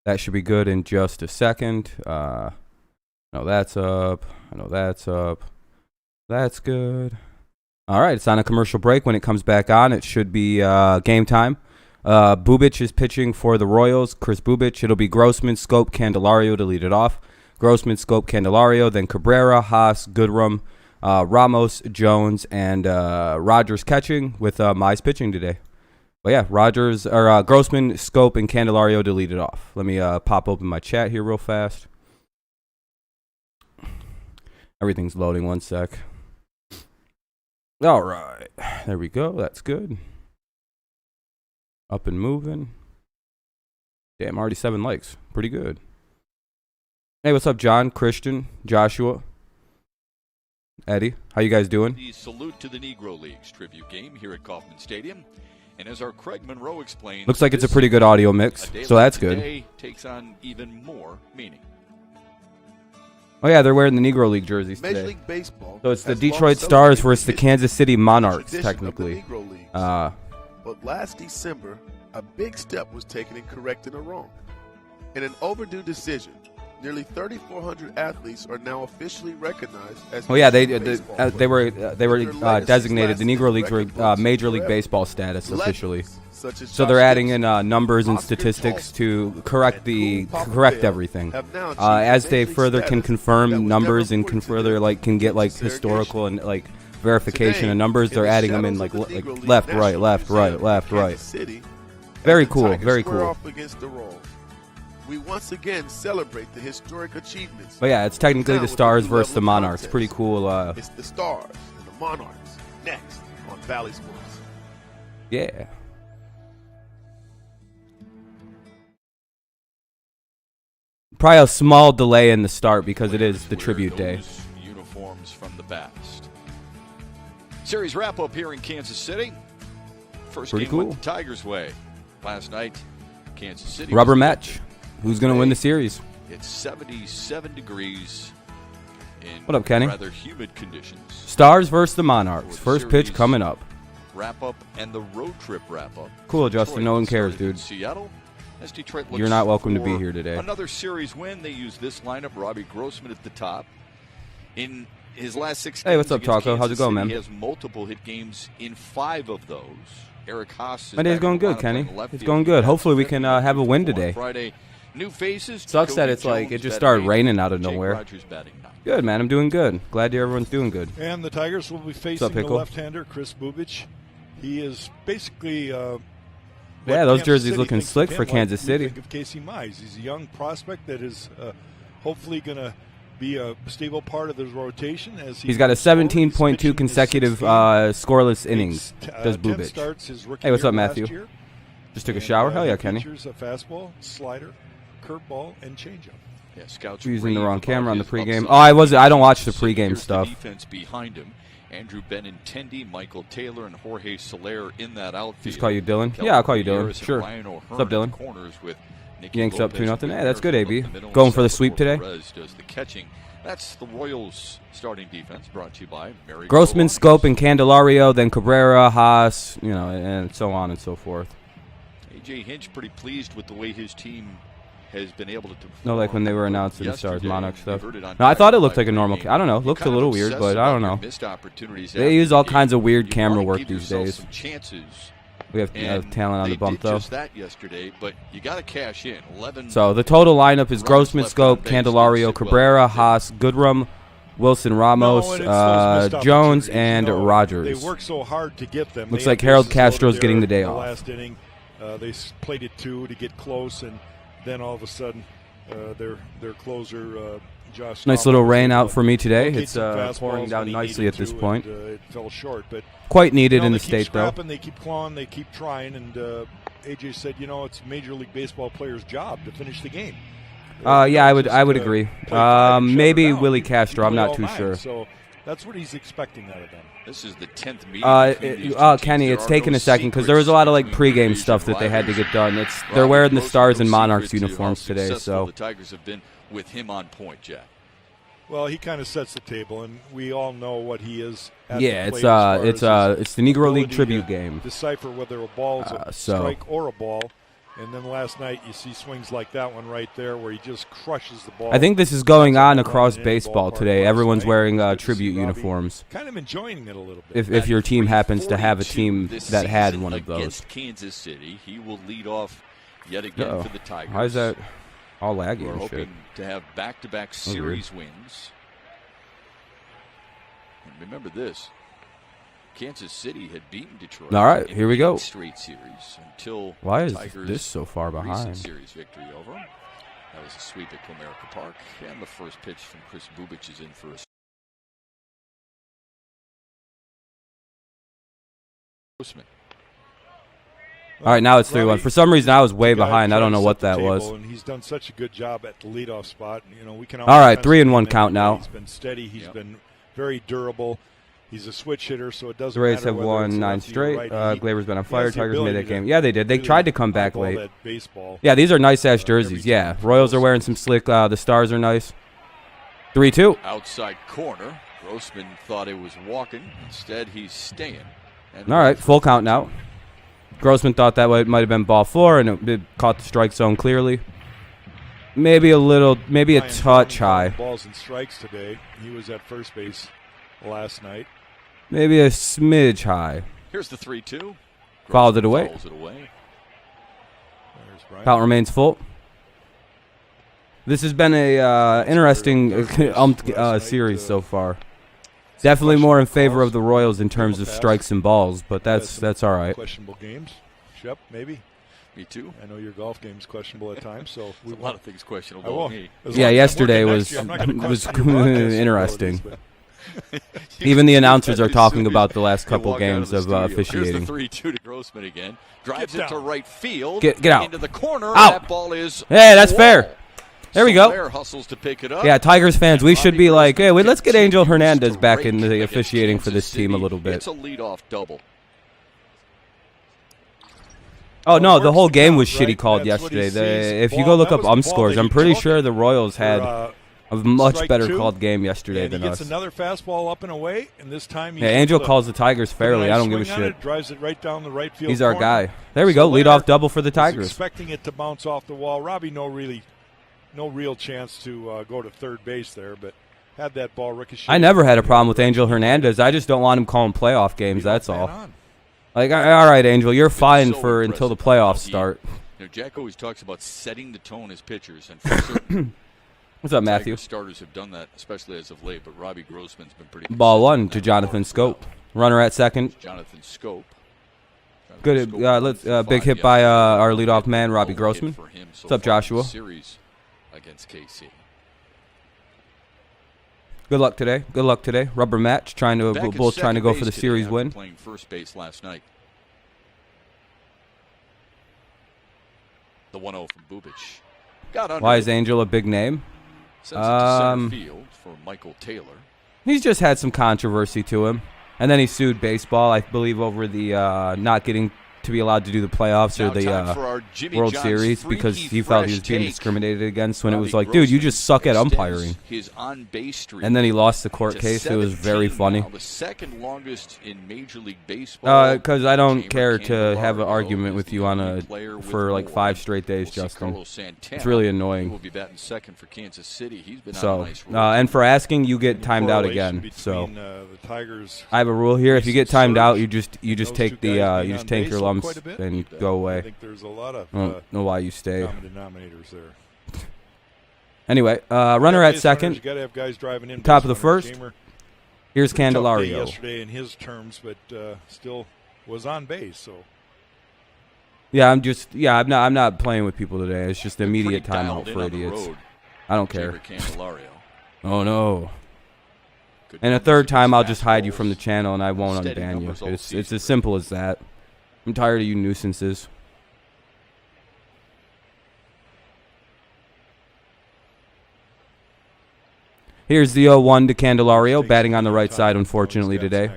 That should be good in just a second. No, that's up. I know that's up. That's good. All right, it's on a commercial break. When it comes back on, it should be game time. Bubic is pitching for the Royals. Chris Bubic. It'll be Grossman, Scope, Candelario to lead it off. Grossman, Scope, Candelario, then Cabrera, Haas, Goodrum, Ramos, Jones, and Rogers catching with Mize pitching today. But yeah, Grossman, Scope, and Candelario to lead it off. Let me pop open my chat here real fast. Everything's loading. One sec. All right, there we go. That's good. Up and moving. Damn, already 7 likes. Pretty good. Hey, what's up, John, Christian, Joshua, Eddie? How you guys doing? The salute to the Negro Leagues tribute game here at Kauffman Stadium. And as our Craig Monroe explains, looks like it's a pretty good audio mix, so that's good. Today takes on even more meaning. Oh yeah, they're wearing the Negro League jerseys Major today. League Baseball So it's the Detroit Stars versus the Kansas City Monarchs, tradition of the technically. Negro Leagues. But last December, a big step was taken in correcting a wrong. In an overdue decision, nearly 3,400 athletes are now officially recognized as. Oh yeah, they were designated. The Negro Leagues were Major League Baseball status officially. So they're adding in numbers and statistics to correct everything. As they further can confirm numbers and can further can get historical and verification of numbers, they're adding them in like left, right, left, right, left, right. Very cool, very cool. We once again celebrate the historic achievements. But yeah, it's technically the Stars versus the Monarchs. Pretty cool. It's the Stars and the Monarchs next on Valley Sports. Yeah. Probably a small delay in the start because it is the tribute day. Uniforms from the past. Series wrap up here in Kansas City. First Pretty game cool. went the Tigers' way. Last night, Kansas City. Rubber match. Who's going to win the series? It's 77 degrees in What up, Kenny? rather humid conditions. Stars versus the Monarchs. First pitch coming up. Wrap up and the road trip wrap up. Cool, Justin. No one cares, dude. Seattle. As Detroit looks You're not welcome to for be here today. Another series win. They use this lineup. Robbie Grossman at the top. In his last 6 games, Hey, what's up, Taco? How's it going, man? He has multiple hit games in 5 of those. Eric Haas. My day's going good, Kenny. It's going good. Hopefully we can have a win today. Friday. New faces. Sucks that it's it just started raining out of nowhere. Good, man. I'm doing good. Glad to hear everyone's doing good. And the Tigers will be facing the left-hander, Chris Bubic. He is basically yeah, those jerseys looking slick for Kansas City. Think of Casey Mize. He's a young prospect that is hopefully going to be a stable part of his rotation. As he's got a 17.2 consecutive scoreless innings. Does Bubic? Hey, what's up, Matthew? Just took a shower. Hell yeah, Kenny. Features a fastball, slider, curveball, and changeup. Yeah, scouts using the wrong camera on the pregame. Oh, I don't watch the pregame stuff. Defense behind him. Andrew Benintendi, Michael Taylor, and Jorge Soler in that outfield. Just call you Dylan? Yeah, I'll call you Dylan. Sure. What's up, Dylan? Yanks up 2-0. Hey, that's good, AB. Going for the sweep today. Does the catching. That's the Royals' starting defense, brought to you by Mary Grossman, Scope, and Candelario, then Cabrera, Haas, and so on and so forth. A.J. Hinch pretty pleased with the way his team has been able to perform. No, like when they were announcing the Stars Monarch stuff. No, I thought it looked like a normal. I don't know. Looked a little weird, but I don't know. They use all kinds of weird camera work these days. We have talent on the bump, though. Just that yesterday, but you got to cash in. 11. So the total lineup is Grossman, Scope, Candelario, Cabrera, Haas, Goodrum, Wilson, Ramos, Jones, and Rogers. They work so hard to get them. Looks like Harold Castro's getting the day off. Last inning, they played it 2 to get close, and then all of a sudden, their closer, Josh. Nice little rain out for me today. It's pouring down nicely at this point. It fell short, but quite needed in the state, though. They keep clawing, they keep trying, and AJ said, it's Major League Baseball player's job to finish the game. Yeah, I would agree. Maybe Willie Castro. I'm not too sure. So that's what he's expecting out of them. This is the 10th meeting. Kenny, it's taking a second because there was a lot of pregame stuff that they had to get done. They're wearing the Stars and Monarchs uniforms today, so the Tigers have been with him on point, Jack. Well, he kind of sets the table, and we all know what he is. Yeah, it's the Negro League tribute game. Decipher whether a ball is a strike or a ball, And then last night, you see swings like that one right there where he just crushes the ball. I think this is going on across baseball today. Everyone's wearing tribute uniforms. Kind of enjoying it a little bit. If your team happens to have a team that had one of those. Against Kansas City, he will lead off yet again for the Tigers. Why is that all laggy We're and hoping shit? to have back-to-back series wins. And remember this. Kansas City had beaten Detroit. All right, here we go. Straight series until Why is Tigers' this so far behind? recent series victory over. That was a sweep at Comerica Park, and the first pitch from Chris Bubich is in for a Grossman. All right, now it's 3-1. For some reason, I was way behind. I don't know what that was. And he's done such a good job at the leadoff spot. You know, we can. All right, 3-1 count now. He's been steady. He's been very durable. He's a switch hitter, so it doesn't The Rays matter have whether won it's 9 lefty or straight. righty. Glaber's been on He fire. has the Tigers made ability that to game. Yeah, they did. They really tried to come back eyeball late. that baseball. Yeah, these are nice-ass jerseys. Yeah, Royals are wearing some slick. The Stars are nice. 3-2. Outside corner. Grossman thought he was walking. Instead, he's staying. And All right, full count now. Grossman thought that might have been ball 4, and it caught the strike zone clearly. Maybe a touch high. Balls and strikes today. He was at first base last night. Maybe a smidge high. Here's the 3-2. Fouled it away. Fouls it away. There's Brian. Count remains full. This has been a interesting series so far. Definitely more in favor of the Royals in terms of strikes and balls, but that's all right. Questionable games. Shep, maybe. Me too. I know your golf game's questionable at times, so A lot of things questionable with me. Yeah, yesterday was interesting. Even the announcers are talking about the last couple games of officiating. Here's the 3-2 to Grossman again. Drives it to right field. Get out. Into the corner. Out. That ball is Hey, that's fair. There we go. Soler hustles to pick it up. Yeah, Tigers fans, we should be like, hey, let's get Angel Hernandez back in the officiating for this team a little bit. It's a leadoff double. Oh, no, the whole game was shitty called yesterday. If you go look up scores, I'm pretty sure the Royals had a much better called game yesterday than us. He gets another fastball up and away, and this time Yeah, Angel calls the Tigers fairly. I don't give a shit. Drives it right down the right field He's our corner. guy. There we go, leadoff double for the Tigers. Expecting it to bounce off the wall. Robbie, no real chance to go to third base there, but had that ball ricochet. I never had a problem with Angel Hernandez. I just don't want him calling playoff games, that's all. Like, all right, Angel, you're fine for until the playoffs start. You know, Jack always talks about setting the tone as pitchers, and for certain What's up, Matthew? starters have done that, especially as of late, but Robbie Grossman's been pretty Ball consistent 1 to Jonathan Scope. Runner at second. Jonathan Scope. Good. Big hit by our leadoff man, Robbie Grossman. What's up, Joshua? Series against KC. Good luck today. Good luck today. Rubber match. Both trying to go for the series win. Playing first base last night. The 1-0 from Bubich. Got under Why is Angel a big name? Sends it to center field for Michael Taylor. He's just had some controversy to him. And then he sued baseball, I believe, over the not getting to be allowed to do the playoffs or the World Series because he felt he was being discriminated against when it was like, dude, you just suck at umpiring. His on-base streak and then he lost the court case. It was very funny. The second longest in Major League Baseball. Because I don't care to have an argument with you for like 5 straight days, Justin. It's really annoying. Will be batting second for Kansas City. He's been so, on a nice and for asking, you get timed out again. So I have a rule here: if you get timed out, you just take your lumps and go away. I think there's a lot of I don't know why you stay. common denominators there. Anyway, runner at second. You got to have guys driving in. Top of the first. Here's Candelario. Yesterday in his terms, but still was on base. So. Yeah, I'm not playing with people today. It's just immediate timeout for idiots. I don't care. Oh no. And a third time, I'll just hide you from the channel and I won't unban you. It's as simple as that. I'm tired of you nuisances. Here's the 0-1 to Candelario, batting on the right side, unfortunately, today.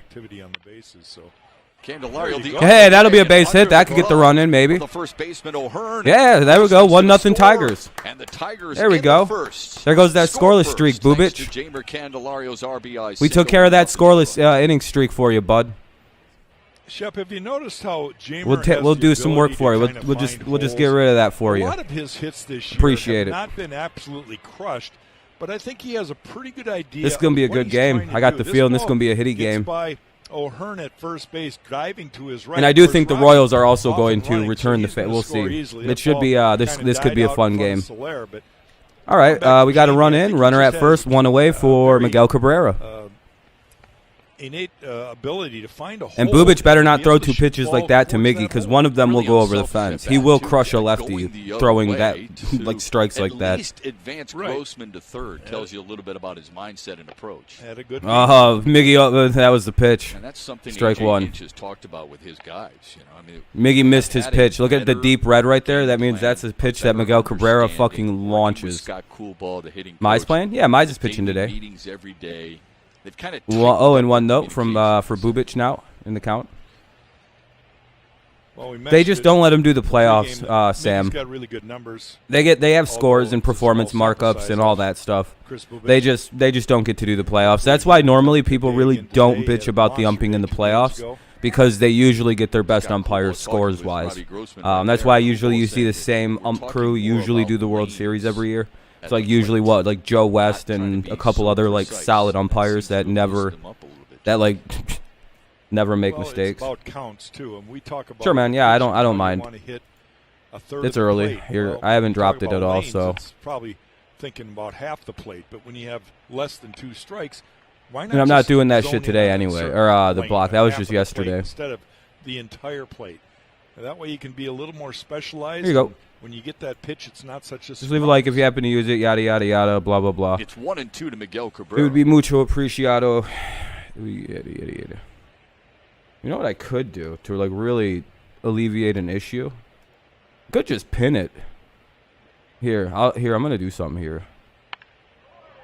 Hey, that'll be a base hit. That could get the run in, maybe. Yeah, there we go. 1-0 Tigers. There we go. There goes that scoreless streak, Bubich. We took care of that scoreless inning streak for you, bud. Shep, have you noticed how Jamer We'll do some work for you. We'll just get rid of that for you. A lot of his hits this year Appreciate have it. not been absolutely crushed, but I think he has a pretty good idea. This is gonna be a of what good he's game. trying to I got do. the feeling this is ball gonna be a hitty gets game. By O'Hearn at first base, driving to his right. And I do think the Royals are also off going and to running, return so the he's fit. gonna We'll score see. easily. It That should ball be this kinda could be a died out fun in front game. of Soler, but All right, back we to got a Jamie. run I in. think he Runner just at first, has, one away for very, Miguel Cabrera. innate ability to find a hole. And Bubic better not be throw able to two shoot pitches balls like that to towards Miggy that because hole. one of them will Really go over the unselfish fence. at He bat, will too, crush a going lefty the other throwing way that to like strikes like at that. least advance Right. Grossman to third tells you a little bit about his mindset and approach. Had a good Oh, Miggy, that was the pitch. And that's something Strike AJ one. Hinch has talked about with his guys. You know, I mean, Miggy missed his had a pitch. Look at the better deep red right there. That game means that's a plan, pitch a that better Miguel Cabrera understanding, fucking working with launches. Scott Coolball, the hitting Mize coach, playing? Yeah, Mize is pitching daily today. Meetings every day. They've kind of 0-1 note from for Bubic now in the count. Well, we They mentioned just it don't let him do the in the playoffs, pregame that Sam. Miggy's got really good numbers. They have scores Although and it's a performance small sample markups size and all of that stuff. Chris Bubic. They just don't get to do the playoffs. That's why normally people really Today don't at bitch about the Monster umping in the Day 2 playoffs days ago. because they usually get their best Scott umpires Coolball talking with scores wise. Robbie Grossman right That's there. why usually you Coolball see the saying same we're ump talking crew more usually about do the World lanes Series every year. at It's like the usually plate. what like Joe West Not trying to and be a couple so other like precise. solid That umpires seems that to have never loosened them up a little bit. that like never make Well, mistakes. It's about counts too, and we talk about. Sure, man. Yeah, I don't how you mind. wanna hit a third It's of the early. plate. Here, Well, I haven't talk dropped it about at all, lanes, so it's probably thinking about half the plate. But when you have less than 2 strikes, why not? And I'm not just doing that zone shit in today on a anyway, certain or the lane, block. That was half just of the plate yesterday. instead of the entire plate. And that way you can be a little more specialized. Here you go. and When you get that pitch, it's not such a. Just leave a like if you happen to use it. Yada yada yada. Blah blah blah. It's 1-2 to Miguel It Cabrera. would be mucho apreciado. Yada, yada, yada. You know what I could do to like really alleviate an issue? Could just pin it. Here, I'm gonna do something here.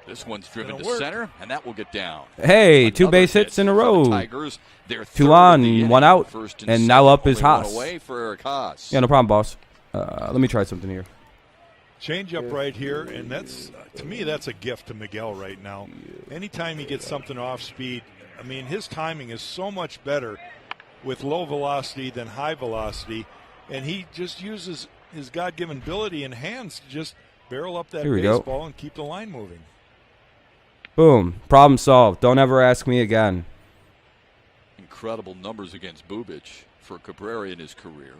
This one's driven to It'll work. center, and that will get down. Hey, 2 Another base hits in a for the row. Tigers. They're 2 third on, of the 1 inning, out, first and now second, up is only one Haas. away for Eric Haas. Yeah, no problem, boss. Let me try something here. Change up right here, and that's to me that's a gift to Miguel right now. Anytime he gets something off speed, I mean his timing is so much better with low velocity than high velocity, and he just uses his God-given ability and hands to just barrel up that Here we go. baseball and keep the line moving. Boom. Problem solved. Don't ever ask me again. Incredible numbers against Bubic for Cabrera in his career.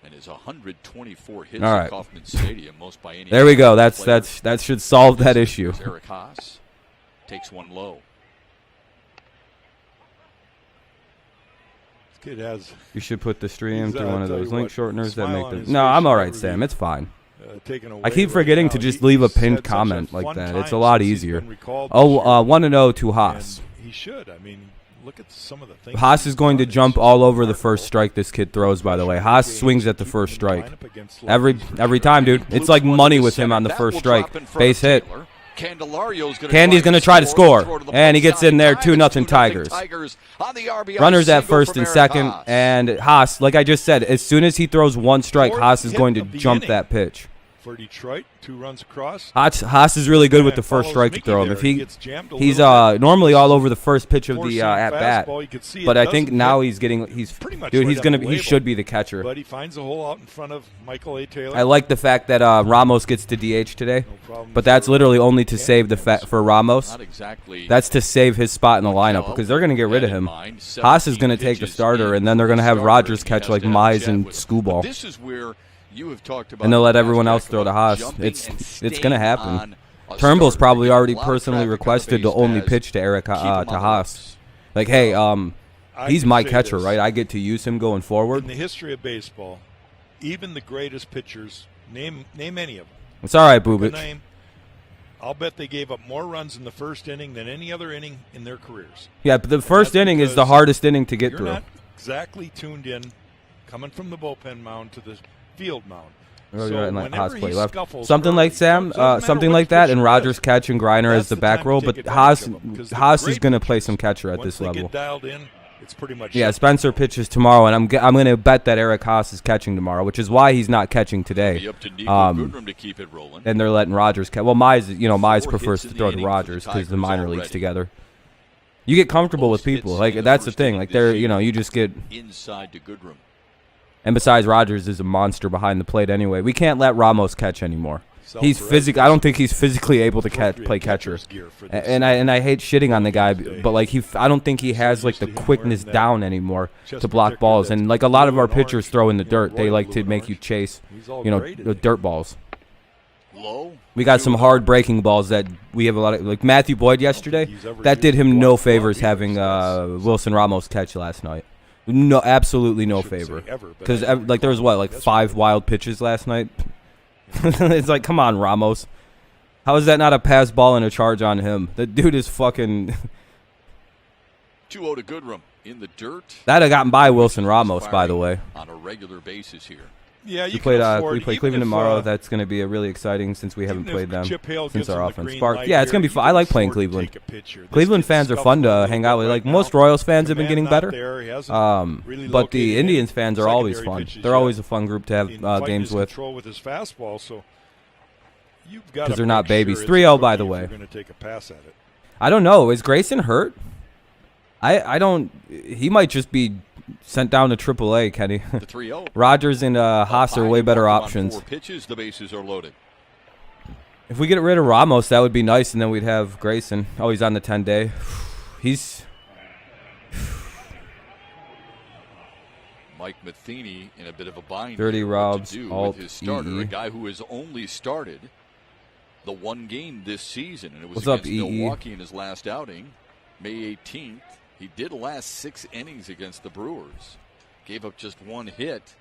And his 124 hits All right. at Kauffman Stadium, most by any. There we go. player. That should solve that issue. Here's Eric Haas takes one low. This kid has You should put the stream He's, through one of tell those you link what, shorteners that smile make on the. his No, face I'm should all right, never Sam. be It's fine. taken away I keep right forgetting now. to just He- leave a he's pinned had such a comment like fun that. time It's a lot since he's easier. been recalled this Oh, year. 1-0 to Haas. And he should. I mean, look at some of the things. Haas he's is going to done. It's jump just all over the remarkable. first strike this kid throws, by the way. Haas swings at the first strike. Line up against Every lefties. time, dude. It's like money with him on the That first will strike. drop in front Base of hit. Taylor. Candelario's gonna Candy's try going to try to throw score. to the And he plate gets in there, side. 2-0 2-0 Tigers. On the RBI Runners at single first from and Eric second. Haas. And Haas, like I just said, as soon as he throws one strike, Fourth Haas is hit going to of the jump inning. that pitch. For Detroit, 2 runs across. Haas is really good with the And first follows strike to Mickey throw him. there. If He he gets jammed a he's little bit. normally all over the first pitch of the Four-seam at bat, fastball, you could see it but I think doesn't now hit, he's getting he's pretty much dude right he's on gonna the he label. should be the catcher. But he finds a hole out in front of Michael A. Taylor. I like the fact that Ramos gets to DH today, No problem but that's for literally only to Candy save the fans. for Ramos. Not exactly. That's to save his spot in the lineup because they're gonna get rid of him. Haas is gonna take the starter, and then they're gonna have Rogers catch like Mize and Screwball, This is where you have talked about and they'll let the everyone last else track throw to about Haas. jumping It's and gonna staying happen. on a Turnbull's starter. probably They get a already lot of personally traffic on the requested to base only paths. pitch to Eric Keep him to on the Haas. ropes. Like, hey, I he's can my say catcher, this. right? I get to use him going In forward. the history of baseball, even the greatest pitchers, name any of them. It's all right, The Bubic. name, I'll bet they gave up more runs in the first inning than any other inning in their careers. Yeah, but the first that's inning is the because hardest inning to get You're through. not exactly tuned in, coming from the bullpen mound to the field mound. Oh, So you're right, and whenever Haas he play left. scuffles Something like early, Sam, doesn't matter something which like that, pitcher and it Rogers is, catch and Griner as that's the the back time to row. take But advantage Haas, of 'em, 'cause the Haas is great going to play pitchers, some catcher at once this they level. get dialed in, it's pretty much Yeah, it. Spencer pitches tomorrow, and I'm going to bet that Eric Haas is catching tomorrow, which is why he's not catching today. Be up to Negro Goodrum to keep it rolling. And they're letting Rogers catch. Well, Mize Four prefers hits to in the throw to inning for the Rogers because the Tigers minor leagues already. together. You get comfortable with people. Like, that's the thing. Like, they're, you know, you just get inside to Goodrum. And besides, Rogers is a monster behind the plate anyway. We can't let Ramos catch anymore. He's physically. I don't think he's physically able to play catcher. And I hate shitting on the guy, but like I don't think he has like the quickness down anymore to block balls. And like a lot of our pitchers throw in the dirt. They like to make you chase, you know, the dirt balls. We got some hard breaking balls that we have a lot of. Like Matthew Boyd yesterday, that did him no favors having Wilson Ramos catch last night. No, absolutely no favor. Because like there was like 5 wild pitches last night. It's like, come on, Ramos. How is that not a pass ball and a charge on him? The dude is fucking. 2-0 to Goodrum in the dirt. That'd have gotten by Wilson Ramos, by the way. On a regular basis here. Yeah, we play Cleveland tomorrow. That's going to be really exciting since we haven't played them since our offense sparked. Yeah, it's going to be fun. I like playing Cleveland. Cleveland fans are fun to hang out with. Like most Royals fans have been getting better, but the Indians fans are always fun. They're always a fun group to have games with. Because they're not babies. 3-0, by the way. I don't know. Is Grayson hurt? I don't. He might just be sent down to AAA, Kenny. Rogers and Haas are way better options. 4 pitches, the bases are loaded. If we get rid of Ramos, that would be nice, and then we'd have Grayson. Oh, he's on the 10-day. He's. Mike Matheny in a bit of a bind. 30 Robs, with his starter, a guy who has only started the 1 game this season, and it was against Milwaukee in his last outing, May 18th. He did last 6 innings against the Brewers. Gave up just 1 hit.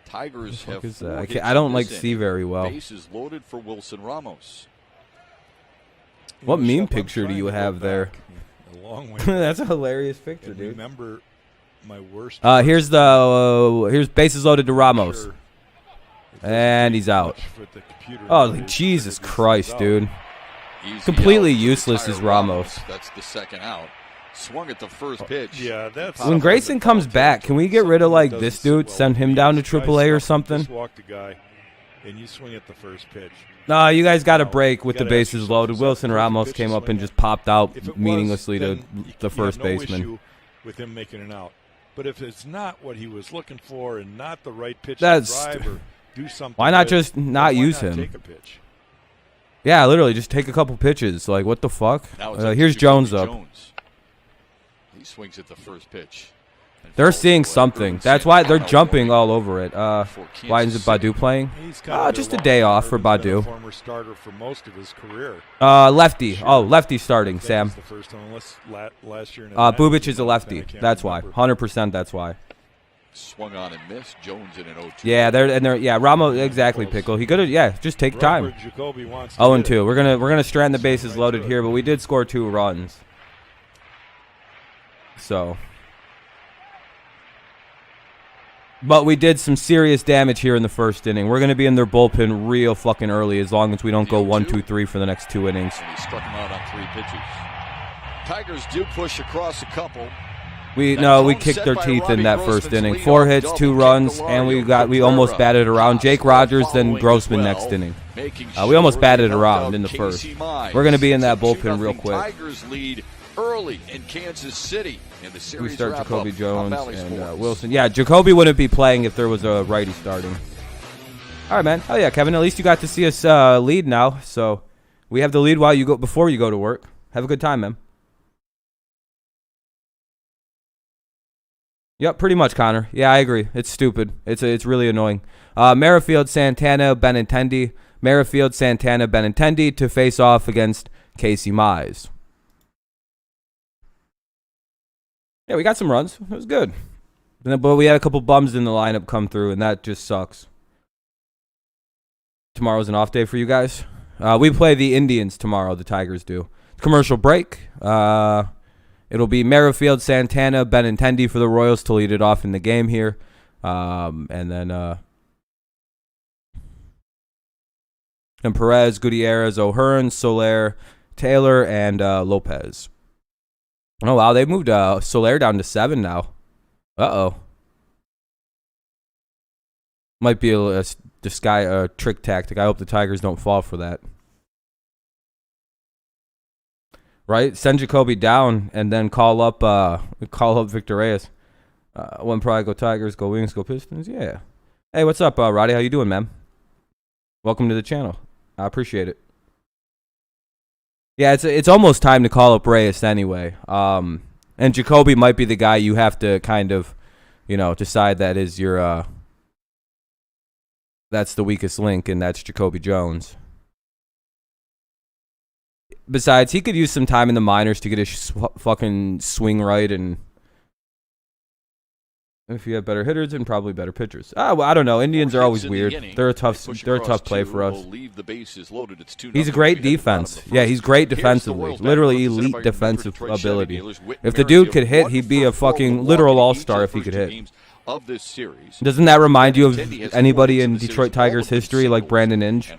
Tigers have 4 hits. I don't see very well. Bases loaded for Wilson Ramos. What meme picture do you have there? That's a hilarious picture, dude. Remember my worst. Here's bases loaded to Ramos, and he's out. Oh, Jesus Christ, dude! Completely useless is Ramos. That's the second out. Swung at the first pitch. Yeah, that's when Grayson comes back. Can we get rid of like this dude? Send him down to AAA or something. Just walk the guy, and you swing at the first pitch. No, you guys got a break with the bases loaded. Wilson Ramos came up and just popped out meaninglessly to the first baseman. With him making an out, but if it's not what he was looking for and not the right pitch to drive or do something, why not just not use him? Take a pitch. Yeah, literally, just take a couple pitches. Like, what the fuck? Here's Jones up. He swings at the first pitch. They're seeing something. That's why they're jumping all over it. Why isn't Baddoo playing? Just a day off for Baddoo. Former starter for most of his career. Lefty. Oh, lefty starting, Sam. Last year. Bubic is a lefty. That's why. 100%. That's why. Swung on and missed. Jones in an 0-2. Yeah, Ramos exactly. Pickle. He could have. Yeah, just take time. 0-2. We're gonna strand the bases loaded here, but we did score 2 runs. So. But we did some serious damage here in the first inning. We're going to be in their bullpen real fucking early as long as we don't go 1-2-3 for the next 2 innings. And he struck him out on 3 pitches. Tigers do push across a couple. We kicked their teeth in that first inning. 4 hits, 2 runs, and we almost batted around. Jake Rogers, then Grossman next inning. We almost batted around in the first. We're going to be in that bullpen real quick. Tigers lead early in Kansas City. We start Jacoby Jones and Wilson. Yeah, Jacoby wouldn't be playing if there was a righty starting. All right, man. Oh yeah, Kevin. At least you got to see us lead now. So we have the lead before you go to work. Have a good time, man. Yep, pretty much, Connor. Yeah, I agree. It's stupid. It's really annoying. Merrifield, Santana, Benintendi. Merrifield, Santana, Benintendi to face off against Casey Mize. Yeah, we got some runs. It was good. But we had a couple bums in the lineup come through, and that just sucks. Tomorrow's an off day for you guys. We play the Indians tomorrow, the Tigers do. Commercial break. It'll be Merrifield, Santana, Benintendi for the Royals to lead it off in the game here. And then and Perez, Gutierrez, O'Hearn, Soler, Taylor, and Lopez. Oh, wow. They moved Soler down to 7 now. Uh-oh. Might be a trick tactic. I hope the Tigers don't fall for that. Right? Send Jacoby down and then call up Victor Reyes. One probably go Tigers, go Wings, go Pistons. Yeah. Hey, what's up, Roddy? How you doing, man? Welcome to the channel. I appreciate it. Yeah, it's almost time to call up Reyes anyway. And Jacoby might be the guy you have to kind of, decide that is your that's the weakest link, and that's Jacoby Jones. Besides, he could use some time in the minors to get his fucking swing right, and if you have better hitters and probably better pitchers. Well, I don't know. Indians are always weird. They're a tough play for us. He's a great defense. Yeah, he's great defensively. Literally elite defensive ability. If the dude could hit, he'd be a fucking literal all-star if he could hit. Doesn't that remind you of anybody in Detroit Tigers history like Brandon Inge?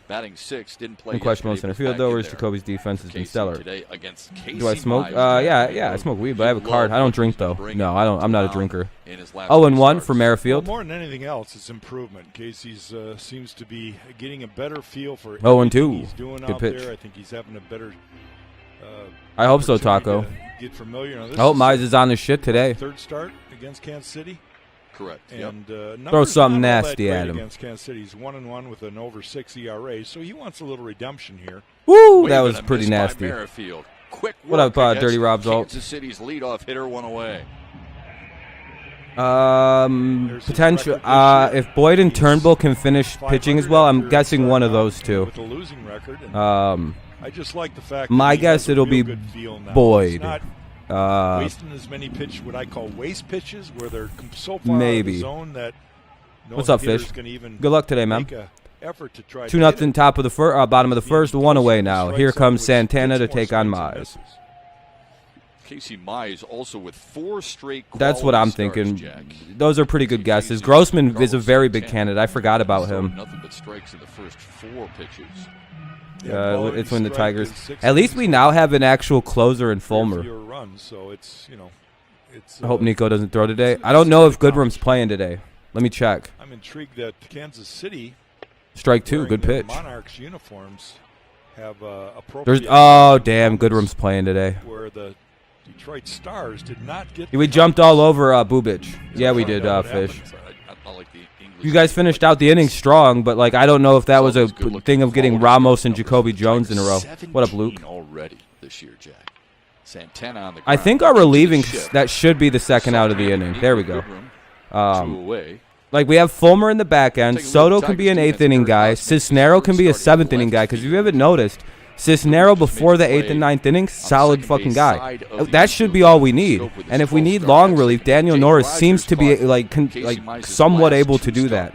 Batting sixth, didn't play in questionable center field, though, whereas Jacoby's defense has been stellar. Do I smoke? Yeah, I smoke weed, but I have a card. I don't drink, though. No, I don't. I'm not a drinker. 0-1 for Merrifield. Well, more than anything else, it's improvement. Casey's seems to be getting a better feel for 0-2. He's doing Good out pitch. there. I think he's having a better. I hope so, Taco. Get familiar. I hope Mize is on his shit today. Third start against Kansas City. Correct. And throw something nasty at him. Against Kansas City, he's 1-1 with an over 6 ERA, so he wants a little redemption here. Woo, that was pretty nasty. Quick what up, Dirty Rob Zolt? Kansas City's leadoff hitter went away. Potential. If Boyd and Turnbull can finish pitching as well, I'm guessing one of those two. With a losing record. I just like the fact. My guess it'll be Boyd. Wasting as many what I call waste pitches, where they're so far out of the zone that no What's up, Fish? Good luck today, man. 2-0 top of the bottom of the first, one away now. Here comes Santana to take on Mize. Casey Mize also with 4 straight. That's what I'm thinking. Jack. Those are pretty good guesses. Grossman is a very big candidate. I forgot about him. Nothing but strikes in the first 4 pitches. It's when the Tigers. At least we now have an actual closer in Fulmer. I hope Nico doesn't throw today. I don't know if Goodrum's playing today. Let me check. I'm intrigued that Kansas City. Strike 2, good pitch. Monarchs uniforms have damn, Goodrum's playing today. Where the Detroit Stars did not get. We jumped all over Bubic. Yeah, we did, Fish. You guys finished out the inning strong, but I don't know if that was a thing of getting Ramos and Jacoby Jones in a row. What up, Luke? Already this year, Jack. Santana on the ground. I think our relieving that should be the second out of the inning. There we go. We have Fulmer in the back end. Soto can be an 8th inning guy. Cisnero can be a 7th inning guy. Because if you haven't noticed, Cisnero before the 8th and 9th innings, solid fucking guy. That should be all we need. And if we need long relief, Daniel Norris seems to be somewhat able to do that.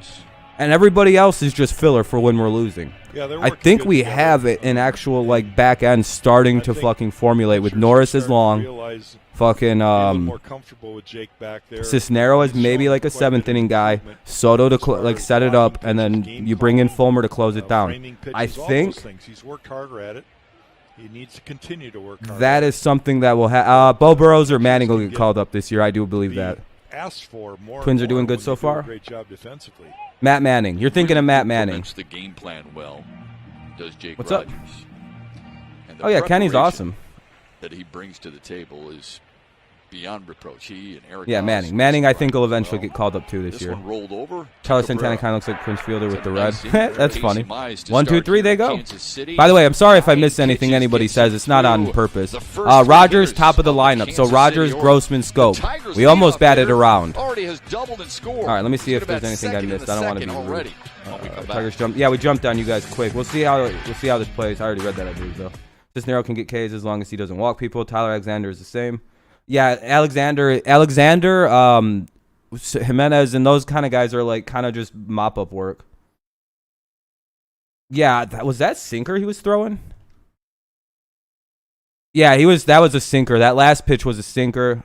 And everybody else is just filler for when we're losing. I think we have an actual back end starting to fucking formulate with Norris as long. Fucking Cisnero is maybe a 7th inning guy. Soto to set it up, and then you bring in Fulmer to close it down. I think he's worked harder at it. He needs to continue to work harder. That is something that will have. Bo Burrows or Manning will get called up this year. I do believe that. Twins are doing good so far. Great job defensively. Matt Manning. You're thinking of Matt Manning. The game plan well. Does Jake What's up? Oh yeah, Kenny's awesome. That he brings to the table is beyond reproach. He and Eric. Yeah, Manning. Manning, I think, will eventually get called up too this year. Rolled over. Tyler Santana kind of looks like Prince Fielder with the red. That's funny. 1, 2, 3, they go. By the way, I'm sorry if I missed anything anybody says. It's not on purpose. Rogers, top of the lineup. So Rogers, Grossman, Scope. We almost batted around. All right, let me see if there's anything I missed. I don't want to be rude. Tigers jumped. Yeah, we jumped on you guys quick. We'll see how this plays. I already read that, I believe, though. Cisnero can get Ks as long as he doesn't walk people. Tyler Alexander is the same. Yeah, Alexander, Jimenez, and those kind of guys are kind of just mop-up work. Yeah, was that sinker he was throwing? Yeah, that was a sinker. That last pitch was a sinker.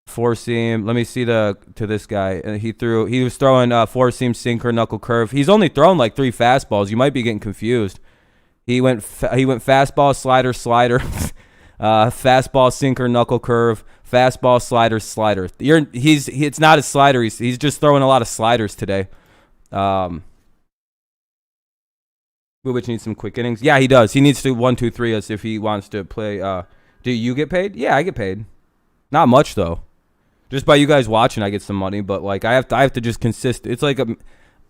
Four seam. Let me see to this guy. He was throwing four seam, sinker, knuckle curve. He's only thrown 3 fastballs. You might be getting confused. He went fastball, slider, fastball, sinker, knuckle curve, fastball, slider. It's not a slider. He's just throwing a lot of sliders today. Bubich needs some quick innings. Yeah, he does. He needs to 1-2-3 us if he wants to play. Do you get paid? Yeah, I get paid. Not much though. Just by you guys watching, I get some money. But like, I have to just consist. It's like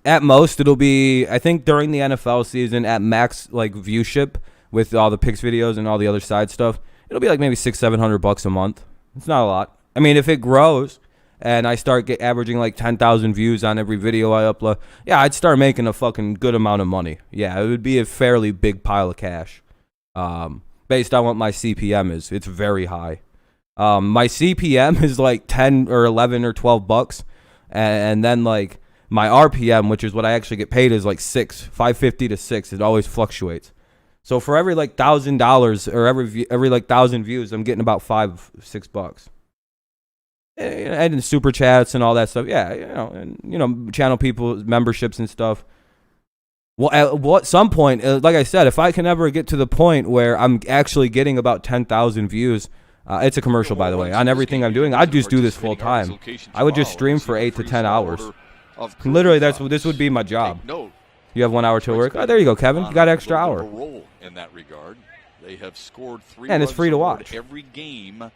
at most it'll be, I think during the NFL season at max like viewership with all the picks videos and all the other side stuff, it'll be like maybe $600-700 a month. It's not a lot. I mean, if it grows and I start averaging like 10,000 views on every video I upload, yeah, I'd start making a fucking good amount of money. Yeah, it would be a fairly big pile of cash. Based on what my CPM is, it's very high. My CPM is like 10 or 11 or 12 bucks, and then like my RPM, which is what I actually get paid, is like $5.50 to $6. It always fluctuates. So for every like $1,000 or every like 1,000 views, I'm getting about $5-6. And in super chats and all that stuff, yeah, and channel people memberships and stuff. Well, at some point, like I said, if I can ever get to the point where I'm actually getting about 10,000 views, it's a commercial, by the way, on everything I'm doing, I'd just do this full time. I would just stream for 8 to 10 hours. Literally, this would be my job. You have 1 hour till work. Oh, there you go, Kevin. You got an extra hour. In that regard, they have scored 3 and it's free to watch every game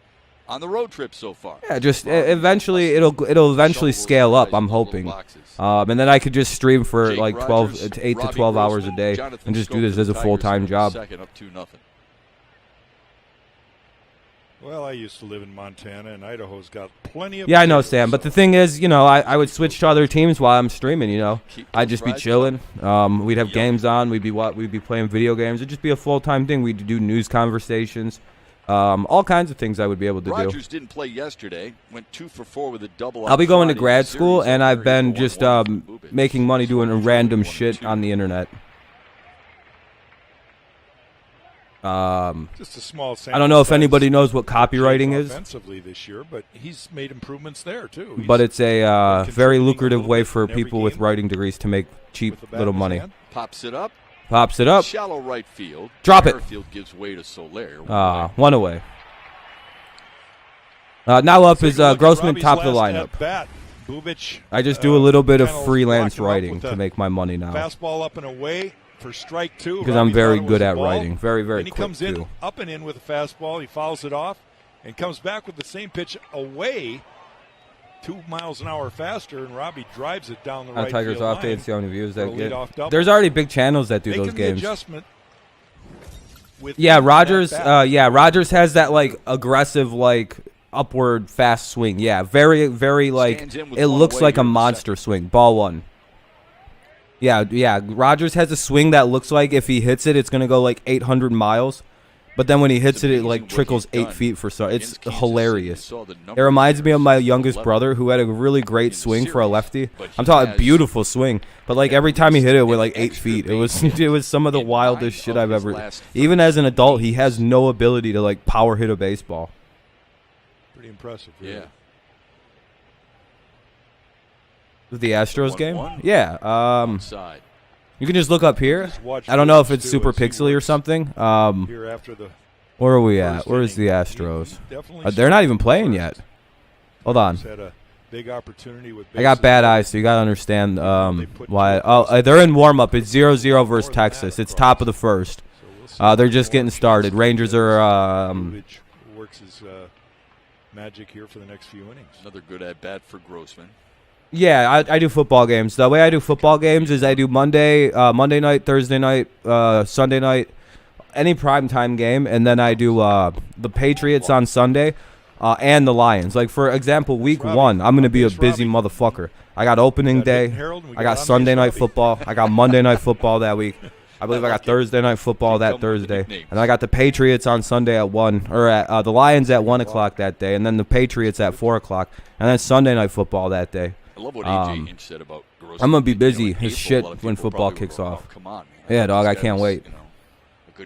on the road trip so far. Yeah, just eventually it'll eventually scale up, I'm hoping. And then I could just stream for like 8 to 12 hours a day and just do this as a full-time job. Well, I used to live in Montana, and Idaho's got plenty of... Yeah, I know, Sam. But the thing is, I would switch to other teams while I'm streaming, I'd just be chilling. We'd have games on. We'd be playing video games. It'd just be a full-time thing. We'd do news conversations. All kinds of things I would be able to do. Rogers didn't play yesterday. Went 2 for 4 with a double. I'll be going to grad school, and I've been just making money doing random shit on the internet. Just a small I don't know if anybody knows what copywriting is. Offensively this year, but he's made improvements there too. But it's a very lucrative way for people with writing degrees to make cheap little money. Pops it up. Pops it up. Shallow right field. Drop it. Field gives way to Soler. One away. Now up is Grossman, top of the lineup. Bubich, I just do a little bit of freelance writing to make my money now. Fastball up and away for strike 2. Because I'm very good at writing. Very, very quick, too. He comes in, up and in with a fastball. He fouls it off and comes back with the same pitch away 2 miles an hour faster, and Robbie drives it down the right Tigers field off line. day and see how many views that get. There's already big channels that do those games. Yeah, Rogers. Rogers has that like aggressive like upward fast swing. Yeah, very very like it looks like a monster swing. Ball 1. Yeah. Rogers has a swing that looks like if he hits it, it's gonna go like 800 miles. But then when he hits it, it like trickles 8 feet for some. It's hilarious. It reminds me of my youngest brother who had a really great swing for a lefty. I'm talking a beautiful swing, but like every time he hit it with like 8 feet, it was some of the wildest shit I've ever. Even as an adult, he has no ability to like power hit a baseball. Pretty impressive. Really. Yeah. The Astros game? Yeah. You can just look up here. I don't know if it's super pixely or something. Where are we at? Where is the Astros? They're not even playing yet. Hold on. I got bad eyes, so you got to understand why. Oh, they're in warm-up. It's 0-0 versus Texas. It's top of the first. They're just getting started. Rangers are... works his magic here for the next few innings. Another good at-bat for Grossman. Yeah, I do football games. The way I do football games is I do Monday night, Thursday night, Sunday night, any primetime game, and then I do the Patriots on Sunday and the Lions. Like, for example, week 1, I'm going to be a busy motherfucker. I got opening day. I got Sunday night football. I got Monday night football that week. I believe I got Thursday night football that Thursday. And I got the Patriots on Sunday at 1, or at the Lions at 1 o'clock that day, and then the Patriots at 4 o'clock, and then Sunday night football that day. I love what AJ Hinch said about Grossman. I'm going to be busy as shit when football kicks off. Come on, man. Yeah, dog, I can't wait.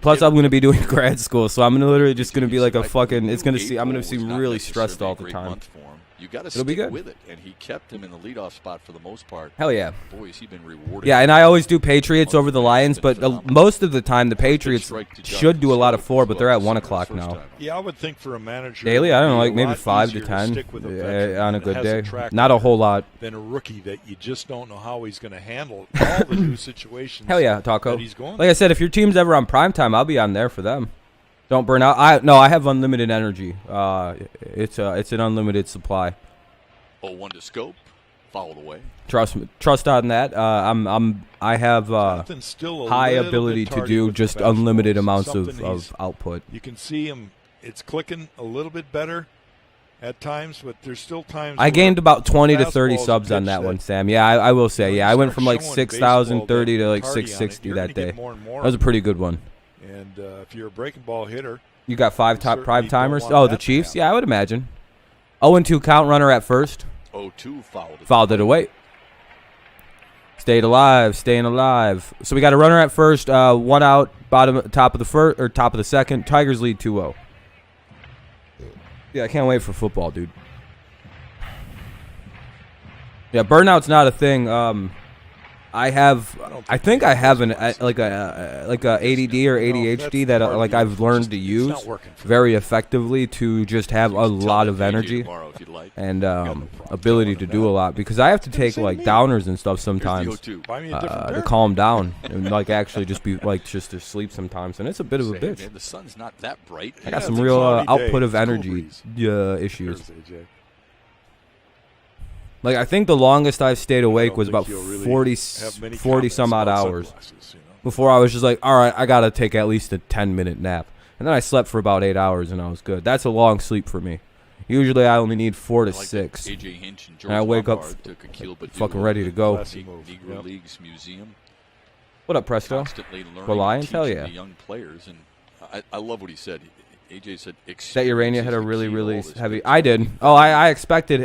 Plus, I'm going to be doing grad school, so I'm literally just going to be like a fucking. I'm going to seem really stressed all the time. You got to stick with it, and he kept him in the leadoff spot for the most part. Hell yeah. Boy, has he been rewarded. Yeah, and I always do Patriots over the Lions, but most of the time the Patriots should do a lot of 4, but they're at 1 o'clock now. Yeah, I would think for a manager daily, I don't know, like maybe 5 to 10 on a good day. Not a whole lot. Than a rookie that you just don't know how he's going to handle all the new situations. Hell yeah, Taco. He's going like I said, if your team's ever on primetime, I'll be on there for them. Don't burn out. I have unlimited energy. It's an unlimited supply. 0-1 to scope, fouled away. Trust on that. I have high ability to do just unlimited amounts of output. You can see him. It's clicking a little bit better at times, but there's still times. I gained about 20 to 30 subs on that one, Sam. Yeah, I will say. Yeah, I went from like 6,030 to like 660 that day. That was a pretty good one. And if you're a breaking ball hitter, you got 5 top prime timers. Oh, the Chiefs. Yeah, I would imagine. 0-2 count runner at first. 0-2 fouled it away. Staying alive. So we got a runner at first, 1 out, top of the second. Tigers lead 2-0. Yeah, I can't wait for football, dude. Yeah, burnout's not a thing. I think I have an like a ADD or ADHD that like I've learned to use very effectively to just have a lot of energy and ability to do a lot, because I have to take like downers and stuff sometimes to calm down and like actually just be like just to sleep sometimes, and it's a bit of a bitch. The sun's not that bright. I got some real output of energy issues. Like, I think the longest I've stayed awake was about 40 some odd hours before I was just like, all right, I got to take at least a 10-minute nap. And then I slept for about 8 hours, and I was good. That's a long sleep for me. Usually I only need 4 to 6. And I wake up fucking ready to go. Negro Leagues Museum. What up, Presto? The Lions? Hell yeah. The young players, and I love what he said. AJ said that Urania had a really heavy. I did. Oh, I expected.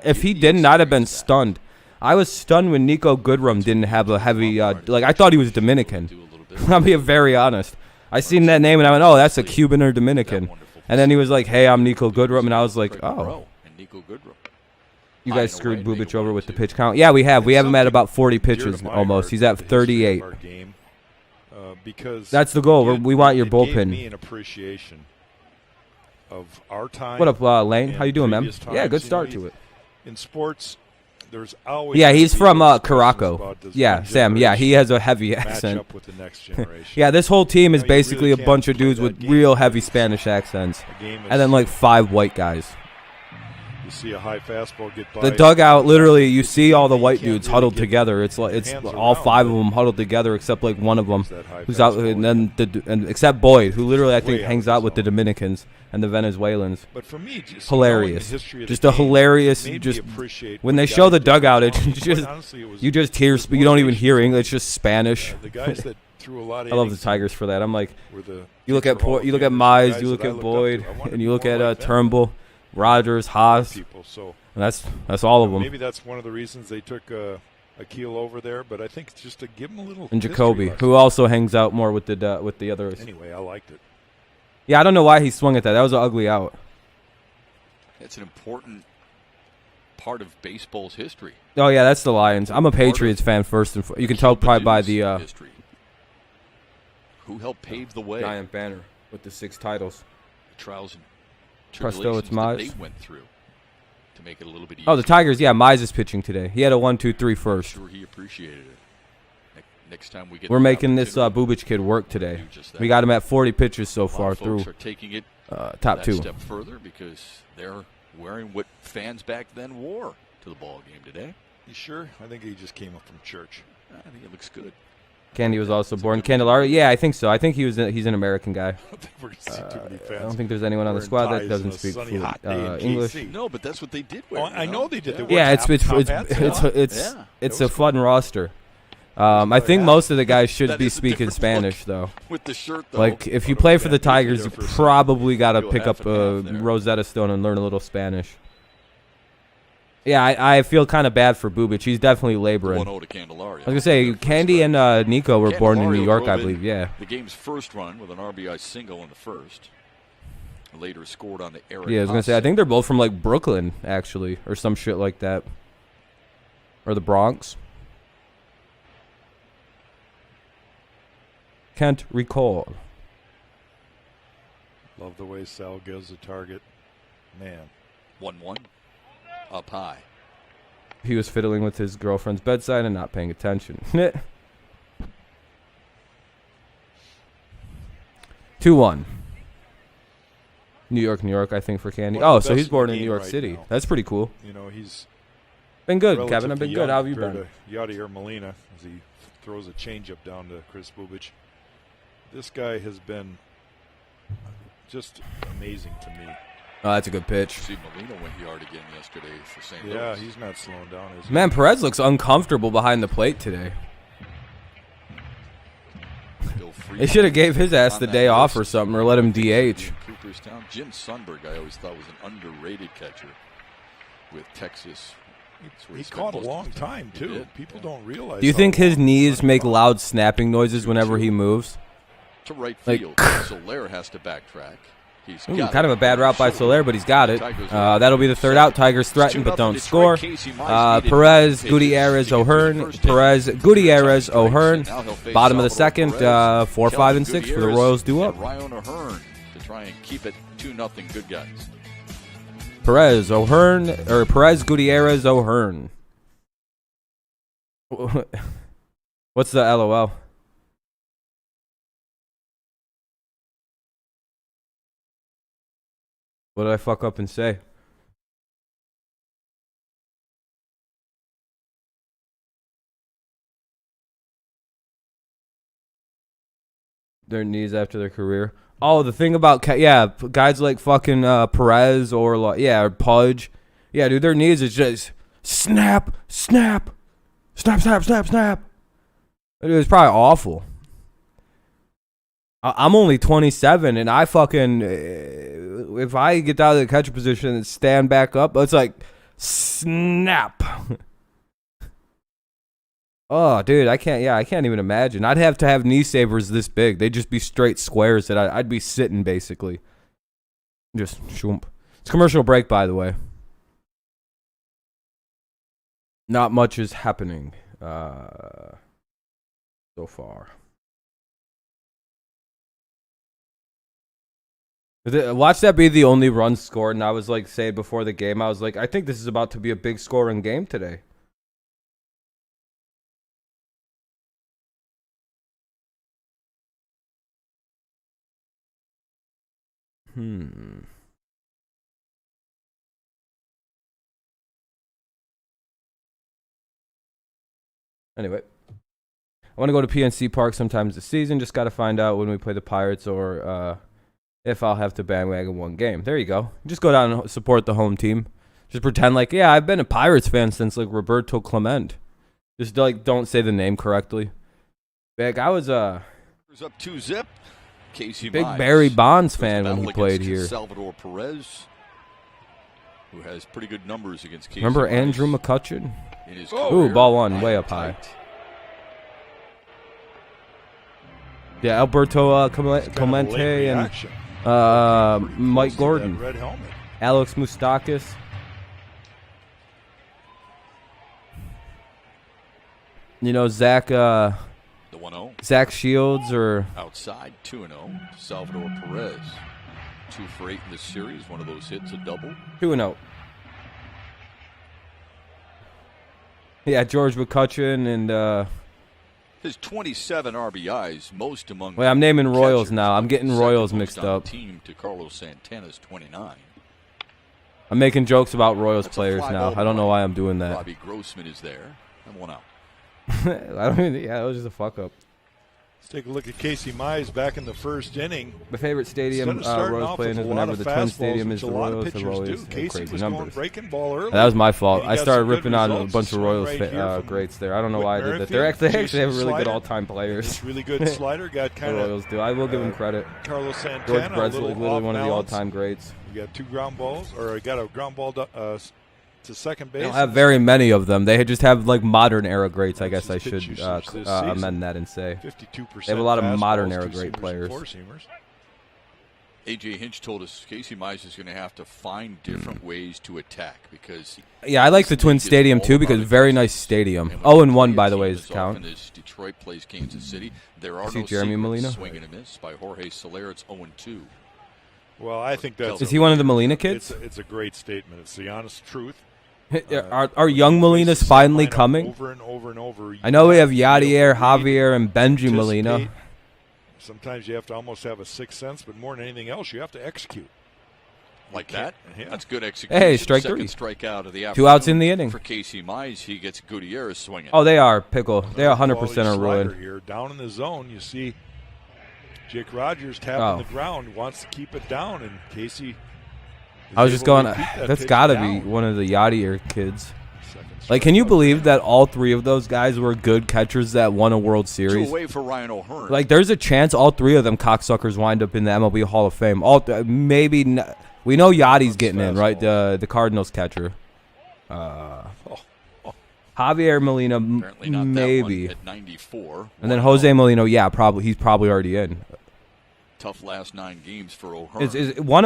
If he didn't, I'd have been stunned. I was stunned when Nico Goodrum didn't have a heavy. Like, I thought he was Dominican. I'll be very honest. I seen that name and I went, oh, that's a Cuban or Dominican. And then he was like, hey, I'm Nico Goodrum, and I was like, oh. You guys screwed Bubic over with the pitch count. Yeah, we have. We have him at about 40 pitches almost. He's at 38. That's the goal. We want your bullpen. Of our time. What up, Lane? How you doing, man? Yeah, good start to it. In sports, there's always. Yeah, he's from Caraco. Yeah, Sam. Yeah, he has a heavy accent. With the next generation. Yeah, this whole team is basically a bunch of dudes with real heavy Spanish accents, and then like 5 white guys. You see a high fastball get by. The dugout, literally, you see all the white dudes huddled together. It's like all 5 of them huddled together, except like one of them who's out, and then except Boyd, who literally I think hangs out with the Dominicans and the Venezuelans. But for me, hilarious, just a hilarious. Just when they show the dugout, it you just hear. You don't even hear English. It's just Spanish. The guys that threw a lot of I love the Tigers for that. I'm like, you look at Mize, you look at Boyd, and you look at Turnbull, Rogers, Haas. And that's all of them. Maybe that's one of the reasons they took Akil over there. But I think it's just to give him a little. And Jacoby, who also hangs out more with the others. Anyway, I liked it. Yeah, I don't know why he swung at that. That was an ugly out. It's an important part of baseball's history. Oh, yeah, that's the Lions. I'm a Patriots fan first and you can tell probably by the history. Who helped pave the way? Giant banner with the 6 titles. The trials and Presto, it's tribulations that Mize. they went through to make it a little bit easier. Oh, the Tigers, yeah, Mize is pitching today. He had a 1-2-3 first. I'm sure he appreciated it. Next time we're making this Bubic kid work today. We got him at 40 pitches so far through are taking it top 2. Step further because they're wearing what fans back then wore to the ball game today. You sure? I think he just came up from church. I think it looks good. Candy was also born. Candelario? Yeah, I think so. I think he's an American guy. I don't think there's anyone on the squad that doesn't speak English. No, but that's what they did. I know they did. Yeah, it's a fun roster. I think most of the guys should be speaking Spanish, though. With the shirt, though. Like, if you play for the Tigers, you probably got to pick up a Rosetta Stone and learn a little Spanish. Yeah, I feel kind of bad for Bubic. He's definitely laboring. I was going to say, Candy and Nico were born in New York, I believe, yeah. The game's first run with an RBI single in the first. Later scored on the Eric. Yeah, I was gonna say I think they're both from like Brooklyn actually, or some shit like that, or the Bronx. Can't recall. Love the way Sal gives the target. Man. 1-1. Up high. He was fiddling with his girlfriend's bedside and not paying attention. 2-1. New York, I think, for Candy. Oh, so he's born in New York City. Now. That's pretty cool. You know, he's been good, Kevin. I've been good. How have you been? Yadier Molina, as he throws a changeup down to Chris Bubic. This guy has been just amazing to me. Oh, that's a good pitch. See, Molina went yard again yesterday for St. Louis. Yeah, he's not slowing down. Man, Perez looks uncomfortable behind the plate today. They should have gave his ass the day off or something, or let him DH. Cooperstown. Jim Sundberg, I always thought was an underrated catcher with Texas. He caught a long time too. People don't realize. Do you think his knees make loud snapping noises whenever he moves? To right field, Soler has to backtrack. Kind of a bad route by Soler, but he's got it. That'll be the third out. Tigers threaten but don't score. Perez, Gutierrez, O'Hearn. Perez, Gutierrez, O'Hearn. Bottom of the second. 4, 5, and 6 for the Royals due up. Ryan O'Hearn to try and keep it 2-0. Good guys. Perez, O'Hearn, or Perez, Gutierrez, O'Hearn. What's the LOL? What did I fuck up and say? Their knees after their career. Oh, the thing about guys like fucking Perez or or Pudge. Yeah, dude, their knees is just snap, snap, snap, snap, snap, snap. It was probably awful. I'm only 27, and I fucking if I get out of the catcher position and stand back up, it's like snap. Oh, dude, I can't even imagine. I'd have to have knee savers this big. They'd just be straight squares that I'd be sitting basically. Just shoomp. It's commercial break, by the way. Not much is happening so far. Watch that be the only run scored, and I was like, say before the game, I was like, I think this is about to be a big scoring game today. Anyway, I want to go to PNC Park sometimes this season. Just got to find out when we play the Pirates or if I'll have to bandwagon one game. There you go. Just go down and support the home team. Just pretend like, yeah, I've been a Pirates fan since like Roberto Clemente. Just like don't say the name correctly. Big, I was up 2-0. Casey big Mize Barry Bonds fan when he played here. Salvador Perez, who has pretty good numbers against Casey Remember Mize Andrew McCutcheon? in his Ooh, ball one, way up high. Yeah, Alberto Clemente and Mike Gordon, Alex Moustakis. You know, Zach Shields or outside 2-0. Salvador Perez 2 for 8 in this series. One of those hits, a double. 2-0. Yeah, George McCutcheon and his 27 RBIs, most among. Wait, I'm naming Royals now. I'm getting Royals mixed up. Team to Carlos Santana's 29. I'm making jokes about Royals players now. I don't know why I'm doing that. Robbie Grossman is there. And 1 out. It was just a fuck up. Let's take a look at Casey Mize back in the first inning. My favorite stadium Royals playing is whenever the Twin Stadium is the Royals. The Royals have crazy numbers. That was my fault. I started ripping on a bunch of Royals greats there. I don't know why I did that. They actually have really good all-time players. Really good slider. Got kind of the Royals do. I will give him credit. Carlos Santana, George Brett's literally one of the all-time greats. You got 2 ground balls, or got a ground ball to second base. They don't have very many of them. They just have like modern era greats. I guess I should amend that and say 52%. they have a lot of modern era great players. A.J. Hinch told us Casey Mize is going to have to find different ways to attack because. Yeah, I like the Twin Stadium too because very nice stadium. 0-1 by the way is the count. As Detroit plays Kansas City, there are See no Jeremy Molina? Swing and a miss by Jorge Soler. It's 0-2. Well, I think that's. Is he one of the Molina kids? It's a great statement. It's the honest truth. Are young Molinas finally coming? Over and over and over. I know we have Yadier, Javier, and Benji Molina. Sometimes you have to almost have a sixth sense, but more than anything else, you have to execute. Like that? Yeah. That's good execution. Hey, strike Second three. Strikeout of the 2 outs in the inning. For Casey Mize, he gets Gutierrez swinging. Oh, they are, Pickle. They 100% are ruined. Here. Down in the zone, you see Jake Rogers tapping the ground, wants to keep it down, and Casey. I was just going, that's got to be one of the Yadier kids. Like, can you believe that all 3 of those guys were good catchers that won a World Series? 2 away for Ryan O'Hearn. Like, there's a chance all 3 of them cocksuckers wind up in the MLB Hall of Fame. Maybe we know Yadi's getting in, right? The Cardinals catcher. Javier Molina, maybe. At 94. And then Jose Molina, yeah, he's probably already in. Tough last 9 games for O'Hearn.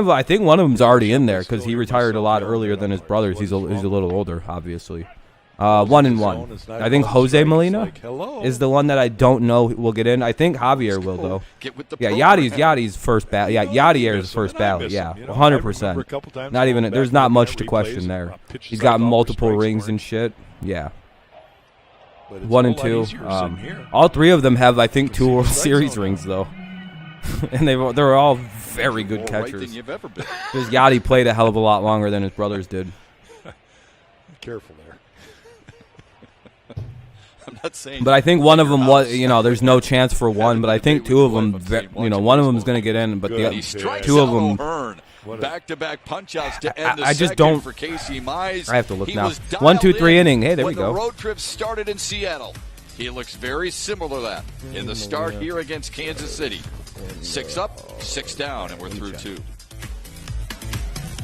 I think one of them's already in there because he retired a lot earlier than his brothers. He's a little older, obviously. 1-1. I think Jose Molina is the one that I don't know will get in. I think Javier will though. Yeah, Yadi's first ballot. Yeah, Yadier's first ballot. Yeah, 100%. Not even. There's not much to question there. He's got multiple rings and shit. Yeah. 1 and 2. All 3 of them have, I think, 2 World Series rings though, and they're all very good catchers. Because Yadi played a hell of a lot longer than his brothers did. Careful there. I'm not saying. But I think one of them was, there's no chance for one. But I think 2 of them, one of them is going to get in. But the 2 of them. Back-to-back punch-outs to end the I just don't. For Casey Mize. I have to look now. 1, 2, 3 inning. Hey, there we go. When the road trip started in Seattle, he looks very similar to that in the start here against Kansas City. 6 up, 6 down, and we're through 2.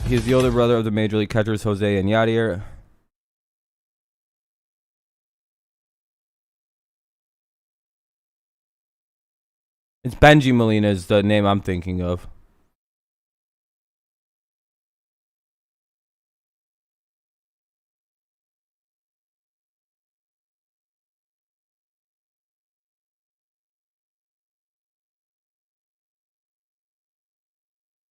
He's the older brother of the Major League catchers, Jose and Yadier. It's Benji Molina is the name I'm thinking of.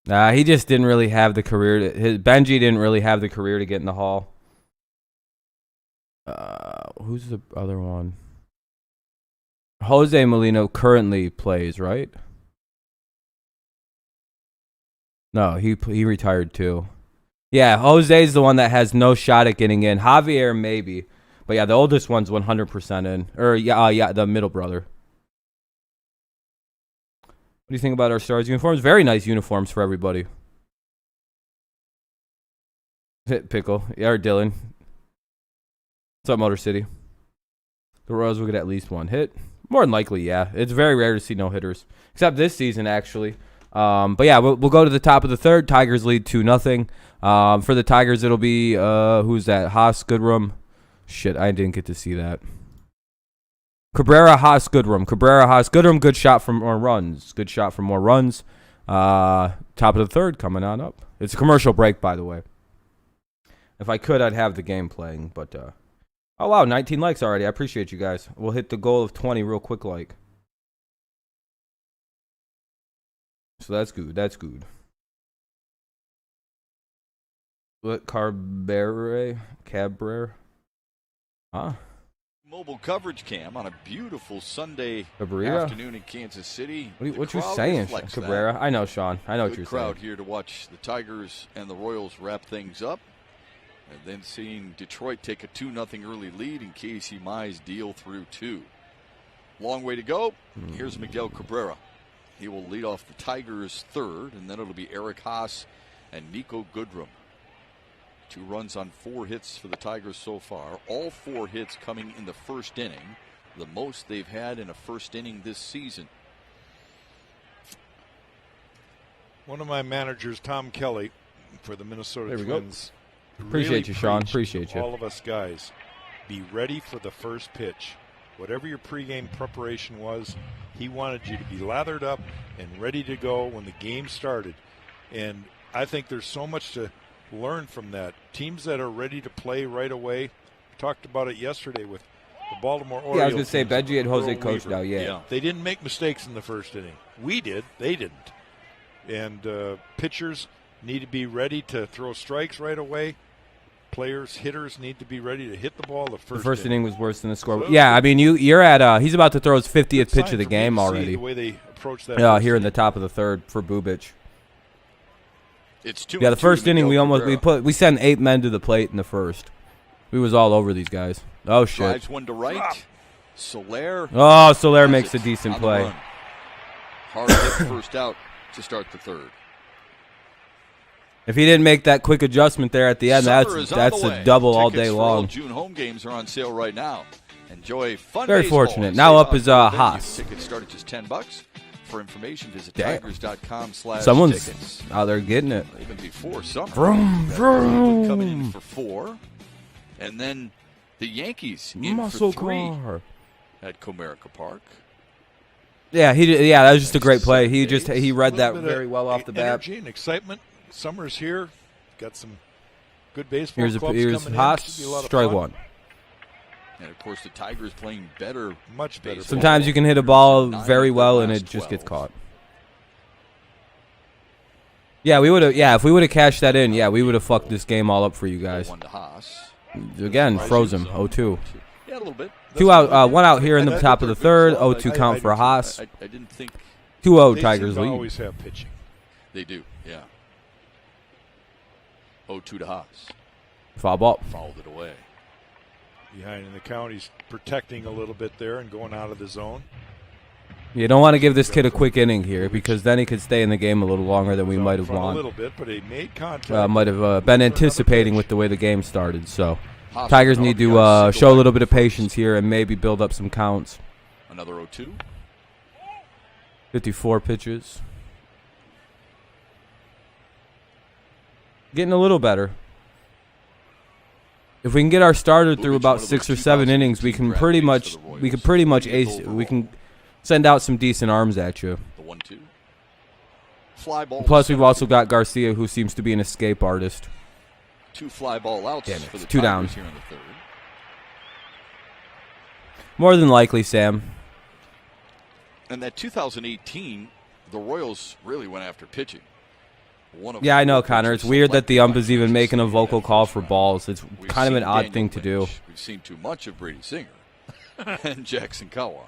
Nah, he just didn't really have the career. Benji didn't really have the career to get in the Hall. Who's the other one? Jose Molina currently plays, right? No, he retired too. Yeah, Jose's the one that has no shot at getting in. Javier maybe, but yeah, the oldest one's 100% in. Or yeah, the middle brother. What do you think about our Stars uniforms? Very nice uniforms for everybody. Pickle, yeah, or Dylan. What's up, Motor City? The Royals will get at least 1 hit. More than likely, yeah. It's very rare to see no hitters, except this season actually. But yeah, we'll go to the top of the 3rd. Tigers lead 2-0. For the Tigers, it'll be who's that? Haas Goodrum. Shit, I didn't get to see that. Cabrera, Haas Goodrum. Cabrera, Haas Goodrum. Good shot for more runs. Top of the 3rd coming on up. It's a commercial break, by the way. If I could, I'd have the game playing, but oh wow, 19 likes already. I appreciate you guys. We'll hit the goal of 20 real quick, like. So that's good. That's good. What Cabrera? Huh? Mobile coverage cam on a beautiful Sunday Cabrera? Afternoon in Kansas City. What you saying, Cabrera? I know, Sean. I know what you're saying. Good crowd here to watch the Tigers and the Royals wrap things up. And then seeing Detroit take a 2-0 early lead and Casey Mize deal through 2. Long way to go. Here's Miguel Cabrera. He will lead off the Tigers' 3rd, and then it'll be Eric Haas and Nico Goodrum. 2 runs on 4 hits for the Tigers so far. All 4 hits coming in the 1st inning, the most they've had in a 1st inning this season. One of my managers, Tom Kelly, for the Minnesota Twins. Appreciate you, Sean. Appreciate you. All of us guys, be ready for the first pitch. Whatever your pregame preparation was, he wanted you to be lathered up and ready to go when the game started. And I think there's so much to learn from that. Teams that are ready to play right away, we talked about it yesterday with the Baltimore Orioles. Yeah, I was going to say, Benji and Jose coached now, yeah. They didn't make mistakes in the first inning. We did. They didn't. And pitchers need to be ready to throw strikes right away. Players, hitters need to be ready to hit the ball the first inning was worse than the score. Yeah, I mean, you're at he's about to throw his 50th pitch of the game already. The way they approach that here in the top of the third for Bubic. It's 2 the first inning we sent 8 men to the plate in the first. We was all over these guys. Oh shit. Drives one to right. Soler. Oh, Soler makes a decent play. Hard hit first out to start the third. If he didn't make that quick adjustment there at the end, that's a double all day long. June home games are on sale right now. Enjoy fun. Very fortunate. Now up is Haas. Tickets start at just $10. For information, visit tigers.com/tickets. Someone's out there getting it. Even before summer. Vroom. Coming in for 4. And then the Yankees in for 3 at Comerica Park. Yeah, that was just a great play. He read that very well off the bat. Energy and excitement. Summer's here. Got some good baseball clubs coming Haas, in. strike one. And, of course, the Tigers playing better. Much better. Sometimes you can hit a ball very well and it just gets caught. Yeah, we would have. Yeah, if we would have cashed that in, we would have fucked this game all up for you guys. Again, froze him. 0-2. Yeah, a little bit. 2 out. 1 out here in the top of the third. 0-2 count for Haas. I didn't think 2-0 Tigers lead. They always have pitching. They do. Yeah. 0-2 to Haas. Foul ball. Fouled it away. Behind in the count, he's protecting a little bit there and going out of the zone. You don't want to give this kid a quick inning here because then he could stay in the game a little longer than we might have wanted. A little bit, but he made contact. Might have been anticipating with the way the game started. So Tigers need to show a little bit of patience here and maybe build up some counts. Another 0-2. 54 pitches. Getting a little better. If we can get our starter through about 6 or 7 innings, we can pretty much send out some decent arms at you. The 1-2. Fly ball. Plus, we've also got Garcia, who seems to be an escape artist. 2 fly ball outs for the 2 down. Here in the third. More than likely, Sam. And that 2018, the Royals really went after pitching. Yeah, I know, Connor. It's weird that the ump is even making a vocal call for balls. It's kind of an odd thing to do. We've seen too much of Brady Singer and Jackson Kowar.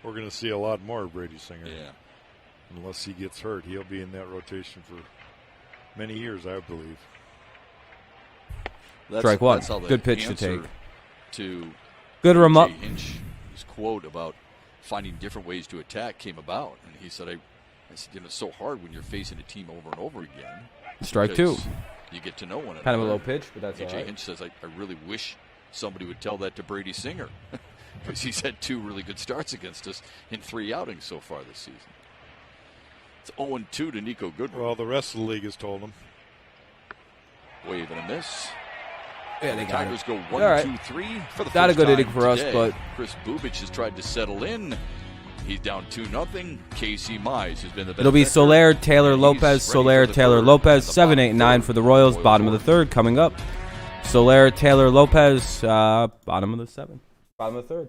We're going to see a lot more of Brady Singer. Yeah. Unless he gets hurt, he'll be in that rotation for many years, I believe. Strike one. Good pitch to take. Good run up. Hinch, his quote about finding different ways to attack came about, and he said, I said, it's so hard when you're facing a team over and over again. Strike 2. You get to know one another. Kind of a low pitch, but that's all right. Hinch says, I really wish somebody would tell that to Brady Singer because he's had 2 really good starts against us in 3 outings so far this season. It's 0-2 to Nico Goodwin. Well, the rest of the league has told him. Wave and a miss. Yeah, they got Tigers go 1, right. 2, 3 for the Not a first good time inning for us, today. but Chris Bubic has tried to settle in. He's down 2-0. Casey Mize has been the best. It'll be Soler, Taylor Lopez, Soler, Taylor Lopez, 7, 8, 9 for the Royals. Bottom of the third coming up. Soler, Taylor Lopez, bottom of the 7. Bottom of the third.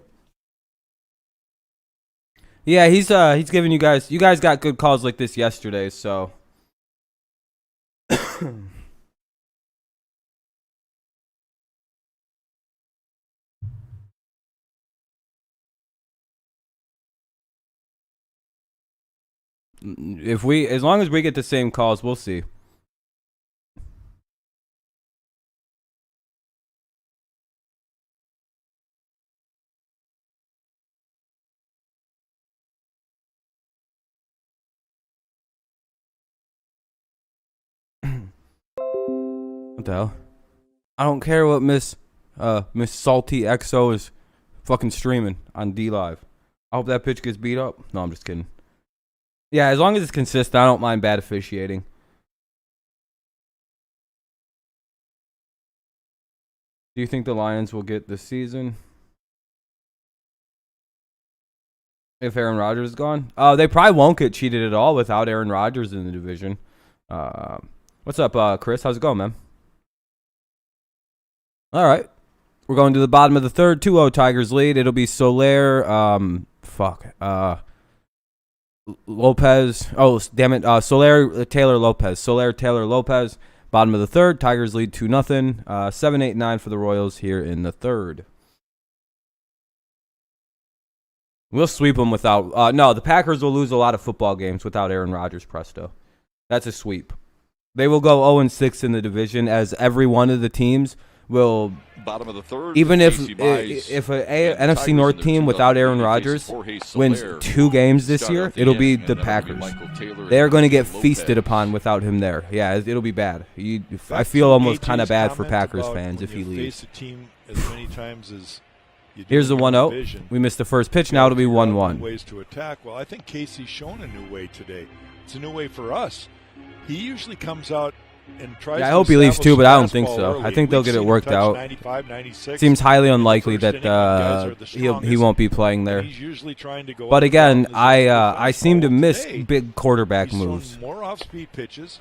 Yeah, he's giving you guys got good calls like this yesterday, so as long as we get the same calls, we'll see. What the hell? I don't care what Miss Salty XO is fucking streaming on D Live. I hope that pitch gets beat up. No, I'm just kidding. Yeah, as long as it's consistent, I don't mind bad officiating. Do you think the Lions will get this season? If Aaron Rodgers is gone, they probably won't get cheated at all without Aaron Rodgers in the division. What's up, Chris? How's it going, man? All right. We're going to the bottom of the third. 2-0 Tigers lead. It'll be Soler. Lopez. Oh, damn it. Soler, Taylor, Lopez. Soler, Taylor, Lopez. Bottom of the third. Tigers lead 2-0. 7-8-9 for the Royals here in the third. We'll sweep them without. No, the Packers will lose a lot of football games without Aaron Rodgers, presto. That's a sweep. They will go 0-6 in the division, as every one of the teams will. Bottom of the third. Even if an NFC North team without Aaron Rodgers wins 2 games this year, it'll be the Packers. They're going to get feasted upon without him there. Yeah, it'll be bad. I feel almost kind of bad for Packers fans if he leaves. Here's the 1-0. We missed the first pitch. Now it'll be 1-1. Ways to attack. Well, I think Casey's shown a new way today. It's a new way for us. He usually comes out and tries. Yeah, I hope he leaves too, but I don't think so. I think they'll get it worked out. 95, 96. Seems highly unlikely that he won't be playing there. He's usually trying to go. But again, I seem to miss big quarterback moves more off-speed pitches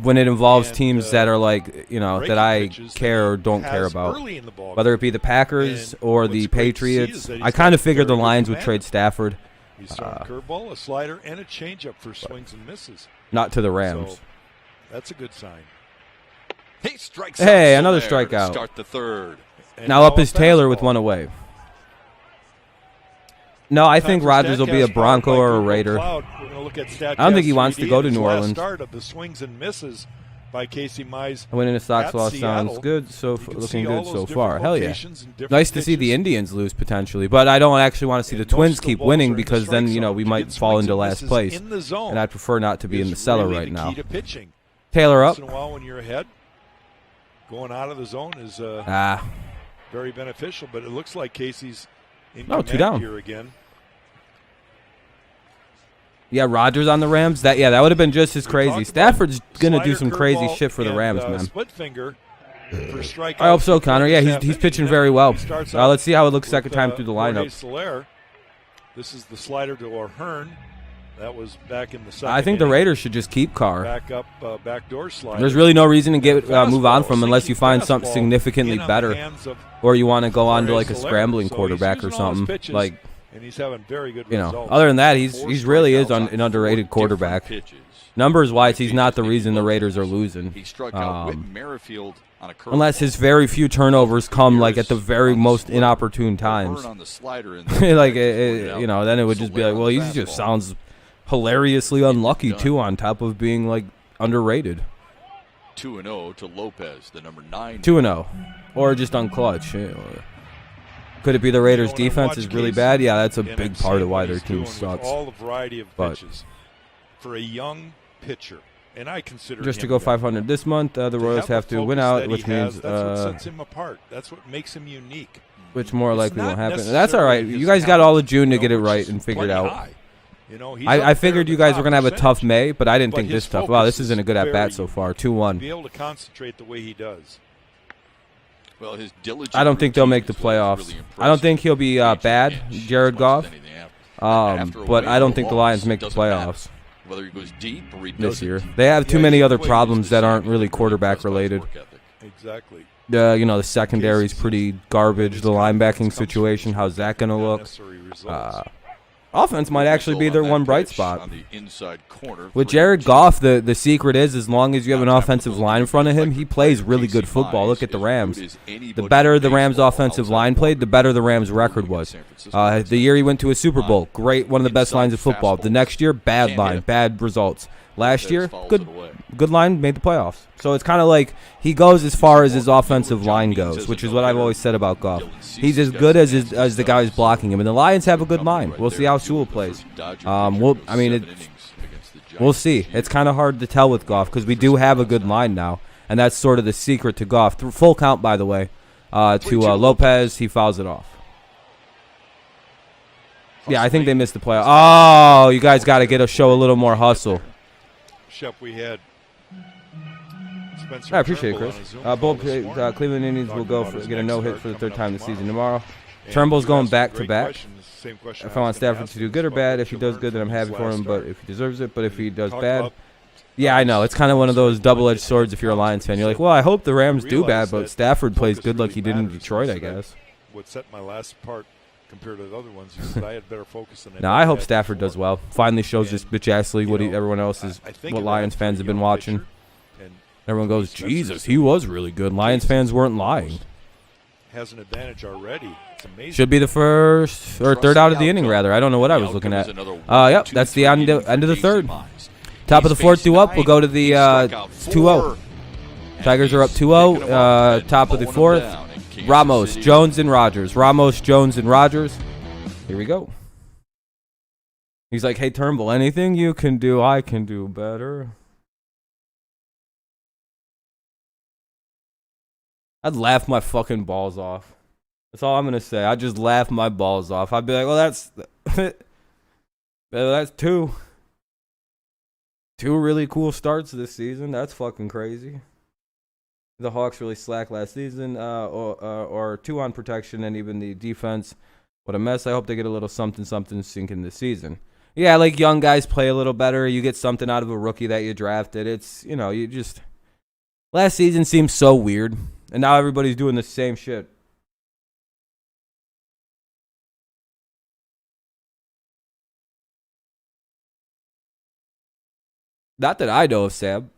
when it involves teams that are like, that I care or don't care about, whether it be the Packers or the Patriots. I kind of figured the Lions would trade Stafford. He's thrown a curveball, a slider, and a changeup for swings and misses. Not to the Rams. So that's a good sign. He strikes. Hey, another strikeout. Start the third. Now up is Taylor with one away. No, I think Rodgers will be a Bronco or a Raider. I don't think he wants to go to New Orleans. Start of the swings and misses by Casey Mize. Winning the Sox loss sounds good. Looking good so far. Hell yeah. Nice to see the Indians lose potentially, but I don't actually want to see the Twins keep winning because then we might fall into last place, and I'd prefer not to be in the cellar right now. Taylor up. Once in a while when you're ahead, going out of the zone is very beneficial, but it looks like Casey's in command here again. Yeah, Rodgers on the Rams. That would have been just as crazy. Stafford's gonna do some crazy shit for the Rams, man. Split finger for I hope so, Connor. Yeah, he's pitching very well. Let's see how it looks second time through the lineup. This is the slider to O'Hearn. That was back in the second. I think the Raiders should just keep Carr. Backdoor slider. There's really no reason to move on from him unless you find something significantly better, or you want to go on to like a scrambling quarterback or something like. And he's having very good results. Other than that, he's really is an underrated quarterback. Numbers wise, he's not the reason the Raiders are losing. Unless his very few turnovers come like at the very most inopportune times. Like then it would just be like, well, he just sounds hilariously unlucky too, on top of being like underrated. 2-0 to Lopez, the number 9. 2-0, or just unclutch. Could it be the Raiders' defense is really bad? Yeah, that's a big part of why their team sucks. All the variety of pitches for a young pitcher, and I consider just to go 500 this month. The Royals have to win out, which means that's what sets him apart. That's what makes him unique. Which more likely won't happen. That's all right. You guys got all of June to get it right and figure it out. I figured you guys were going to have a tough May, but I didn't think this tough. Wow, this isn't a good at-bat so far. 2-1. Be able to concentrate the way he does. Well, I don't think they'll make the playoffs. I don't think he'll be bad, Jared Goff. But I don't think the Lions make the playoffs this year. They have too many other problems that aren't really quarterback related. Exactly. The secondary's pretty garbage. The linebacking situation, how's that going to look? Offense might actually be their one bright spot. With Jared Goff, the secret is as long as you have an offensive line in front of him, he plays really good football. Look at the Rams. The better the Rams' offensive line played, the better the Rams' record was. The year he went to a Super Bowl, great, one of the best lines of football. The next year, bad line, bad results. Last year, good line, made the playoffs. So it's kind of like he goes as far as his offensive line goes, which is what I've always said about Goff. He's as good as the guys blocking him, and the Lions have a good line. We'll see how Sewell plays. We'll see. It's kind of hard to tell with Goff because we do have a good line now, and that's sort of the secret to Goff. Full count, by the way, to Lopez. He fouls it off. Yeah, I think they missed the playoff. Oh, you guys got to show a little more hustle. We had I appreciate it, Chris. Both Cleveland Indians will get a no-hit for the third time this season tomorrow. Turnbull's going back-to-back. same question. If I want Stafford to do good or bad, if he does good, then I'm happy for him. But if he deserves it, but if he does bad, yeah, I know. It's kind of one of those double-edged swords if you're a Lions fan. You're like, well, I hope the Rams do bad, but Stafford plays good like he did in Detroit, I guess. What set my last part compared to the other ones is that I had better focus than I hope Stafford does well. Finally shows this bitch-ass league what everyone else is, what Lions fans have been watching. Everyone goes, Jesus, he was really good. Lions fans weren't lying. Has an advantage already. It's amazing. Should be the first or third out of the inning, rather. I don't know what I was looking at. Yep, that's the end of the third. Top of the fourth, 2-up. We'll go to the 2-0. Tigers are up 2-0. Top of the fourth. Ramos, Jones, and Rogers. Ramos, Jones, and Rogers. Here we go. He's like, hey, Turnbull, anything you can do, I can do better. I'd laugh my fucking balls off. That's all I'm going to say. I'd just laugh my balls off. I'd be like, well, that's two. Two really cool starts this season. That's fucking crazy. The Hawks really slacked last season, or 2 on protection, and even the defense. What a mess. I hope they get a little something sinking this season. Yeah, like young guys play a little better. You get something out of a rookie that you drafted. It's, you just... Last season seems so weird, and now everybody's doing the same shit. Not that I know of, Sam.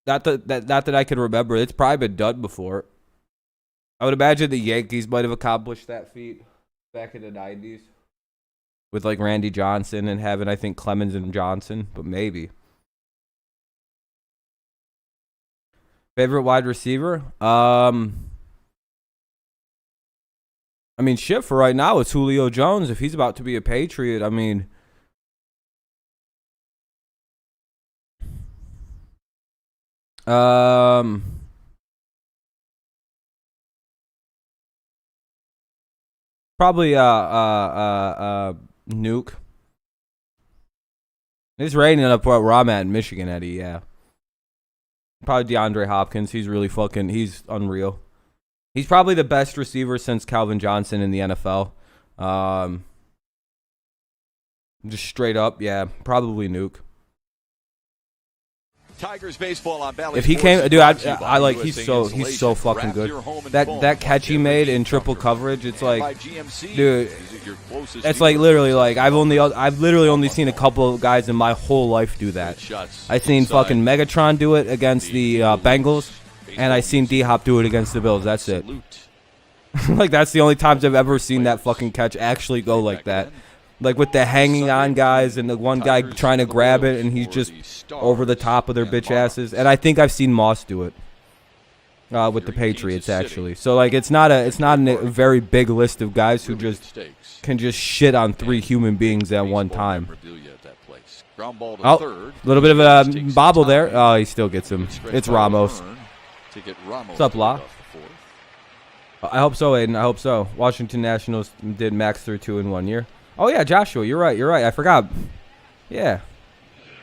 Not that I can remember. It's probably been done before. I would imagine the Yankees might have accomplished that feat back in the 90s. With like Randy Johnson and having, I think, Clemens and Johnson. But maybe. Favorite wide receiver? I mean, shit, for right now, it's Julio Jones. If he's about to be a Patriot, I mean... Probably Nuke. It's raining up where I'm at in Michigan, Eddie, yeah. Probably DeAndre Hopkins. He's really he's unreal. He's probably the best receiver since Calvin Johnson in the NFL. Just straight up, yeah, probably Nuke. Tigers baseball on Valley if he came, dude, I like he's so fucking good. That catch he made in triple coverage, it's like, dude, it's like literally like I've literally only seen a couple of guys in my whole life do that. I seen fucking Megatron do it against the Bengals, and I seen D-Hop do it against the Bills. That's it. Like that's the only times I've ever seen that fucking catch actually go like that. Like with the hanging on guys and the one guy trying to grab it and he's just over the top of their bitch asses. And I think I've seen Moss do it with the Patriots actually. So like it's not a very big list of guys who just can just shit on 3 human beings at one time. Oh, a little bit of a bobble there. Oh, he still gets him. It's Ramos. What's up, La? I hope so, Aiden. I hope so. Washington Nationals did max through 2 in 1 year. Oh, yeah, Joshua, you're right. I forgot. Yeah.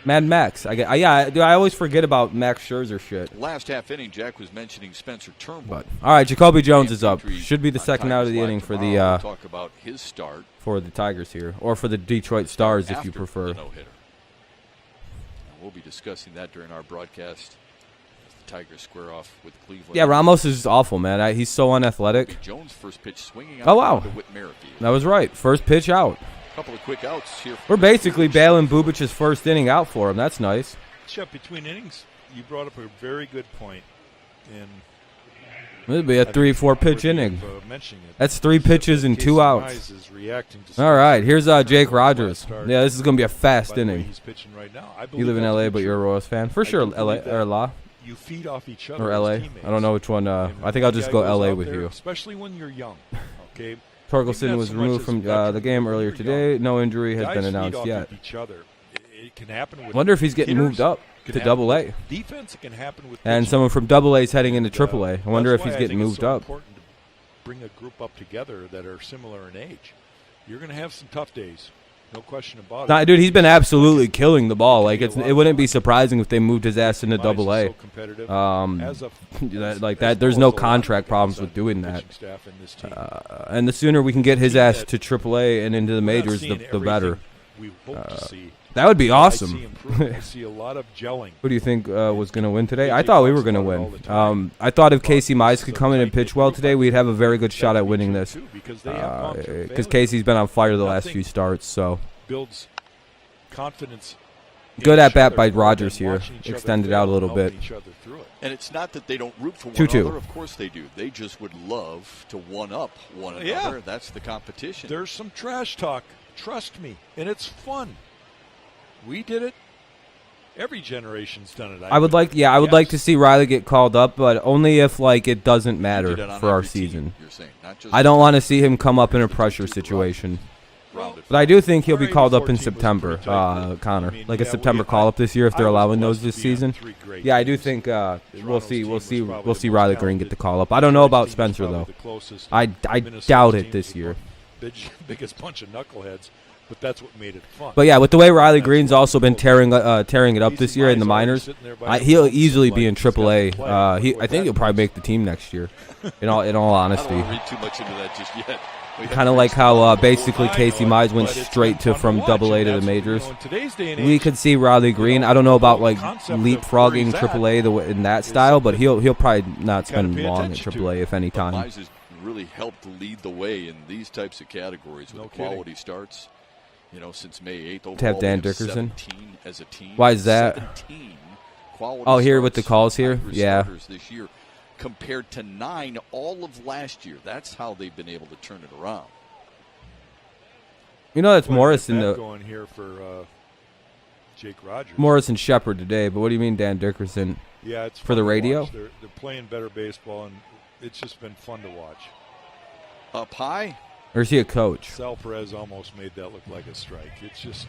Mad Max. Dude, I always forget about Max Scherzer shit. Last half inning, Jack was mentioning Spencer Turnbull. All right, Jacoby Jones is up. Should be the second out of the inning for the talk about his start for the Tigers here, or for the Detroit Stars if you prefer. We'll be discussing that during our broadcast. Tigers square off with Cleveland. Yeah, Ramos is awful, man. He's so unathletic. Jones first pitch swinging out. Oh wow, that was right. First pitch out. Couple of quick outs here. We're basically bailing Bubic's first inning out for him. That's nice. Chef, between innings, you brought up a very good point. And it'll be a 3-4 pitch inning. That's 3 pitches and 2 outs. All right, here's Jake Rogers. Yeah, this is gonna be a fast inning. You live in LA, but you're a Royals fan for sure. LA or La. You feed off each other. Or LA. I don't know which one. I think I'll just go LA with you. Especially when you're young. Okay. Torkelson was removed from the game earlier today. No injury has been announced yet. Wonder if he's getting moved up to Double A. Defense can happen with and someone from Double A is heading into Triple A. I wonder if he's getting moved up. It's important to bring a group up together that are similar in age. You're going to have some tough days. No question about it. Nah, dude, he's been absolutely killing the ball. Like it wouldn't be surprising if they moved his ass into Double A. Like that, there's no contract problems with doing that. And the sooner we can get his ass to Triple A and into the majors, the better. That would be awesome. Who do you think was going to win today? I thought we were going to win. I thought if Casey Mize could come in and pitch well today, we'd have a very good shot at winning this. Because Casey's been on fire the last few starts. So builds confidence. Good at bat by Rogers here. Extended out a little bit. And it's not that they don't root for one another. Of course they do. They just would love to one-up one another. That's the competition. There's some trash talk. Trust me. And it's fun. We did it. Every generation's done it. I would like to see Riley get called up, but only if like it doesn't matter for our season. I don't want to see him come up in a pressure situation. But I do think he'll be called up in September, Connor. Like a September call up this year if they're allowing those this season. Yeah, I do think we'll see Riley Green get the call up. I don't know about Spencer though. I doubt it this year. Biggest bunch of knuckleheads. But that's what made it fun. But yeah, with the way Riley Green's also been tearing it up this year in the minors, he'll easily be in AAA. I think he'll probably make the team next year. In all honesty, I don't read too much into that just yet. Kind of like how basically Casey Mize went straight from Double A to the majors. We could see Riley Green. I don't know about like leapfrogging AAA in that style, but he'll probably not spend long at AAA if any time. Mize has really helped lead the way in these types of categories with quality starts. You know, since May 8th, to have Dan Dickerson. As a team. Why is that? Oh, here with the calls here? Yeah. This year, compared to 9 all of last year. That's how they've been able to turn it around. You know, that's Morris in the going here for Jake Rogers. Morris and Shepard today, but what do you mean Dan Dickerson? Yeah, it's for the radio. They're playing better baseball, and it's just been fun to watch. Up high. Or is he a coach? Sal Perez almost made that look like a strike. It's just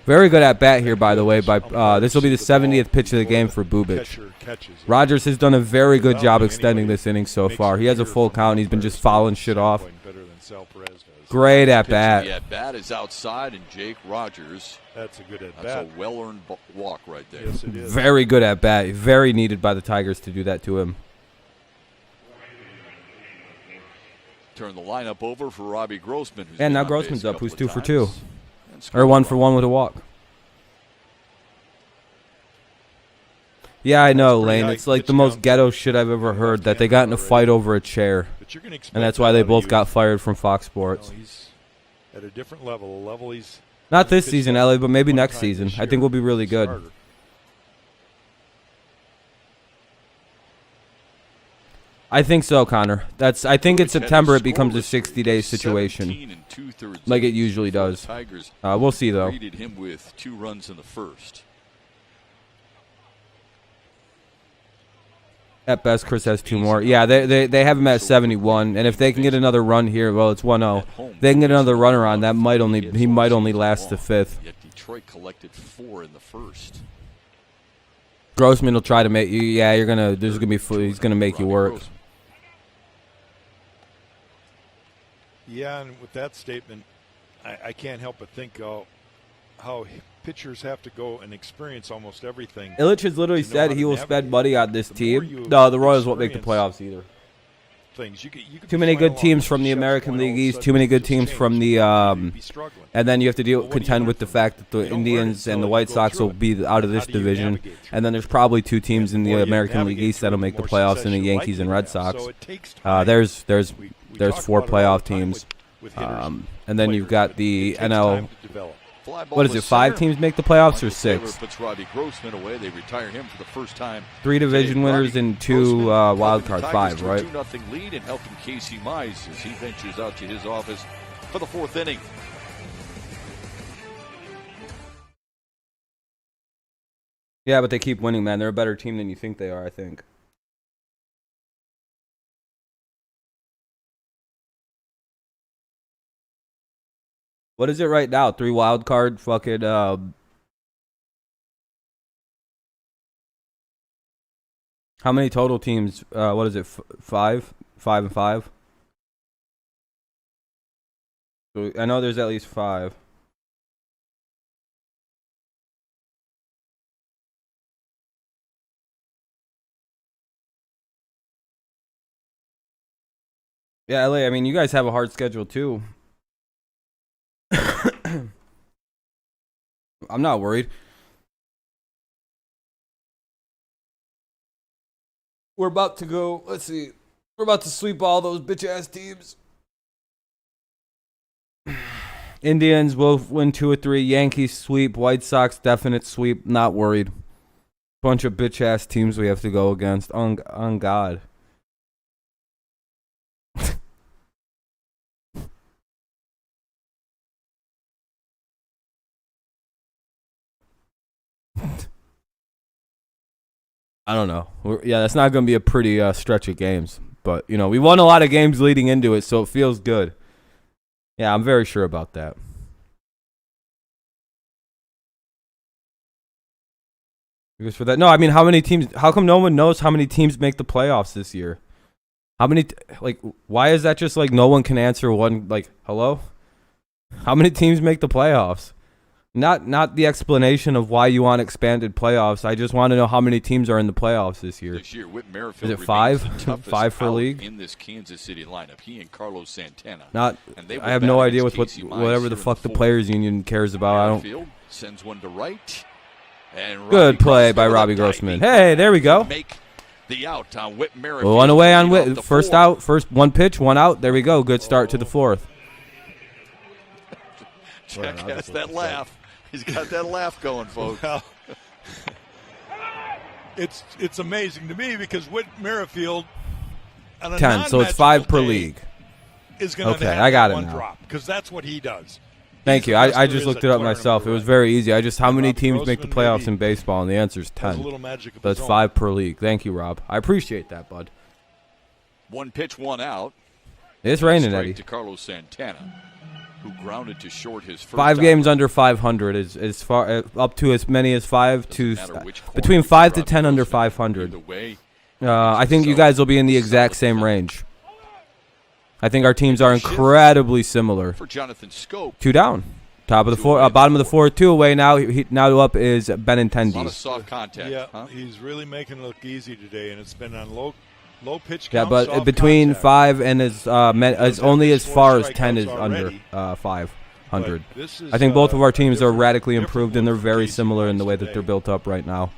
very good at bat here, by the way. This will be the 70th pitch of the game for Bubic. Rogers has done a very good job extending this inning so far. He has a full count. He's been just fouling shit off. Great at bat. The at bat is outside, and Jake Rogers. That's a good at bat. That's a well-earned walk right there. Yes, it is. Very good at bat. Very needed by the Tigers to do that to him. Turn the lineup over for Robbie Grossman. And now Grossman's up, who's 2 for 2. Or 1 for 1 with a walk. Yeah, I know, Lane. It's like the most ghetto shit I've ever heard, that they got in a fight over a chair. And that's why they both got fired from Fox Sports. He's at a different level, a level he's not this season, Ellie, but maybe next season. I think we'll be really good. I think so, Connor. I think in September it becomes a 60-day situation, like it usually does. We'll see, though. Him with 2 runs in the first. At best, Chris has 2 more. Yeah, they have him at 71, and if they can get another run here, well, it's 1-0. They can get another runner on. That he might only last the 5th. Yet Detroit collected 4 in the first. Grossman will try to make you. Yeah, he's gonna make you work. Yeah, and with that statement, I can't help but think how pitchers have to go and experience almost everything. Illich has literally said he will spend money on this team. No, the Royals won't make the playoffs either. Too many good teams from the American League East. Too many good teams from the and then you have to contend with the fact that the Indians and the White Sox will be out of this division. And then there's probably 2 teams in the American League East that'll make the playoffs, in the Yankees and Red Sox. There's 4 playoff teams, and then you've got the NL. What is it? 5 teams make the playoffs, or 6? Puts Robbie Grossman away. They retire him for the first time. 3 division winners and 2 wild card. 5, right? 2-0 lead, and helping Casey Mize as he ventures out to his office for the 4th inning. Yeah, but they keep winning, man. They're a better team than you think they are, I think. What is it right now? 3 wild card fucking how many total teams? What is it? 5? 5 and 5? So I know there's at least 5. Yeah, LA, I mean, you guys have a hard schedule too. I'm not worried. We're about to go, let's see. We're about to sweep all those bitch-ass teams. Indians will win 2 or 3. Yankees sweep. White Sox definite sweep. Not worried. Bunch of bitch-ass teams we have to go against. On God. I don't know. Yeah, that's not going to be a pretty stretch of games. But, you know, we won a lot of games leading into it, so it feels good. Yeah, I'm very sure about that. Because for that, no, I mean, how many teams? How come no one knows how many teams make the playoffs this year? How many? Like, why is that just like no one can answer one? Like, hello? How many teams make the playoffs? Not the explanation of why you want expanded playoffs. I just want to know how many teams are in the playoffs this year. Is it 5? 5 for league? In this Kansas City lineup, he and Carlos Santana. I have no idea with whatever the fuck the players union cares about. I don't. Sends one to right. And good play by Robbie Grossman. Hey, there we go. The out on Whit Merrifield. One away on Whit. First out. First one pitch, one out. There we go. Good start to the 4th. Jack has that laugh. He's got that laugh going, folks. Well, it's amazing to me because Whit Merrifield on a 10, so it's 5 per league. Is going to okay, have I got one it now. drop because that's what he does. Thank you. I just looked it up myself. It was very easy. How many teams make the playoffs in baseball? And the answer is 10. That's 5 per league. Thank you, Rob. I appreciate that, bud. One pitch, one out. It's raining, Eddie. To Carlos Santana, who grounded to short his first 5 games under 500 is far up to as many as 5 to between 5 to 10 under 500. I think you guys will be in the exact same range. I think our teams are incredibly similar. For Jonathan Scope, 2 down, top of the 4, bottom of the 4, 2 away now. Now up is Benintendi. A lot of soft contact. Yeah, he's really making it look easy today, and it's been on low pitch count. Yeah, but between contact. 5 and as only as far as 10 is under 500. I think both of our teams are radically improved, and they're very similar in the way that they're built up right now.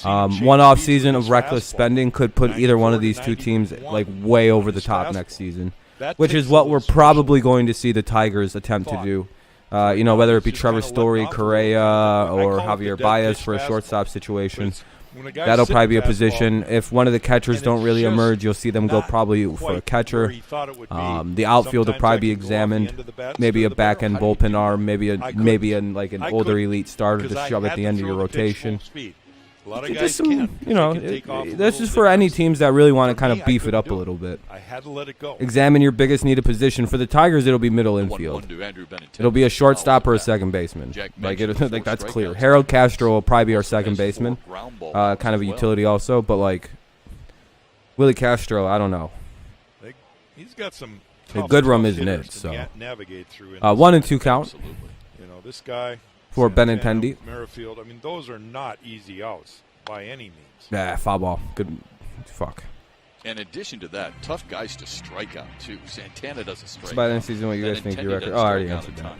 One off season of reckless spending could put either one of these two teams like way over the top next season, which is what we're probably going to see the Tigers attempt to do. Whether it be Trevor Story, Correa, or Javier Baez for a shortstop situation. That'll probably be a position. If one of the catchers don't really emerge, you'll see them go probably for a catcher. The outfield will probably be examined. Maybe a back-end bullpen arm. Maybe an older elite starter to shove at the end of your rotation. Just some, this is for any teams that really want to kind of beef it up a little bit. Examine your biggest needed position. For the Tigers, it'll be middle infield. It'll be a shortstop or a second baseman. Like that's clear. Harold Castro will probably be our second baseman. Kind of a utility also, but like Willie Castro, I don't know. He's got some. Goodrum isn't it? So 1 and 2 count. This guy. For Benintendi. Merrifield, I mean, those are not easy outs by any means. Yeah, foul ball. Good. Fuck. In addition to that, tough guys to strike out, too. Santana doesn't strike out. By the end of the season, what you guys think your record? Oh, I already answered that.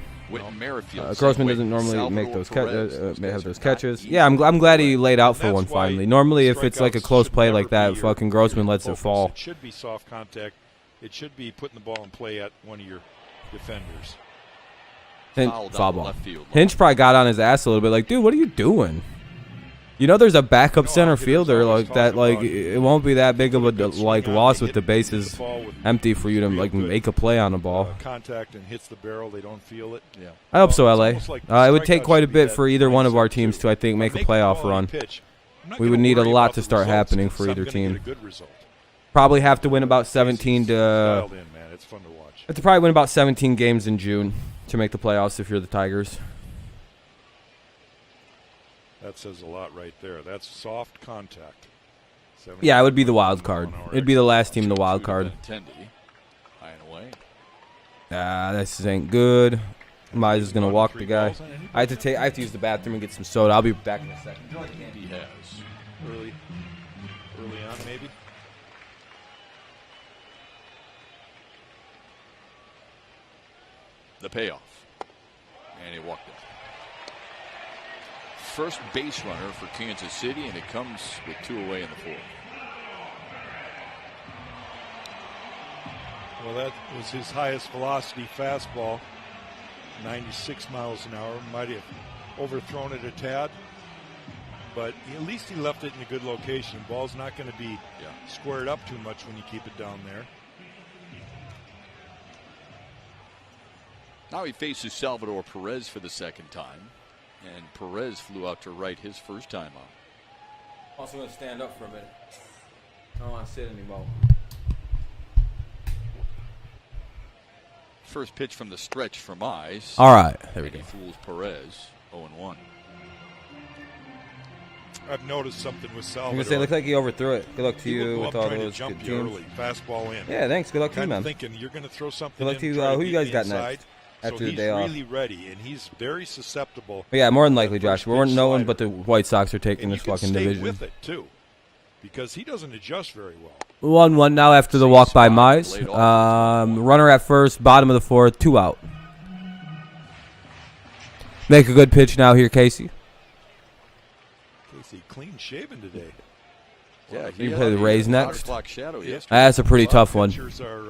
Grossman doesn't normally make those have those catches. Yeah, I'm glad he laid out for one finally. Normally, if it's like a close play like that, fucking Grossman lets it fall. It should be soft contact. It should be putting the ball in play at one of your defenders. Foul ball. Hinch probably got on his ass a little bit, like, dude, what are you doing? There's a backup center fielder like that. Like, it won't be that big of a loss with the bases empty for you to make a play on the ball. Contact and hits the barrel, they don't feel it. Yeah. I hope so, LA. It would take quite a bit for either one of our teams to, I think, make a playoff run. We would need a lot to start happening for either team. Probably have to win about 17 to. Have to probably win about 17 games in June to make the playoffs if you're the Tigers. That says a lot right there. That's soft contact. Yeah, it would be the wild card. It'd be the last team in the wild card. This ain't good. Mize is gonna walk the guy. I have to use the bathroom and get some soda. I'll be back in a second. He has early on, maybe. The payoff, and he walked it. First base runner for Kansas City, and it comes with 2 away in the 4th. Well, that was his highest velocity fastball, 96 miles an hour. Might have overthrown it a tad, but at least he left it in a good location. Ball's not going to be squared up too much when you keep it down there. Now he faces Salvador Perez for the 2nd time, and Perez flew out to right his first time out. Also going to stand up for a minute. I don't want to sit anymore. First pitch from the stretch from Mize. All right, there we go. He fools Perez, 0-1. I've noticed something with Salvador. I'm going to say, look like he overthrew it. Good luck to you with all those jump good you teams. early, fastball in. Yeah, thanks. Good luck to you, man. Thinking you're going to throw something. Good luck to in, you. Who you guys got inside. next? After So the day off. He's really ready, and he's very susceptible. But yeah, more than likely, Josh. First pitch No one slider. but the White Sox are taking And this you can fucking stay division. with it too, because he doesn't adjust very well. 1-1 now after the walk by Mize. Runner at first, bottom of the 4th, 2 out. Make a good pitch now here, Casey. Casey, clean shaven today. Yeah, You play the Rays next. Shadow That's a pretty tough one.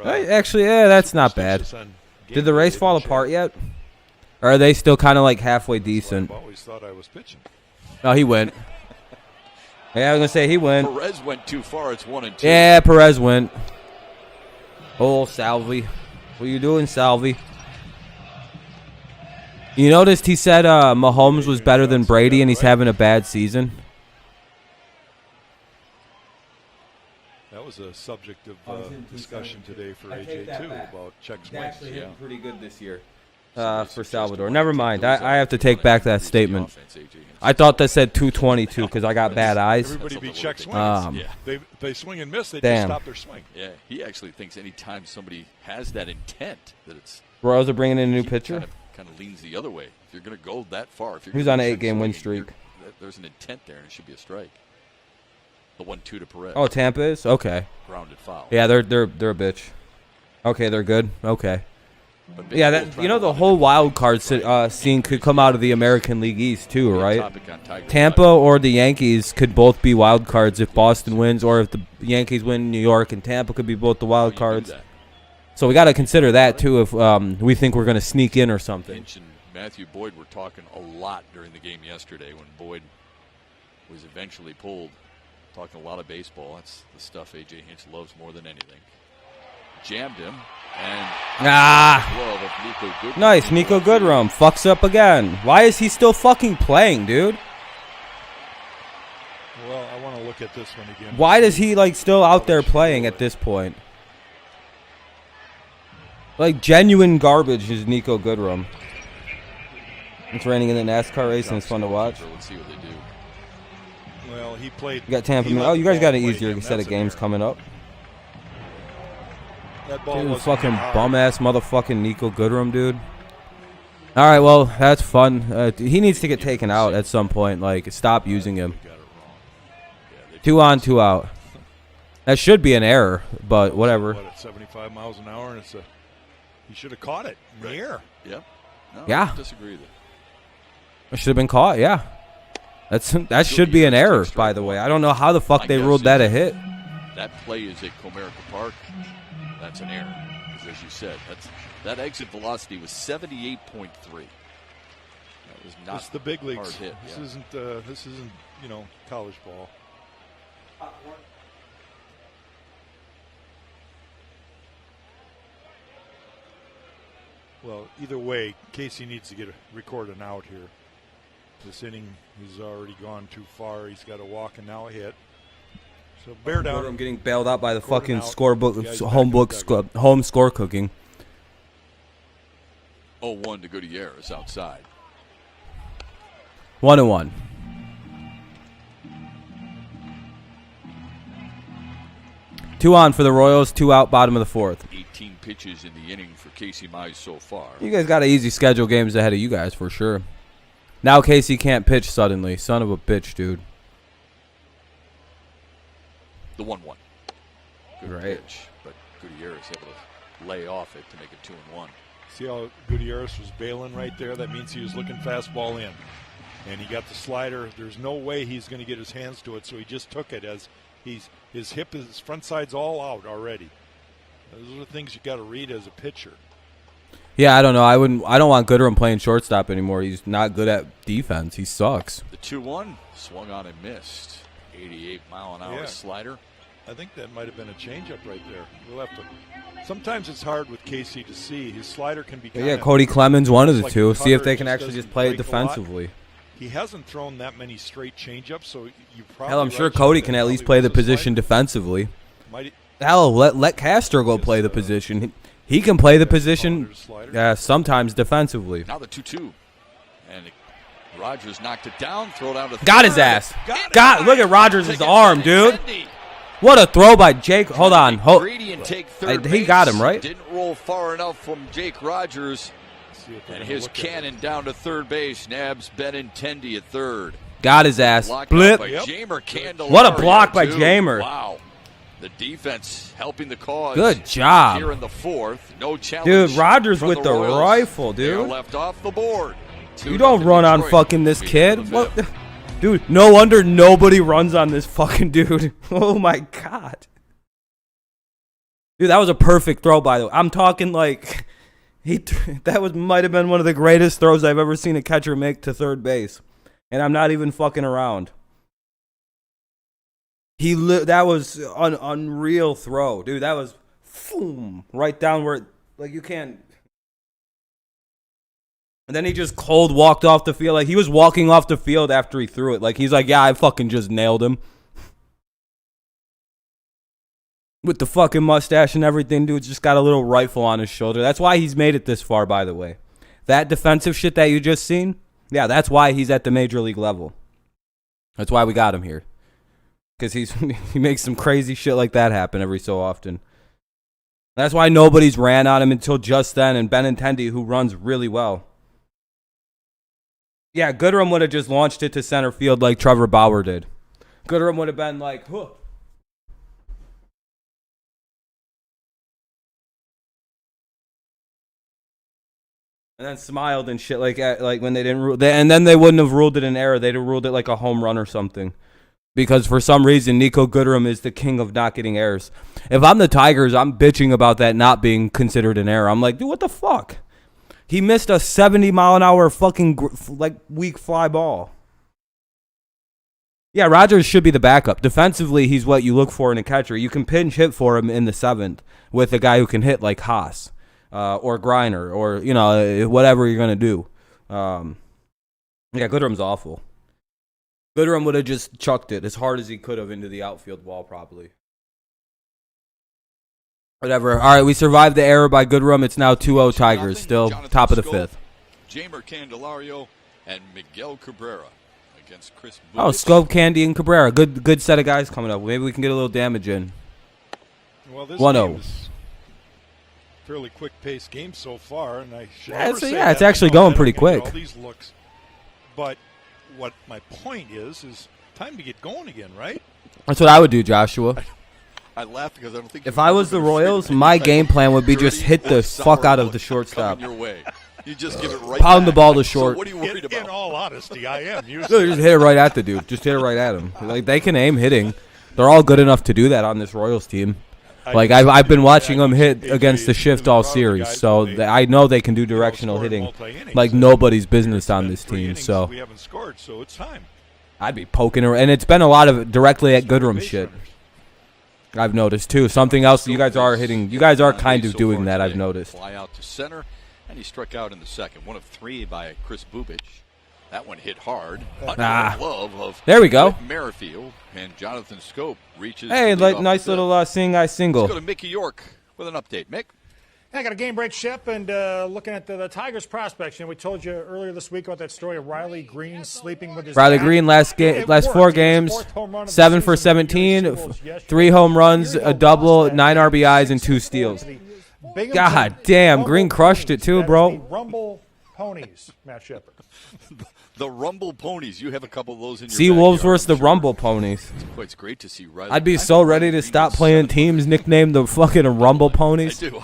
Actually, yeah, that's not bad. Did the Rays fall apart yet? Or are they still kind of like halfway decent? I've always thought I was pitching. Oh, he went. Yeah, I was going to say he went. Perez went too far. It's 1-2. Yeah, Perez went. Oh, Salvi. What are you doing, Salvi? You noticed he said Mahomes was better than Brady and he's having a bad season? That was a subject of discussion today for AJ, too, about check swings. Actually hitting pretty good this year for Salvador. Never mind. I have to take back that statement. I thought that said 222 because I got bad eyes. Everybody be check swings. They swing and miss. They just stop their swing. Yeah, he actually thinks anytime somebody has that intent that it's... Royals are bringing in a new pitcher. Kind of leans the other way. If you're going to go that far, if you're who's on an 8-game win streak? There's an intent there, and it should be a strike. The 1-2 to Perez. Oh, Tampa is? Okay. Grounded foul. Yeah, they're a bitch. Okay, they're good. Okay. Yeah, the whole wild card scene could come out of the American League East too, right? Tampa or the Yankees could both be wild cards if Boston wins, or if the Yankees win New York and Tampa could be both the wild cards. So we got to consider that too if we think we're going to sneak in or something. Hinch and Matthew Boyd were talking a lot during the game yesterday when Boyd was eventually pulled. Talking a lot of baseball. That's the stuff A.J. Hinch loves more than anything. Jammed him. And nice, Nico Goodrum fucks up again. Why is he still fucking playing, dude? Well, I want to look at this one again. Why does he still out there playing at this point? Genuine garbage is Nico Goodrum. It's raining in the NASCAR race and it's fun to watch. Let's see what they do. Well, he played. You got Tampa. Oh, you guys got an easier set of games coming up. Dude, fucking bum-ass motherfucking Nico Goodrum, dude. All right, well, that's fun. He needs to get taken out at some point. Stop using him. 2 on, 2 out. That should be an error, but whatever. At 75 miles an hour, and he should have caught it in the air. Yeah. No, yeah. I disagree there. It should have been caught, yeah. That should be an error, by the way. I don't know how the fuck they ruled that a hit. That play is at Comerica Park. That's an error. Because as you said, that exit velocity was 78.3. That was not It's the big leagues. hard hit. This isn't college ball. Well, either way, Casey needs to record an out here. This inning, he's already gone too far. He's got a walk and now a hit. So bear down. I'm getting bailed out by the fucking home score cooking. 0-1 to Gutierrez outside. 1-1. 2 on for the Royals, 2 out, bottom of the 4th. 18 pitches in the inning for Casey Mize so far. You guys got an easy schedule games ahead of you guys for sure. Now Casey can't pitch suddenly. Son of a bitch, dude. The 1-1. Good right. pitch, but Gutierrez able to lay off it to make it 2-1. See how Gutierrez was bailing right there? That means he was looking fastball in. And he got the slider. There's no way he's going to get his hands to it, so he just took it as his front side's all out already. Those are the things you got to read as a pitcher. Yeah, I don't know. I don't want Goodrum playing shortstop anymore. He's not good at defense. He sucks. The 2-1 swung on and missed. 88-mile-an-hour slider. I think that might have been a changeup right there. We'll have to. Sometimes it's hard with Casey to see. His slider can be. Yeah, Cody Clemens, one of the two. See if they can actually just play it defensively. He hasn't thrown that many straight changeups, so you probably. Hell, I'm sure Cody can at least play the position defensively. Might Hell, let Castro go play the position. He can play the position sometimes defensively. Now the 2-2. And Rogers knocked it down, throw it out to Got his ass. Look at Rogers' arm, dude. What a throw by Jake. Hold on. He got him, right? Didn't roll far enough from Jake Rogers. And his cannon down to third base. Nabs Benintendi at third. Got his ass. Blip. What a block by Jamer. Wow. The defense helping the cause. Good job. Here in the fourth. No challenge. Dude, Rogers with the Royals. rifle, They're dude. left off the board. You don't run on fucking this kid. What? Dude, no wonder nobody runs on this fucking dude. Oh, my God. Dude, that was a perfect throw, by the way. I'm talking like might have been one of the greatest throws I've ever seen a catcher make to third base. And I'm not even fucking around. That was an unreal throw. Dude, that was right down where, like, you can't. And then he just cold walked off the field. Like, he was walking off the field after he threw it. Like, he's like, yeah, I fucking just nailed him. With the fucking mustache and everything, dude, just got a little rifle on his shoulder. That's why he's made it this far, by the way. That defensive shit that you just seen, yeah, that's why he's at the major league level. That's why we got him here. Because he makes some crazy shit like that happen every so often. That's why nobody's ran on him until just then, and Benintendi, who runs really well. Yeah, Goodrum would have just launched it to center field like Trevor Bauer did. Goodrum would have been like, huh. And then smiled and shit like when they didn't rule. And then they wouldn't have ruled it an error. They'd have ruled it like a home run or something. Because for some reason, Nico Goodrum is the king of not getting errors. If I'm the Tigers, I'm bitching about that not being considered an error. I'm like, dude, what the fuck? He missed a 70-mile-an-hour fucking weak fly ball. Yeah, Rogers should be the backup. Defensively, he's what you look for in a catcher. You can pinch hit for him in the seventh with a guy who can hit like Haas or Griner or, you know, whatever you're going to do. Yeah, Goodrum's awful. Goodrum would have just chucked it as hard as he could have into the outfield wall probably. Whatever. All right, we survived the error by Goodrum. It's now 2-0 Tigers, still Jonathan top of the Scope, fifth. Jamer Candelario and Miguel Cabrera against Chris Bubich. Oh, Scope, Candy, and Cabrera. Good set of guys coming up. Maybe we can get a little damage in. Well, this 1-0. game is fairly quick-paced game so far, and I should it's actually going pretty quick. All these looks, but what my point is time to get going again, right? That's what I would do, Joshua. I laughed because I don't think if I was the Royals, my game plan would be just hit the fuck out of the shortstop. Your way. You just give it right Pound back. the ball to short. So what are you worried about? In all honesty, I am. Just hit it right at the dude. Just hit it right at him. Like, they can aim hitting. They're all good enough to do that on this Royals team. Like, I've been watching them hit against the shift all series, so I know they can do directional hitting like nobody's business on this team. So we haven't scored, so it's time. I'd be poking her, and it's been a lot of directly at Goodrum shit. I've noticed too. Something else you guys are hitting. You guys are kind of doing that. I've noticed. Fly out to center, and he struck out in the second. 1 of 3 by Chris Bubich. That one hit hard. Glove of there we go. Merrifield and Jonathan Scope reaches. Hey, nice little seeing eye single. Let's go to Mickey York with an update. Mick. I got a game break ship and looking at the Tigers prospects. You know, we told you earlier this week about that story of Riley Green sleeping with his Riley dad. Green last 4 games, 7 for 17, 3 home runs, a double, 9 RBIs, and 2 steals. God damn, Green crushed it too, bro. The Rumble Ponies, Matt Shepard. The Rumble Ponies. You have a couple of those in your Sea Wolves versus the Rumble Ponies. It's great to see Riley. I'd be so ready to stop playing teams nicknamed the fucking Rumble Ponies. I do.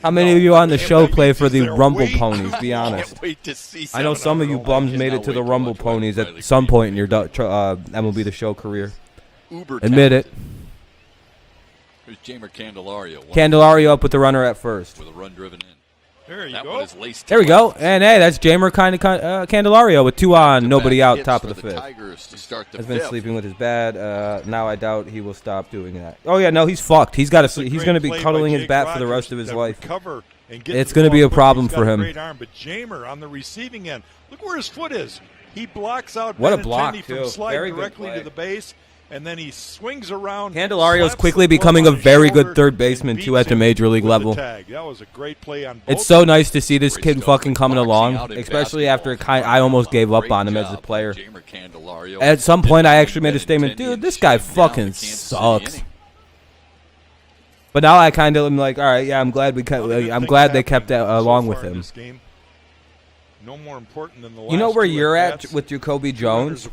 How many of you on the show play for the Rumble Ponies? Be honest. Can't wait to see. I know some of you bums made it to the Rumble Ponies at some point in your MLB The Show career. Admit it. Here's Jamer Candelario. Candelario up with the runner at first. With a run driven in. There you go. There we go. And hey, that's Jamer Candelario with 2 on, nobody out, top of the 5th. Has been sleeping with his bat. Now I doubt he will stop doing that. Oh yeah, no, he's fucked. He's got to. He's going to be cuddling his bat for the rest of his life. It's going to be a problem for him. But Jamer on the receiving end, look where his foot is. He blocks out what a block from sliding directly to the base. And then he swings around. Candelario's quickly becoming a very good third baseman, too, at the major league level. That was a great play on both. It's so nice to see this kid fucking coming along, especially after I almost gave up on him as a player. At some point, I actually made a statement, dude, this guy fucking sucks. But now I kind of am like, all right, yeah, I'm glad they kept that along with him. No more important than the last you know where you're at with Jacoby Jones?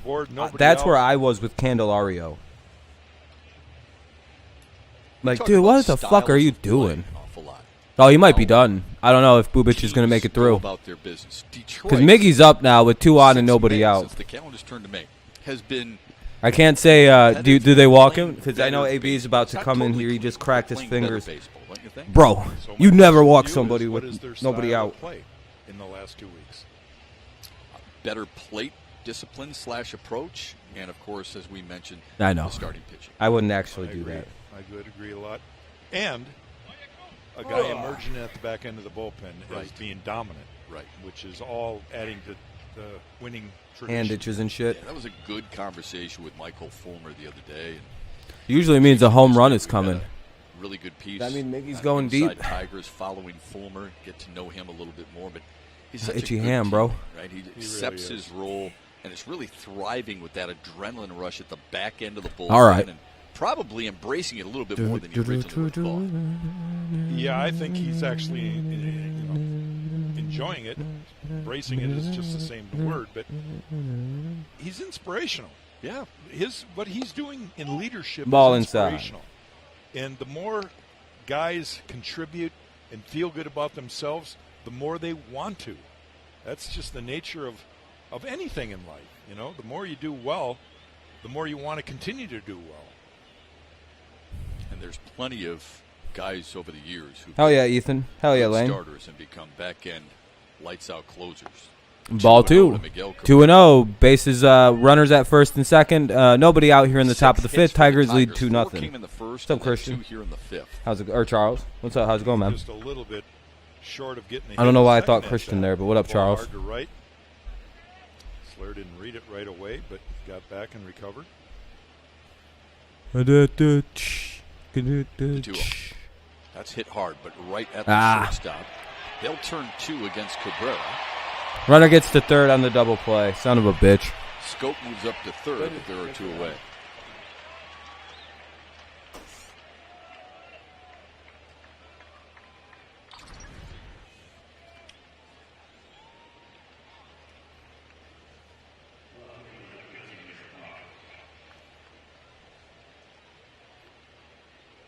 That's where I was with Candelario. Like, dude, what the fuck are you doing? Oh, he might be done. I don't know if Bubic is going to make it through. Because Miggy's up now with 2 on and nobody out. I can't say, do they walk him? Because I know AB is about to come in here. He just cracked his fingers. Bro, you never walk somebody with nobody out. In the last 2 weeks. Better plate discipline / approach, and of course, as we mentioned, I know. The starting pitching. I wouldn't actually do that. I would agree a lot. And a guy emerging at the back end of the bullpen as being dominant, which is all adding to the winning tradition. Hand itches and shit. Yeah, that was a good conversation with Michael Fulmer the other day. And usually means a home run is coming. Really good piece. I mean, Miggy's going deep. Tigers following Fulmer, get to know him a little bit more, but he's such itchy a good ham, bro. Right? He accepts his role and is really thriving with that adrenaline rush at the back end of the bullpen. All right. And probably embracing it a little bit more than he originally thought. Yeah, I think he's actually enjoying it. Embracing it is just the same word, but he's inspirational. Yeah, what he's doing in leadership Ball is inside. inspirational. And the more guys contribute and feel good about themselves, the more they want to. That's just the nature of anything in life. You know, the more you do well, the more you want to continue to do well. And there's plenty of guys over the years who hell yeah, Ethan. Hell yeah, Lane. Starters and become back end lights out closers. Ball 2. 2-0. Bases, runners at first and second. Nobody out here in the top of the 5th. Tigers lead 2-0. What's up, Christian? How's it? Or Charles? What's up? How's it going, man? Just a little bit short of getting. I don't know why I thought Christian there, but what up, Charles? Hard to right. Slayer didn't read it right away, but got back and recovered. That's hit hard, but right at the shortstop. They'll turn 2 against Cabrera. Runner gets to third on the double play. Son of a bitch. Scope moves up to third, but there are 2 away.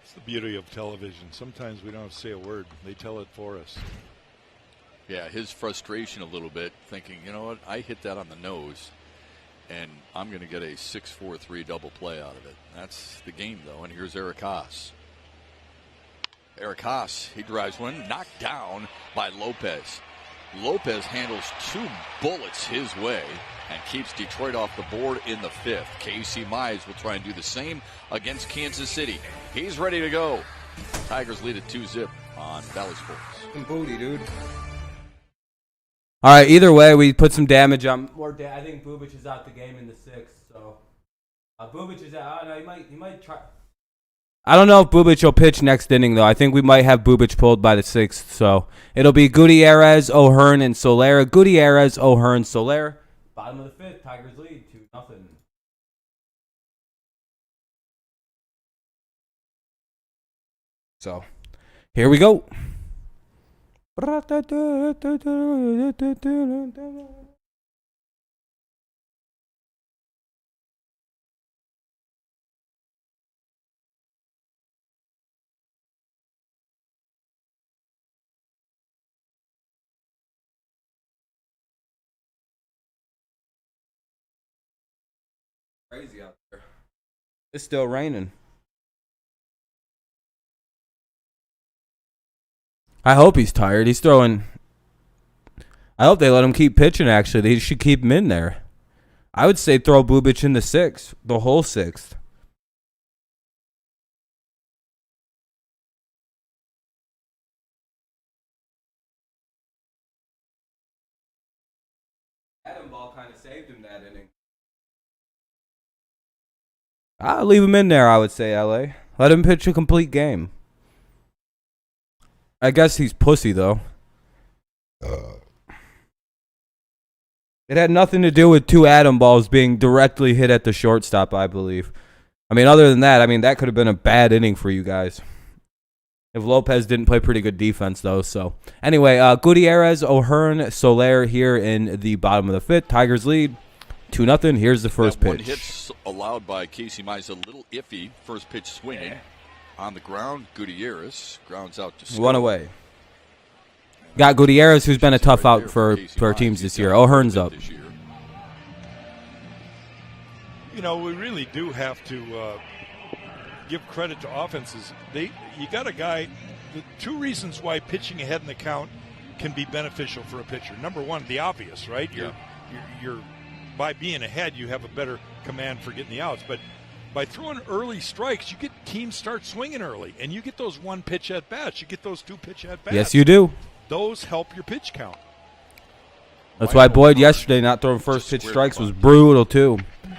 It's the beauty of television. Sometimes we don't have to say a word. They tell it for us. Yeah, his frustration a little bit, thinking, you know what, I hit that on the nose, and I'm going to get a 6-4-3 double play out of it. That's the game, though, and here's Eric Haas. Eric Haas, he drives one, knocked down by Lopez. Lopez handles 2 bullets his way and keeps Detroit off the board in the 5th. Casey Mize will try and do the same against Kansas City. He's ready to go. Tigers lead at 2-0 on Valley Sports. Some booty, dude. All right, either way, we put some damage on. I think Bubic is out the game in the 6th, so Bubic is out. No, he might try. I don't know if Bubic will pitch next inning, though. I think we might have Bubic pulled by the 6th, so it'll be Gutierrez, O'Hearn, and Soler. Gutierrez, O'Hearn, Soler. Bottom of the 5th, Tigers lead 2-0. So Here we go. Crazy out there. It's still raining. I hope he's tired. He's throwing. I hope they let him keep pitching, actually. They should keep him in there. I would say throw Bubic in the sixth, the whole sixth. Adam Ball kind of saved him that inning. I'll leave him in there, I would say, LA. Let him pitch a complete game. I guess he's pussy, though. It had nothing to do with two Adam balls being directly hit at the shortstop, I believe. I mean, other than that, that could have been a bad inning for you guys. If Lopez didn't play pretty good defense, though. So, anyway, Gutierrez, O'Hearn, Soler here in the bottom of the fifth. Tigers lead 2-0. Here's the first pitch. One hit allowed by Casey Mize, a little iffy. First pitch swinging. On the ground, Gutierrez grounds out to score. One away. Got Gutierrez, who's been a tough out for our teams this year. O'Hearn's up. You know, we really do have to give credit to offenses. You got a guy. The two reasons why pitching ahead in the count can be beneficial for a pitcher. Number one, the obvious, right? You're by being ahead, you have a better command for getting the outs. But by throwing early strikes, you get teams start swinging early, and you get those one pitch at bats. You get those two pitch at bats. Yes, you do. Those help your pitch count. That's why Boyd yesterday not throwing first pitch strikes was brutal too.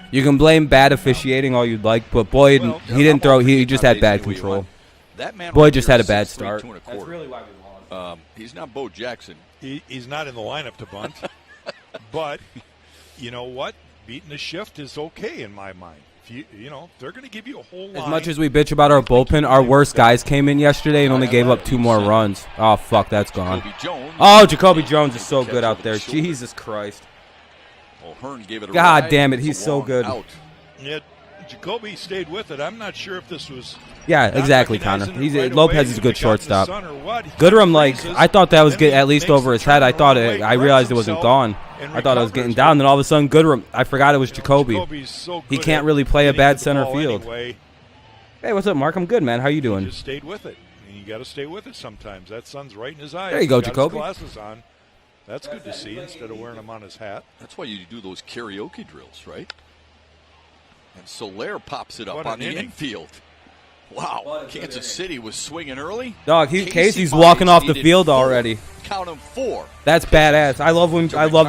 You can blame bad officiating all you'd like, but Boyd, he didn't throw. He just had bad control. Boyd just had a bad start. That's really why we lost. He's not Bo Jackson. He's not in the lineup to bunt. But you know what? Beating the shift is okay in my mind. You know, they're going to give you a whole line. As much as we bitch about our bullpen, our worst guys came in yesterday and only gave up 2 more runs. Oh, fuck, that's gone. Oh, Jacoby Jones is so good out there. Jesus Christ. God damn it, he's so good. Yeah, Jacoby stayed with it. I'm not sure if this was... Yeah, exactly, Connor. Lopez is a good shortstop. Goodrum, I thought that was at least over his head. I realized it wasn't gone. I thought I was getting down. Then all of a sudden, Goodrum, I forgot it was Jacoby. He can't really play a bad center field. Hey, what's up, Mark? I'm good, man. How you doing? He just stayed with it. You got to stay with it sometimes. That sun's right in his eyes. There you go, Jacoby. Glasses on. That's good to see instead of wearing them on his hat. That's why you do those karaoke drills, right? And Soler pops it up on the infield. Wow, Kansas City was swinging early. Dog, Casey's walking off the field already. Count him 4. That's badass. I love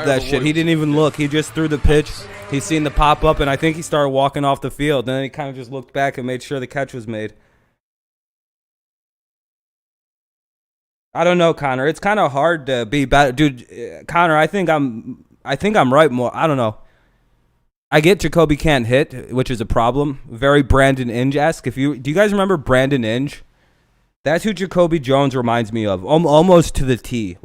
that shit. He didn't even look. He just threw the pitch. He seen the pop up, and I think he started walking off the field. And then he kind of just looked back and made sure the catch was made. I don't know, Connor. It's kind of hard to be bad, dude. Connor, I think I'm right more. I don't know. I get Jacoby can't hit, which is a problem. Very Brandon Inge-esque. Do you guys remember Brandon Inge? That's who Jacoby Jones reminds me of, almost to the T.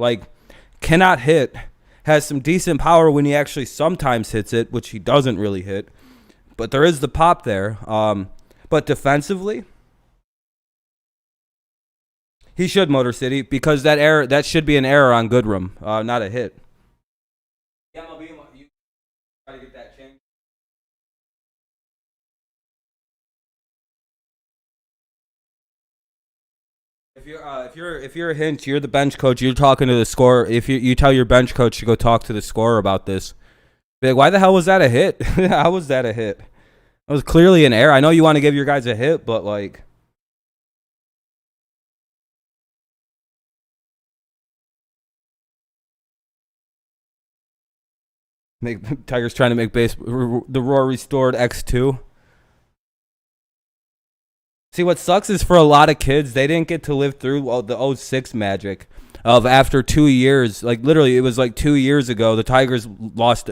Cannot hit, has some decent power when he actually sometimes hits it, which he doesn't really hit. But there is the pop there. But defensively, he should Motor City because that should be an error on Goodrum, not a hit. Yeah, you try to get that change. If you're a Hinch, you're the bench coach. You're talking to the scorer. If you tell your bench coach to go talk to the scorer about this, be like, why the hell was that a hit? How was that a hit? It was clearly an error. I know you want to give your guys a hit, but Tigers trying to make the Roar restored X2. See, what sucks is for a lot of kids, they didn't get to live through the 06 magic of after 2 years. Literally, it was 2 years ago, the Tigers lost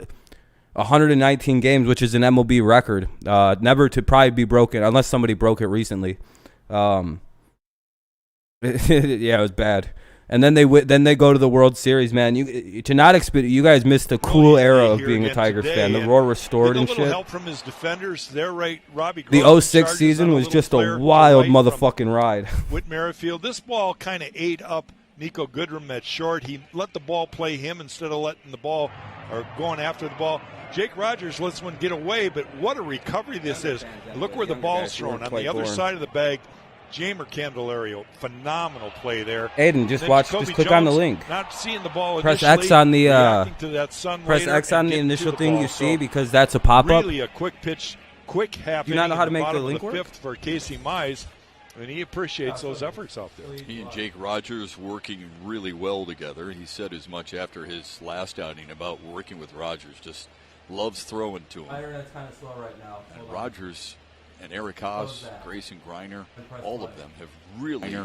119 games, which is an MLB record. Never to probably be broken, unless somebody broke it recently. It Yeah, it was bad. And then they go to the World Series, man. You guys missed the cool era of being a Tigers fan. The roar restored and shit. Help from his defenders. They're right. Robbie the 06 season was just a wild motherfucking ride. Whit Merrifield. This ball kind of ate up Nico Goodrum at short. He let the ball play him instead of letting the ball or going after the ball. Jake Rogers lets one get away, but what a recovery this is. Look where the ball's thrown. On the other side of the bag, Jamer Candelario, phenomenal play there. Aiden, just watch. Just click on the link. Not seeing the ball. Press X on the initial thing you see, because that's a pop up. Really a quick pitch, quick half. Do you not know how to make the link work? Fifth for Casey Mize, and he appreciates those efforts out there. He and Jake Rogers working really well together. He said as much after his last outing about working with Rogers. Just loves throwing to him. That's kind of slow right now. And Rogers and Eric Haas, Grayson Greiner, all of them have really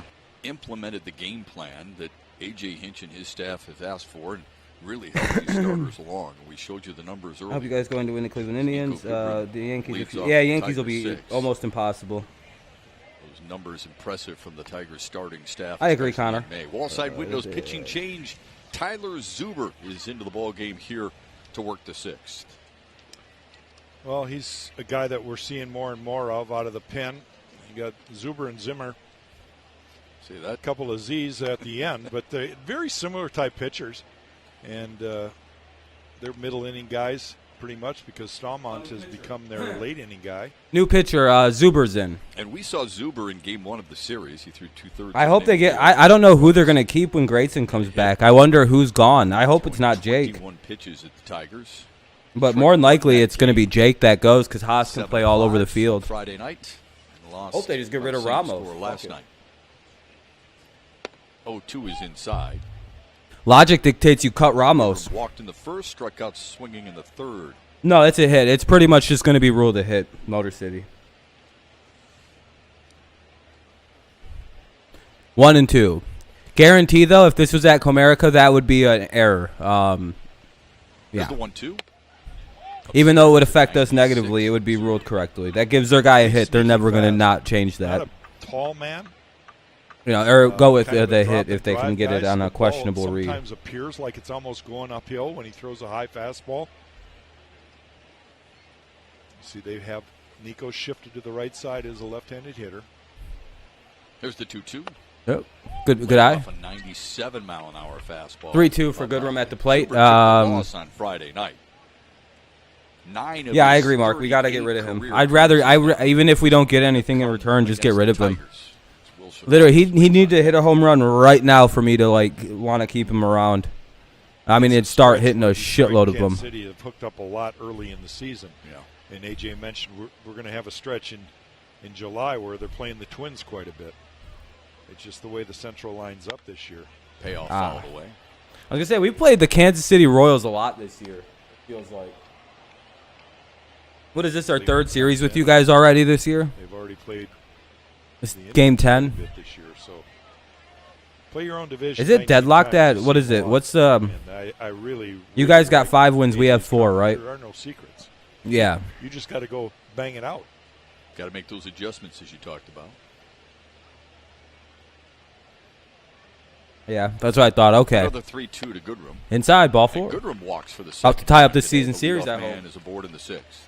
implemented the game plan that A.J. Hinch and his staff have asked for and really helped these starters along. We showed you the numbers earlier. I hope you guys going to win the Cleveland Indians. The Yankees. Yankees will be almost impossible. Those numbers impressive from the Tigers starting staff. I agree, Connor. Wallside windows pitching change. Tyler Zuber is into the ball game here to work the sixth. Well, he's a guy that we're seeing more and more of out of the pen. You got Zuber and Zimmer. See that? A couple of Z's at the end, but they're very similar type pitchers. And they're middle inning guys pretty much because Stallmont has become their late inning guy. New pitcher, Zuber's in. And we saw Zuber in game one of the series. He threw 2/3. I hope they get. I don't know who they're going to keep when Grayson comes back. I wonder who's gone. I hope it's not Jake. 21 pitches at the Tigers. But more than likely, it's going to be Jake that goes because Haas can play all over the field. Friday night. And lost hope they just get rid of Ramos. Last night. 0-2 is inside. Logic dictates you cut Ramos. Walked in the first, struck out swinging in the third. No, it's a hit. It's pretty much just going to be ruled a hit, Motor City. 1 and 2. Guarantee, though, if this was at Comerica, that would be an error. Yeah. The 1-2. Even though it would affect us negatively, it would be ruled correctly. That gives their guy a hit. They're never going to not change that. Not a tall man. You know, or go with the hit if they can get it on a questionable read. Sometimes appears like it's almost going uphill when he throws a high fastball. See, they have Nico shifted to the right side as a left-handed hitter. There's the 2-2. Yep. Good eye. Off a 97-mile-an-hour fastball. 3-2 for Goodrum at the plate. Loss on Friday night. Yeah, I agree, Mark. We got to get rid of him. I'd rather, even if we don't get anything in return, just get rid of him. Literally, he needed to hit a home run right now for me to want to keep him around. I mean, it'd start hitting a shitload of them. Kansas City have hooked up a lot early in the season. Yeah. And AJ mentioned we're going to have a stretch in July where they're playing the Twins quite a bit. It's just the way the Central lines up this year. Payoff fouled away. I was going to say, we played the Kansas City Royals a lot this year, feels like. What is this, our third series with you guys already this year? They've already played game 10 this year, so play your own division. Is it deadlocked at what is it? What's I really you guys got 5 wins, we have 4, right? There are no secrets. Yeah. You just got to go bang it out. Got to make those adjustments as you talked about. Yeah, that's what I thought. Okay. Another 3-2 to Goodrum. Inside, ball 4. Goodrum walks for the sixth. About to tie up this season series, I hope. Man is aboard in the sixth.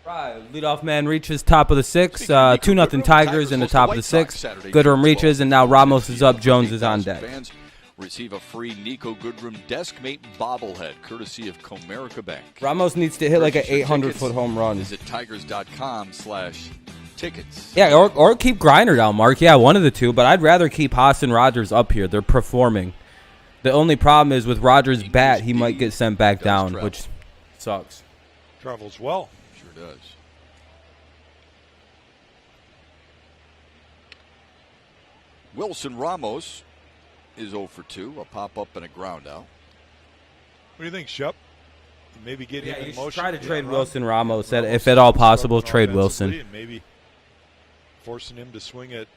Right, leadoff man reaches top of the 6th. 2-0 Tigers in the top of the 6th. Goodrum reaches, and now Ramos is up. Jones is on deck. Fans receive a free Nico Goodrum Deskmate bobblehead, courtesy of Comerica Bank. Ramos needs to hit like an 800-foot home run. Visit tigers.com/tickets. Yeah, or keep Greiner down, Mark. Yeah, one of the two. But I'd rather keep Haas and Rogers up here. They're performing. The only problem is with Rogers' bat, he might get sent back down, which sucks. Travels well. Sure does. Wilson Ramos is 0 for 2, a pop-up and a ground out. What do you think, Shep? Maybe get him in motion. Try to trade Wilson Ramos, if at all possible, trade Wilson. And maybe forcing him to swing it.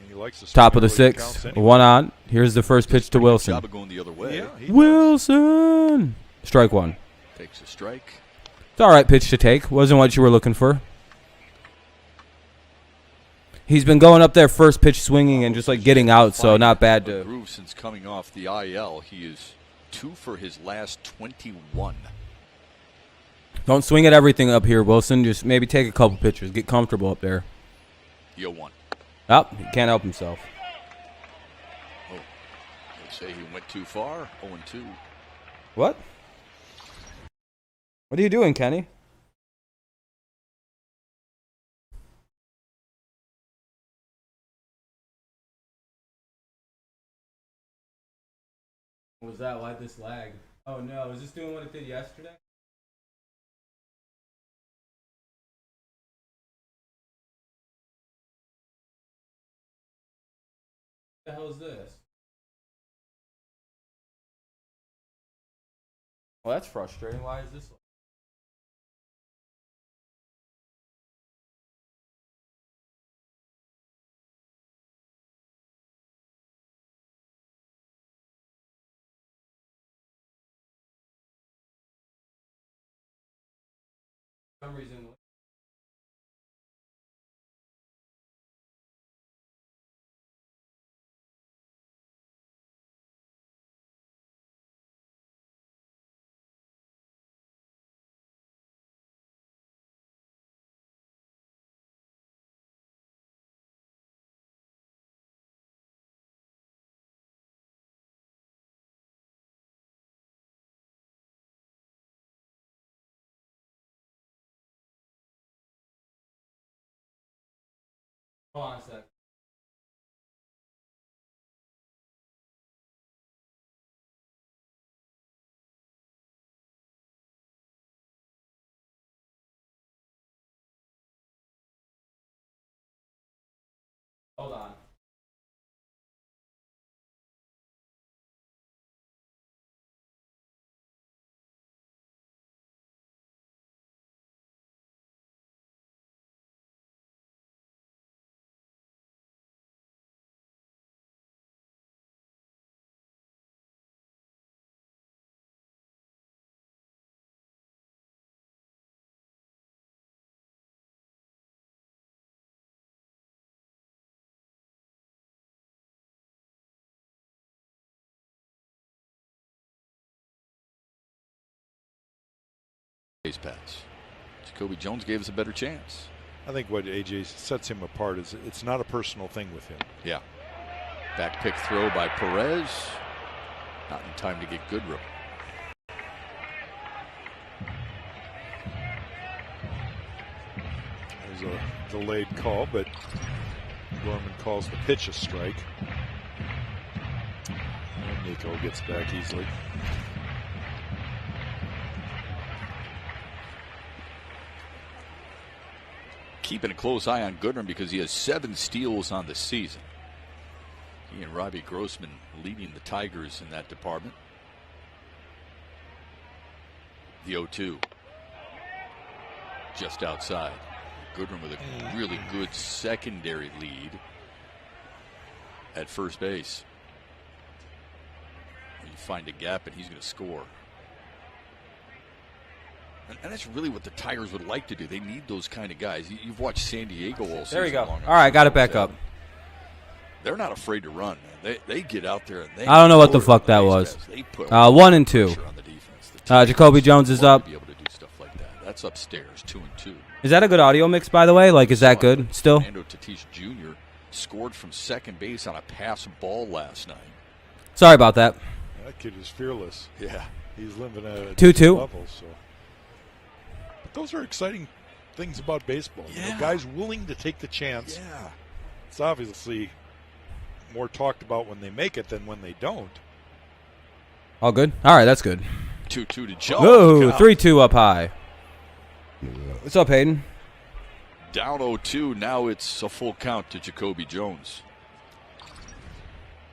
He likes to top of the 6th, anyway. 1 on. Here's the first pitch to Wilson. Job of going the other way. Yeah, Wilson! Strike 1. Takes a strike. It's all right pitch to take. Wasn't what you were looking for. He's been going up there first pitch swinging and just like getting out, so not bad to. Groove since coming off the IL. He is 2 for his last 21. Don't swing at everything up here, Wilson. Just maybe take a couple pitches. Get comfortable up there. 0-1. Oh, he can't help himself. Oh, they say he went too far. 0-2. What? What are you doing, Kenny? What was that? Why'd this lag? Oh no, is this doing what it did yesterday? What the hell is this? Well, that's frustrating. Why is this? For some reason. Hold on a sec. Hold on. Pass. Jacoby Jones gave us a better chance. I think what AJ sets him apart is it's not a personal thing with him. Yeah. Back pick throw by Perez. Not in time to get Goodrum. There's a delayed call, but Gorman calls the pitch a strike. And Nico gets back easily. Keeping a close eye on Goodrum because he has 7 steals on the season. He and Robbie Grossman leading the Tigers in that department. The 0-2. Just outside. Goodrum with a really good secondary lead at first base. You find a gap and he's going to score. And that's really what the Tigers would like to do. They need those kind of guys. You've watched San Diego all season. There you go. Long All right, got it back up. They're not afraid to run, man. They get out there and they. I don't know what the fuck that was. 1 and 2. Jacoby Jones is up. Be able to do stuff like that. That's upstairs, 2-2. Is that a good audio mix, by the way? Like, is that good still? Fernando Tatis Jr. scored from second base on a pass ball last night. Sorry about that. That kid is fearless. Yeah. He's living at a 2-2 level, so. But those are exciting things about baseball. Yeah. You know, guys willing to take the chance. Yeah. It's obviously more talked about when they make it than when they don't. All good? All right, that's good. 2-2 to Jones. Oh, 3-2 up high. What's up, Hayden? Down 0-2. Now it's a full count to Jacoby Jones.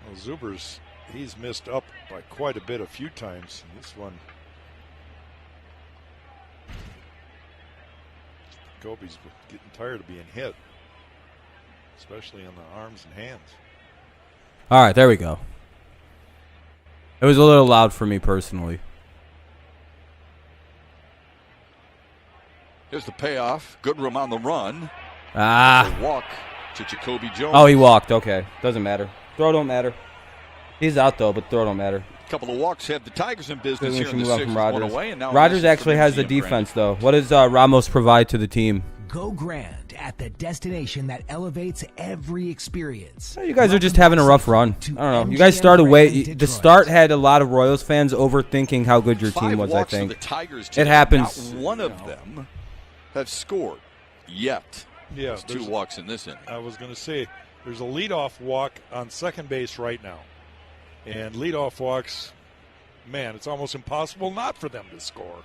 Well, Zuber's, he's missed up by quite a bit a few times. This one, Jacoby's getting tired of being hit, especially on the arms and hands. All right, there we go. It was a little loud for me personally. Here's the payoff. Goodrum on the run. Ah. A walk to Jacoby Jones. Oh, he walked. Okay. Doesn't matter. Throw don't matter. He's out, though, but throw don't matter. A couple of walks have the Tigers in business here in the sixth. Rogers. One away, and now Rogers actually has the defense, though. What does Ramos provide to the team? Go grand at the destination that elevates every experience. You guys are just having a rough run. I don't know. You guys started the start had a lot of Royals fans overthinking how good your team was, I think. The Tigers it happens. Not one of them have scored yet. Yeah, there's 2 walks in this inning. I was going to say, there's a leadoff walk on second base right now. And leadoff walks, man, it's almost impossible not for them to score.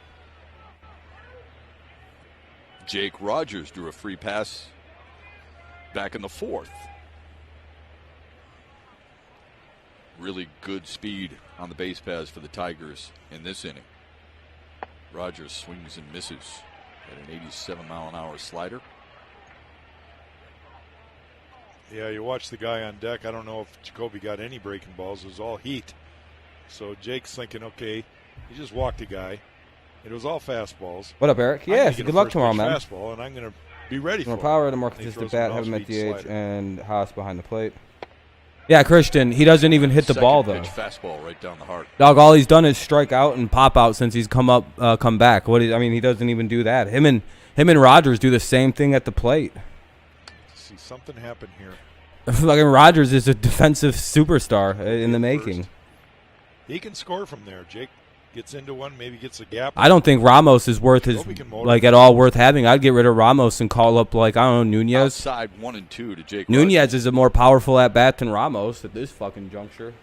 Jake Rogers drew a free pass back in the 4th. Really good speed on the base paths for the Tigers in this inning. Rogers swings and misses at an 87-mile-an-hour slider. Yeah, you watch the guy on deck. I don't know if Jacoby got any breaking balls. It was all heat. So Jake's thinking, okay, he just walked a guy. It was all fastballs. What up, Eric? Yes, good luck tomorrow, man. Fastball, and I'm going to be ready for more it. Power and a more consistent bat, have him at DH, and Haas behind the plate. Yeah, Christian, he doesn't even hit the ball, though. Fastball right down the heart. Dog, all he's done is strike out and pop out since he's come back. He doesn't even do that. Him and Rogers do the same thing at the plate. See, something happened here. Fucking Rogers is a defensive superstar in the making. He can score from there. Jake gets into one, maybe gets a gap. I don't think Ramos is worth at all worth having. I'd get rid of Ramos and call up Nunez. Outside 1 and 2 to Jake. Nunez Rogers. is a more powerful at bat than Ramos at this fucking juncture.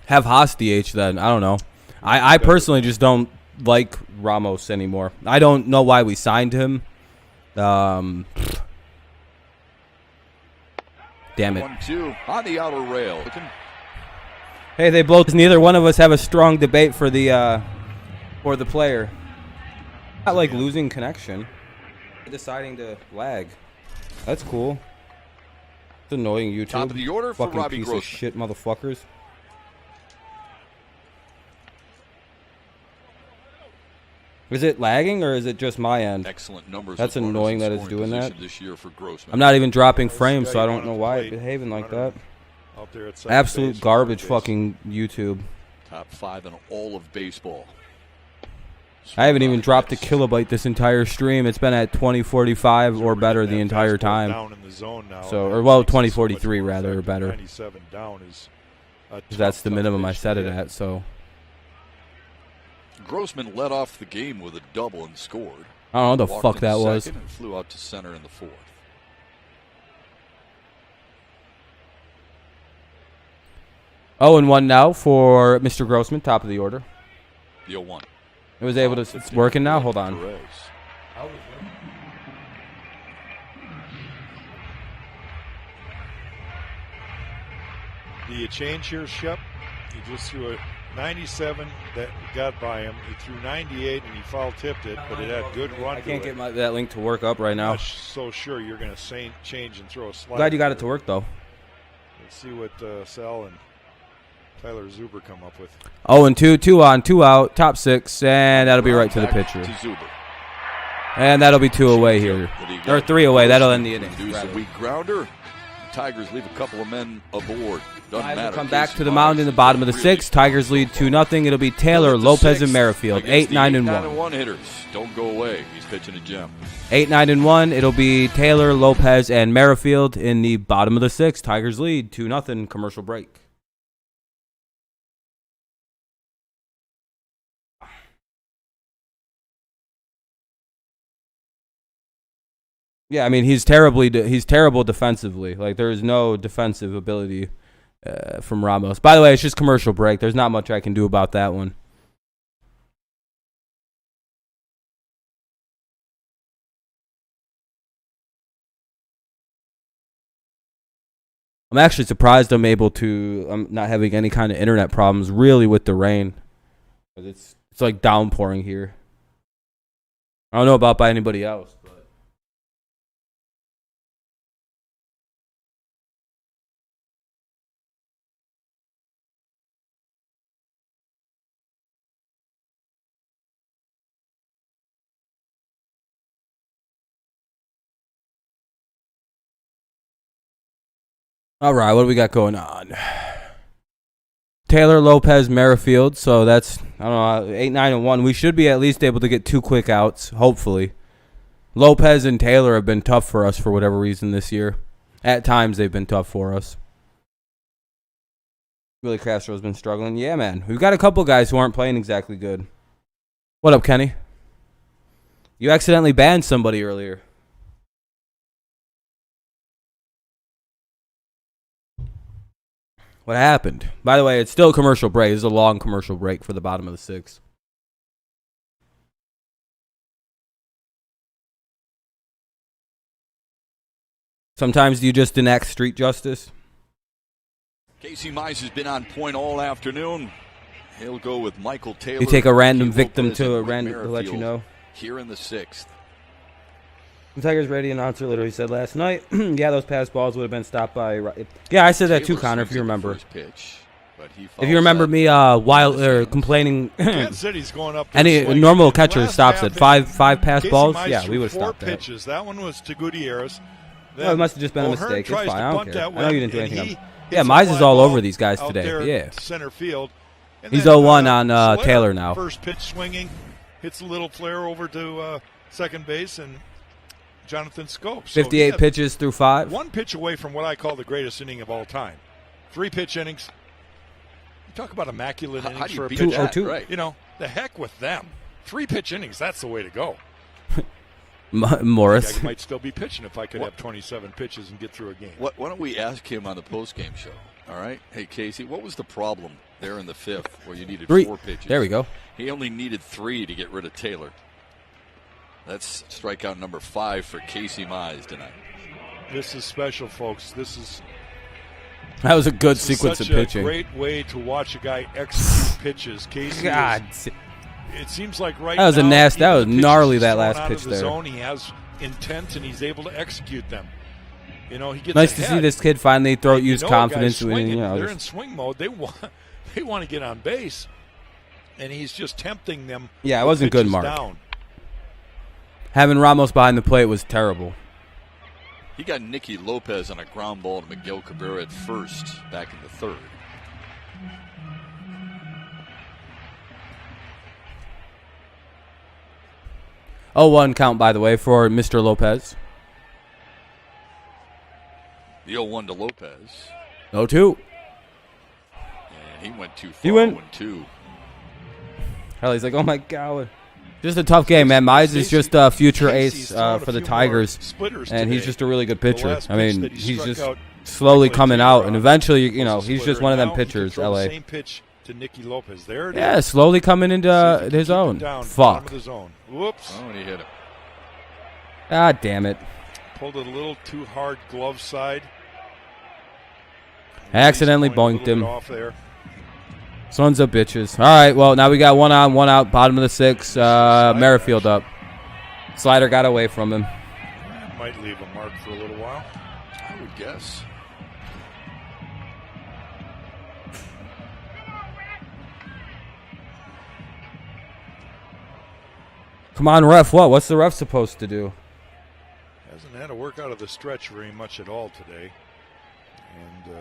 Have Haas DH then. I don't know. I personally just don't like Ramos anymore. I don't know why we signed him. Damn it. 1-2 on the outer rail. Hey, they both. Neither one of us have a strong debate for the player. Not like losing connection. Deciding to lag. That's cool. It's annoying, YouTube. Top of the order for fucking Robbie piece Grossman. of shit, motherfuckers. Is it lagging or is it just my end? Excellent numbers. That's annoying that it's doing that. This year for Grossman. I'm not even dropping frames, so I don't know why it's behaving like that. Absolute garbage fucking YouTube. Top 5 in all of baseball. I haven't even dropped a kilobyte this entire stream. It's been at 2045 or better the entire time. So, or well, 2043 rather, or better. 97 down is that's the minimum I set it at. So. Grossman led off the game with a double and scored. I don't know what the fuck that was. And flew out to center in the 4th. Oh, and 1 now for Mr. Grossman, top of the order. The 0-1. It was able to. It's working now. Hold on. Perez. Do you change here, Shep? He just threw a 97 that got by him. He threw 98 and he foul tipped it, but it had good run. I can't get that link to work up right now. I'm not so sure you're going to change and throw a slide. Glad you got it to work though. Let's see what Sal and Tyler Zuber come up with. 0-2, 2 on, 2 out, top 6, and that'll be right to the pitcher. And that'll be 2 away here, or 3 away. That'll end the inning. A weak grounder. The Tigers leave a couple of men aboard. Doesn't matter. Come back to the mound in the bottom of the 6th. Tigers lead 2-0. It'll be Taylor, Lopez, and Merrifield. 8, 9, and 1. 8-9-1 hitters. Don't go away. He's pitching a gem. 8, 9, and 1. It'll be Taylor, Lopez, and Merrifield in the bottom of the 6th. Tigers lead 2-0. Commercial break. Yeah, I mean he's terrible defensively. Like there is no defensive ability from Ramos. By the way, it's just commercial break. There's not much I can do about that one. I'm actually surprised I'm not having any kind of internet problems really with the rain. It's like downpouring here. I don't know about by anybody else. All right, what do we got going on? Taylor, Lopez, Merrifield. So that's, I don't know, 8, 9, and 1. We should be at least able to get 2 quick outs, hopefully. Lopez and Taylor have been tough for us for whatever reason this year. At times, they've been tough for us. Willie Castro's been struggling. Yeah, man. We've got a couple guys who aren't playing exactly good. What up, Kenny? You accidentally banned somebody earlier. What happened? By the way, it's still a commercial break. This is a long commercial break for the bottom of the 6th. Sometimes you just enact street justice. Casey Mize has been on point all afternoon. He'll go with Michael Taylor. You take a random victim to a random to let you know. Here in the 6th. The Tigers radio announcer literally said last night, yeah, those pass balls would have been stopped by. Yeah, I said that too, Connor, if you remember. Pitch, if you remember me complaining, Kansas City's going up any normal catcher stops at five pass balls. Yeah, we would have stopped that. Pitches. That one was to Gutierrez. No, it must have just been a mistake. It's fine. I don't care. I know you didn't do anything. Yeah, Mize is all over these guys today. Yeah. Center field. He's 0-1 on Taylor now. First pitch swinging, hits a little flare over to second base, and Jonathan Scopes. 58 pitches through 5. 1 pitch away from what I call the greatest inning of all time. 3 pitch innings. You talk about immaculate innings for a pitcher. 2-0-2. Right. You know, the heck with them. 3 pitch innings, that's the way to go. Morris. I might still be pitching if I could have 27 pitches and get through a game. Why don't we ask him on the postgame show? All right. Hey, Casey, what was the problem there in the 5th where you needed 4 pitches? There we go. He only needed 3 to get rid of Taylor. That's strikeout number 5 for Casey Mize tonight. This is special, folks. That was a good sequence of pitching. A great way to watch a guy execute pitches. Casey it seems like right now that was a nasty. That was gnarly. That last pitch there. Zone, he has intent and he's able to execute them. You know, he gets nice ahead. To see this kid finally use confidence. They're in swing mode. They want to get on base, and he's just tempting them. Yeah, it wasn't good, Mark. Down. Having Ramos behind the plate was terrible. He got Nicky Lopez on a ground ball to Miguel Cabrera at first back in the 3rd. Oh, 1 count, by the way, for Mr. Lopez. The 0-1 to Lopez. 0-2. And he went too far. He went 0-2. Hell, he's like, oh my God. Just a tough game, man. Mize is just a future ace for the Tigers, and he's just a really good pitcher. I mean, he's just slowly coming out, and eventually, you know, he's just one of them pitchers, LA. Same pitch to Nicky Lopez. There it is. Slowly coming into his own. Fuck. Whoops. Oh, and he hit him. God damn it. Pulled it a little too hard, glove side. I accidentally boinked him. Off there. Sons of bitches. All right, well, now we got 1 on, 1 out, bottom of the 6th. Merrifield up. Slider got away from him. Might leave a mark for a little while. I would guess. Come on, ref. What's the ref supposed to do? Hasn't had to work out of the stretch very much at all today. And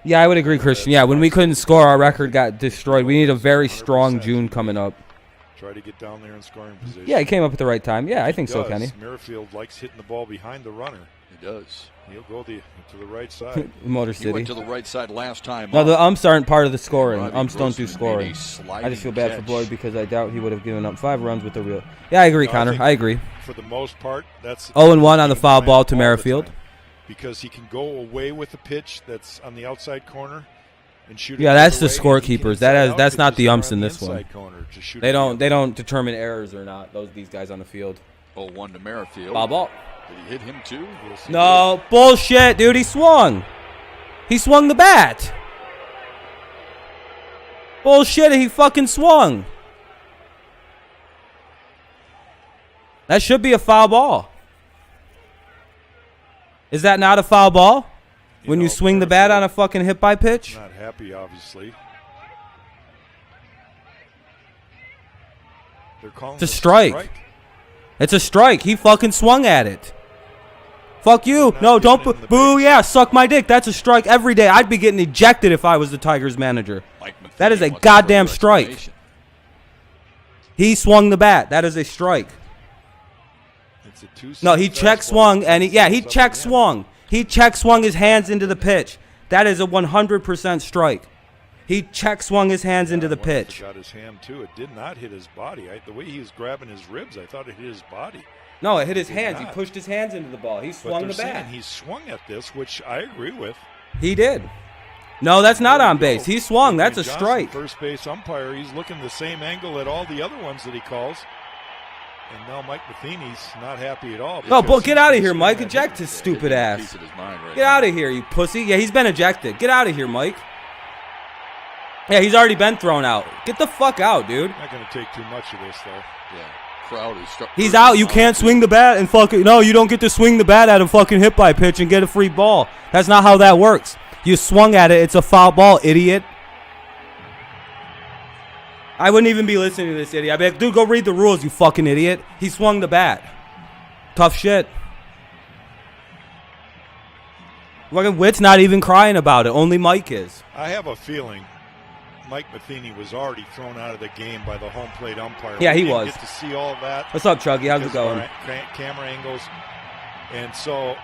yeah, I would agree, Christian. Yeah, when we couldn't score, our record got destroyed. We need a very strong June coming up. Try to get down there in scoring position. Yeah, he came up at the right time. Yeah, I think so, Kenny. Merrifield likes hitting the ball behind the runner. He does. He'll go to the right side. Motor City. He went to the right side last time. No, the umps aren't part of the scoring. Umps don't do Grossman scoring. I just feel bad for Floyd because I doubt he would have given up 5 runs with the real. Yeah, I agree, Connor. I agree. For the most part, that's 0-1 on the foul ball to Merrifield. Because he can go away with the pitch that's on the outside corner and shoot. Yeah, that's the scorekeepers. That's not the umps in this one. They don't determine errors or not. These guys on the field. 0-1 to Merrifield. Foul ball. Did he hit him too? Yes, no, bullshit, dude. He swung. He swung the bat. Bullshit, he fucking swung. That should be a foul ball. Is that not a foul ball? When you swing the bat on a fucking hit by pitch? Not happy, obviously. They're calling it's a strike. It's a strike. He fucking swung at it. Fuck you. No, don't boo. Yeah, suck my dick. That's a strike every day. I'd be getting ejected if I was the Tigers manager. That is a goddamn strike. He swung the bat. That is a strike. No, he check swung and he check swung. He check swung his hands into the pitch. That is a 100% strike. He check swung his hands into the pitch. Got his hand too. It did not hit his body. The way he was grabbing his ribs, I thought it hit his body. No, it hit his hands. He pushed his hands into the ball. He swung the bat. He swung at this, which I agree with. He did. No, that's not on base. He swung. That's a strike. First base umpire. He's looking the same angle at all the other ones that he calls. And now Mike Matheny's not happy at all. No, but get out of here, Mike. Eject his stupid ass. Get out of here, you pussy. Yeah, he's been ejected. Get out of here, Mike. Yeah, he's already been thrown out. Get the fuck out, dude. Not going to take too much of this, though. Yeah. Crowd is he's out. You can't swing the bat and fucking no. You don't get to swing the bat at a fucking hit by pitch and get a free ball. That's not how that works. You swung at it. It's a foul ball, idiot. I wouldn't even be listening to this idiot. I'd be like, dude, go read the rules, you fucking idiot. He swung the bat. Tough shit. Fucking Witt's not even crying about it. Only Mike is. I have a feeling Mike Matheny was already thrown out of the game by the home plate umpire. Yeah, he was. Get to see all of that. What's up, Chuggy? How's it going? Camera angles. And so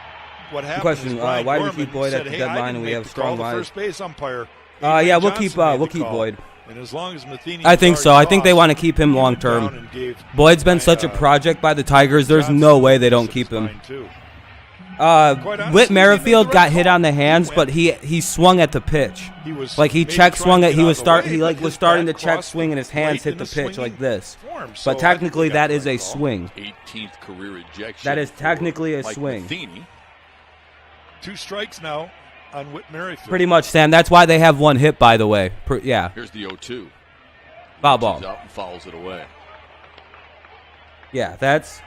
what happened question, is why do we keep Boyd at the deadline and we have strong lines? First base umpire. Yeah, we'll keep Boyd. And as long as Matheny I think so. I think they want to keep him long term. Boyd's been such a project by the Tigers. There's no way they don't keep him. Whit Merrifield got hit on the hands, but he swung at the pitch. Like he check swung it. He was starting to check swing, and his hands hit the pitch like this. But technically, that is a swing. 18th career ejection. That is technically a swing. 2 strikes now on Whit Merrifield. Pretty much, Sam. That's why they have 1 hit, by the way. Yeah. Here's the 0-2. Foul ball. Out and fouls it away. Yeah, that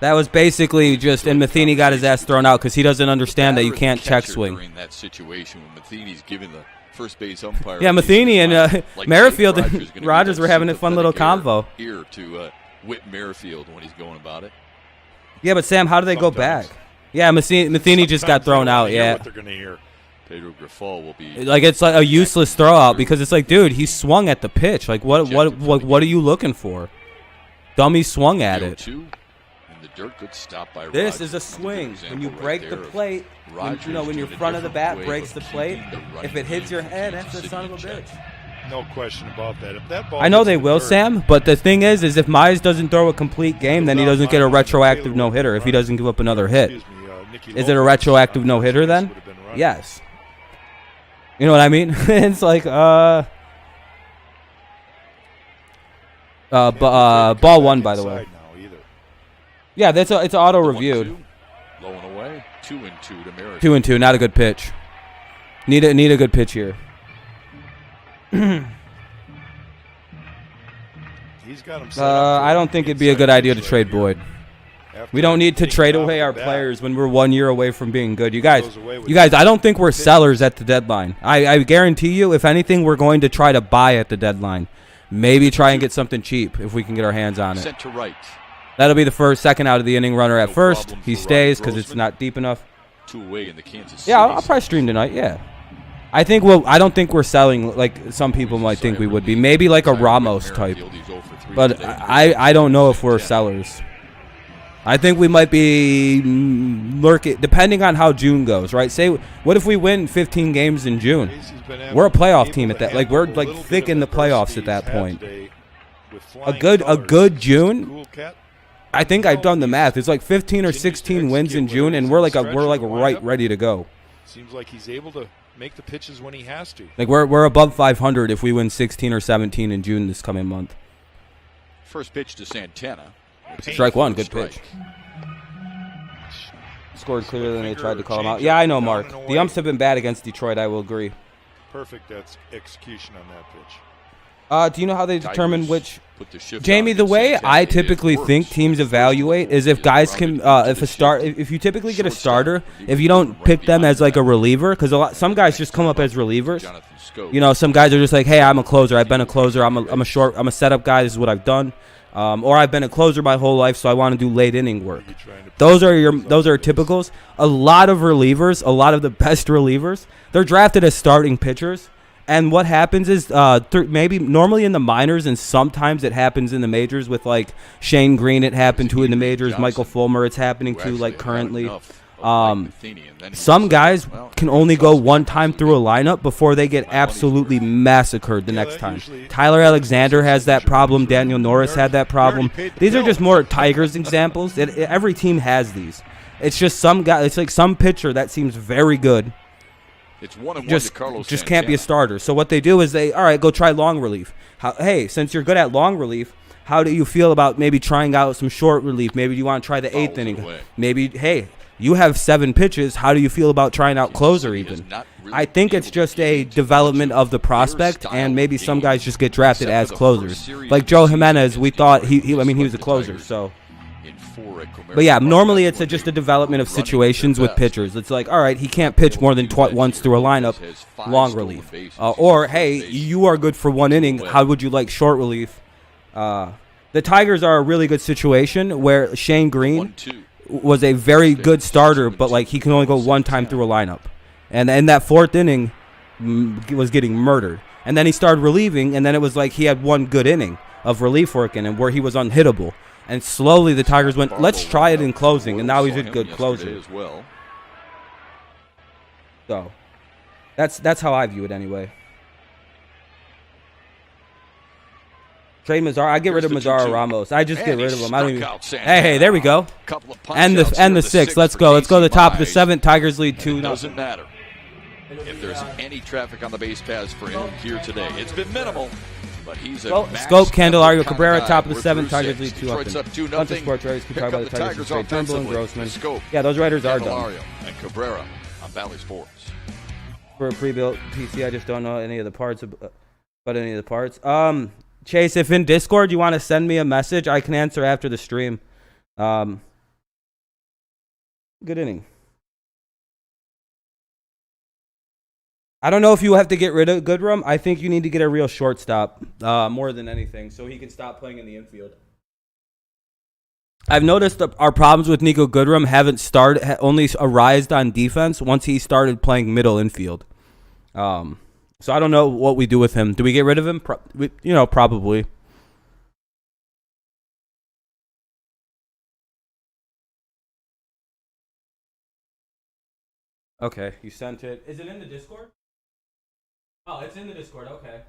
was basically just, and Matheny got his ass thrown out because he doesn't understand that you can't check swing. During that situation when Matheny's giving the first base umpire. Yeah, Matheny and Merrifield and Rogers were having a fun little convo. Here to Whit Merrifield when he's going about it. Yeah, but Sam, how do they go back? Yeah, Matheny just got thrown out. Yeah. What they're gonna hear. Pedro Grifol will be like, it's like a useless throw out because it's like, dude, he swung at the pitch. Like, what are you looking for? Dummy swung at it. The dirt, good stop by this Rogers. Is a swing. When you break the plate, when your front of the bat breaks the plate, if it hits your head, that's a son of a bitch. No question about that. If that ball I know they will, Sam, but the thing is if Mize doesn't throw a complete game, then he doesn't get a retroactive no-hitter if he doesn't give up another hit. Is it a retroactive no-hitter then? Yes. You know what I mean? It's like, ball 1, by the way. Yeah, it's auto reviewed. Low and away. 2-2 to Merritt. 2-2, not a good pitch. Need a good pitch here. He's got him. I don't think it'd be a good idea to trade Boyd. We don't need to trade away our players when we're 1 year away from being good. You guys, I don't think we're sellers at the deadline. I guarantee you, if anything, we're going to try to buy at the deadline. Maybe try and get something cheap if we can get our hands on it. Sent to right. That'll be the second out of the inning runner at first. He stays because it's not deep enough. 2 away in the Kansas City. Yeah, I'll probably stream tonight. Yeah, I don't think we're selling like some people might think we would be. Maybe like a Ramos type, but I don't know if we're sellers. I think we might be lurking, depending on how June goes. Right? Say, what if we win 15 games in June? We're a playoff team at that. Like we're like thick in the playoffs at that point. A good June. I think I've done the math. It's like 15 or 16 wins in June, and we're right ready to go. Seems like he's able to make the pitches when he has to. Like we're above 500 if we win 16 or 17 in June this coming month. First pitch to Santana. Strike 1, good pitch. Scored clearer than they tried to call him out. Yeah, I know, Mark. The umps have been bad against Detroit. I will agree. Perfect execution on that pitch. Do you know how they determine which Jamie, the way I typically think teams evaluate is if guys can, if you typically get a starter, if you don't pick them as like a reliever, because some guys just come up as relievers. You know, some guys are just like, hey, I'm a closer. I've been a closer. I'm a setup guy. This is what I've done. Or I've been a closer my whole life, so I want to do late inning work. Those are typicals. A lot of relievers, a lot of the best relievers, they're drafted as starting pitchers. And what happens is maybe normally in the minors, and sometimes it happens in the majors with like Shane Green. It happened to in the majors. Michael Fulmer. It's happening to like currently. Some guys can only go one time through a lineup before they get absolutely massacred the next time. Tyler Alexander has that problem. Daniel Norris had that problem. These are just more Tigers examples. Every team has these. It's just some guy. It's like some pitcher that seems very good. It's 1-1 just, to Carlos just Santana. Can't be a starter. So what they do is all right, go try long relief. Hey, since you're good at long relief, how do you feel about maybe trying out some short relief? Maybe you want to try the eighth inning. Maybe, hey, you have 7 pitches. How do you feel about trying out closer even? I think it's just a development of the prospect, and maybe some guys just get drafted as closers. Like Joe Jimenez, we thought he was a closer, so. But yeah, normally it's just a development of situations with pitchers. It's like, all right, he can't pitch more than once through a lineup, long relief. Or, hey, you are good for 1 inning. How would you like short relief? The Tigers are a really good situation where Shane Green was a very good starter, but like he can only go 1 time through a lineup. And in that 4th inning, was getting murdered. And then he started relieving, and then it was like he had 1 good inning of relief work in him where he was unhittable. And slowly the Tigers went, let's try it in closing, and now he's a good closer. So that's how I view it anyway. Trade Mazzara. I get rid of Mazzara Ramos. I just get rid of him. I don't even. Hey, there we go. And the 6th. Let's go. Let's go to the top of the 7th. Tigers lead 2-0. Doesn't matter if there's any traffic on the base paths for him here today. It's been minimal. But he's a Scope, Candelario, Cabrera, top of the 7th. Tigers lead 2-0. Bunch of sports writers keep talking about the Tigers. Trade Turnbull and Grossman. Yeah, those writers are done. And Cabrera on Valley Sports. For a pre-built PC, I just don't know any of the parts. Chase, if in Discord you want to send me a message, I can answer after the stream. Good inning. I don't know if you have to get rid of Goodrum. I think you need to get a real shortstop more than anything so he can stop playing in the infield. I've noticed that our problems with Nico Goodrum only arisen on defense once he started playing middle infield. So I don't know what we do with him. Do we get rid of him? Probably. Okay, you sent it. Is it in the Discord? Oh, it's in the Discord. Okay.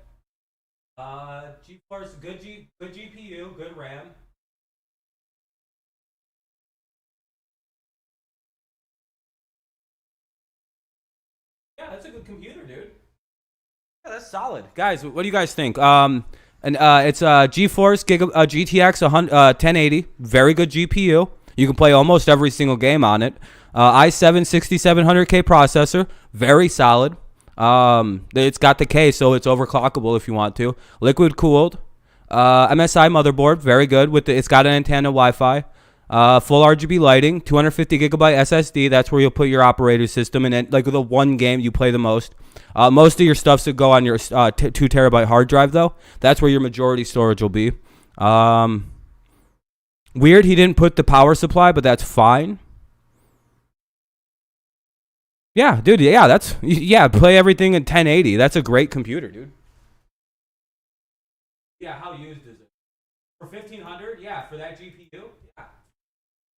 GeForce, good GPU, good RAM. Yeah, that's a good computer, dude. Yeah, that's solid. Guys, what do you guys think? It's GeForce GTX 1080, very good GPU. You can play almost every single game on it. i7 6700K processor, very solid. It's got the K, so it's overclockable if you want to. Liquid cooled. MSI motherboard, very good. It's got an antenna, Wi-Fi. Full RGB lighting, 250 gigabyte SSD. That's where you'll put your operating system, and then like the one game you play the most. Most of your stuff should go on your 2 terabyte hard drive, though. That's where your majority storage will be. Weird he didn't put the power supply, but that's fine. Yeah, dude. Yeah, play everything in 1080. That's a great computer, dude. Yeah, how used is it? For 1500? Yeah, for that GPU. Yeah.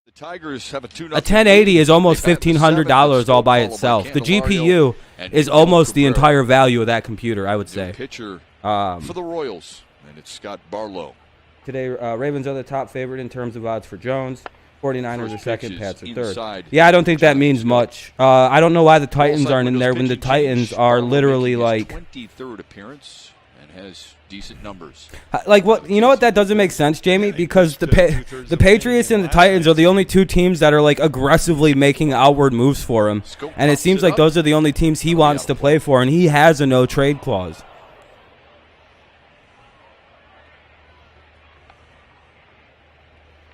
The Tigers have a 2-0. A 1080 is almost $1,500 all by itself. The GPU is almost the entire value of that computer, I would say. Pitcher for the Royals, and it's Scott Barlow. Today, Ravens are the top favorite in terms of odds for Jones. 49ers are second, Pats are third. Yeah, I don't think that means much. I don't know why the Titans aren't in there when the Titans are literally like 23rd appearance and has decent numbers. Like what? You know what? That doesn't make sense, Jamie, because the Patriots and the Titans are the only 2 teams that are like aggressively making outward moves for him, and it seems like those are the only teams he wants to play for, and he has a no trade clause.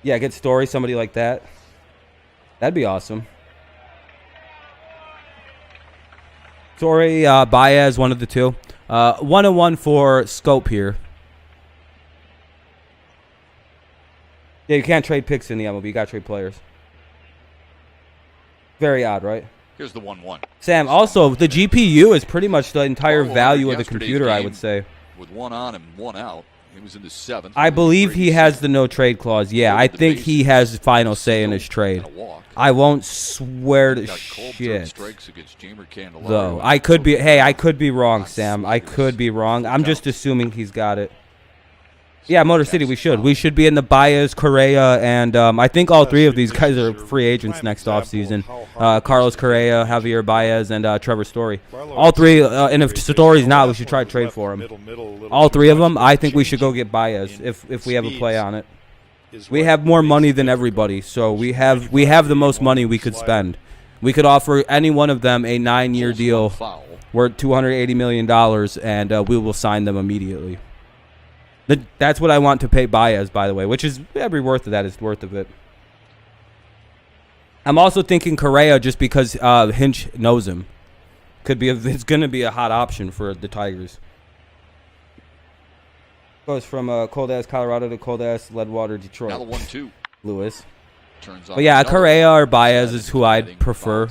Yeah, get Story, somebody like that. That'd be awesome. Story, Baez, one of the two. 1-1 for Scope here. Yeah, you can't trade picks in the MLB. You got to trade players. Very odd, right? Here's the 1-1. Sam, also, the GPU is pretty much the entire value of the computer, I would say. With one on and one out, he was in the 7th. I believe he has the no trade clause. Yeah, I think he has final say in his trade. I won't swear to shit. Though I could be. Hey, I could be wrong, Sam. I could be wrong. I'm just assuming he's got it. Yeah, Motor City, we should. We should be in the Baez, Correa, and I think all three of these guys are free agents next offseason. Carlos Correa, Javier Baez, and Trevor Story. All three, and if Story's not, we should try to trade for him. All three of them, I think we should go get Baez if we have a play on it. We have more money than everybody, so we have the most money we could spend. We could offer any one of them a 9-year deal worth $280 million, and we will sign them immediately. That's what I want to pay Baez, by the way, which is every worth of that is worth of it. I'm also thinking Correa just because Hinch knows him. It's going to be a hot option for the Tigers. Goes from cold-ass Colorado to cold-ass Leadwater, Detroit. Now the 1-2. Lewis. But yeah, Correa or Baez is who I'd prefer.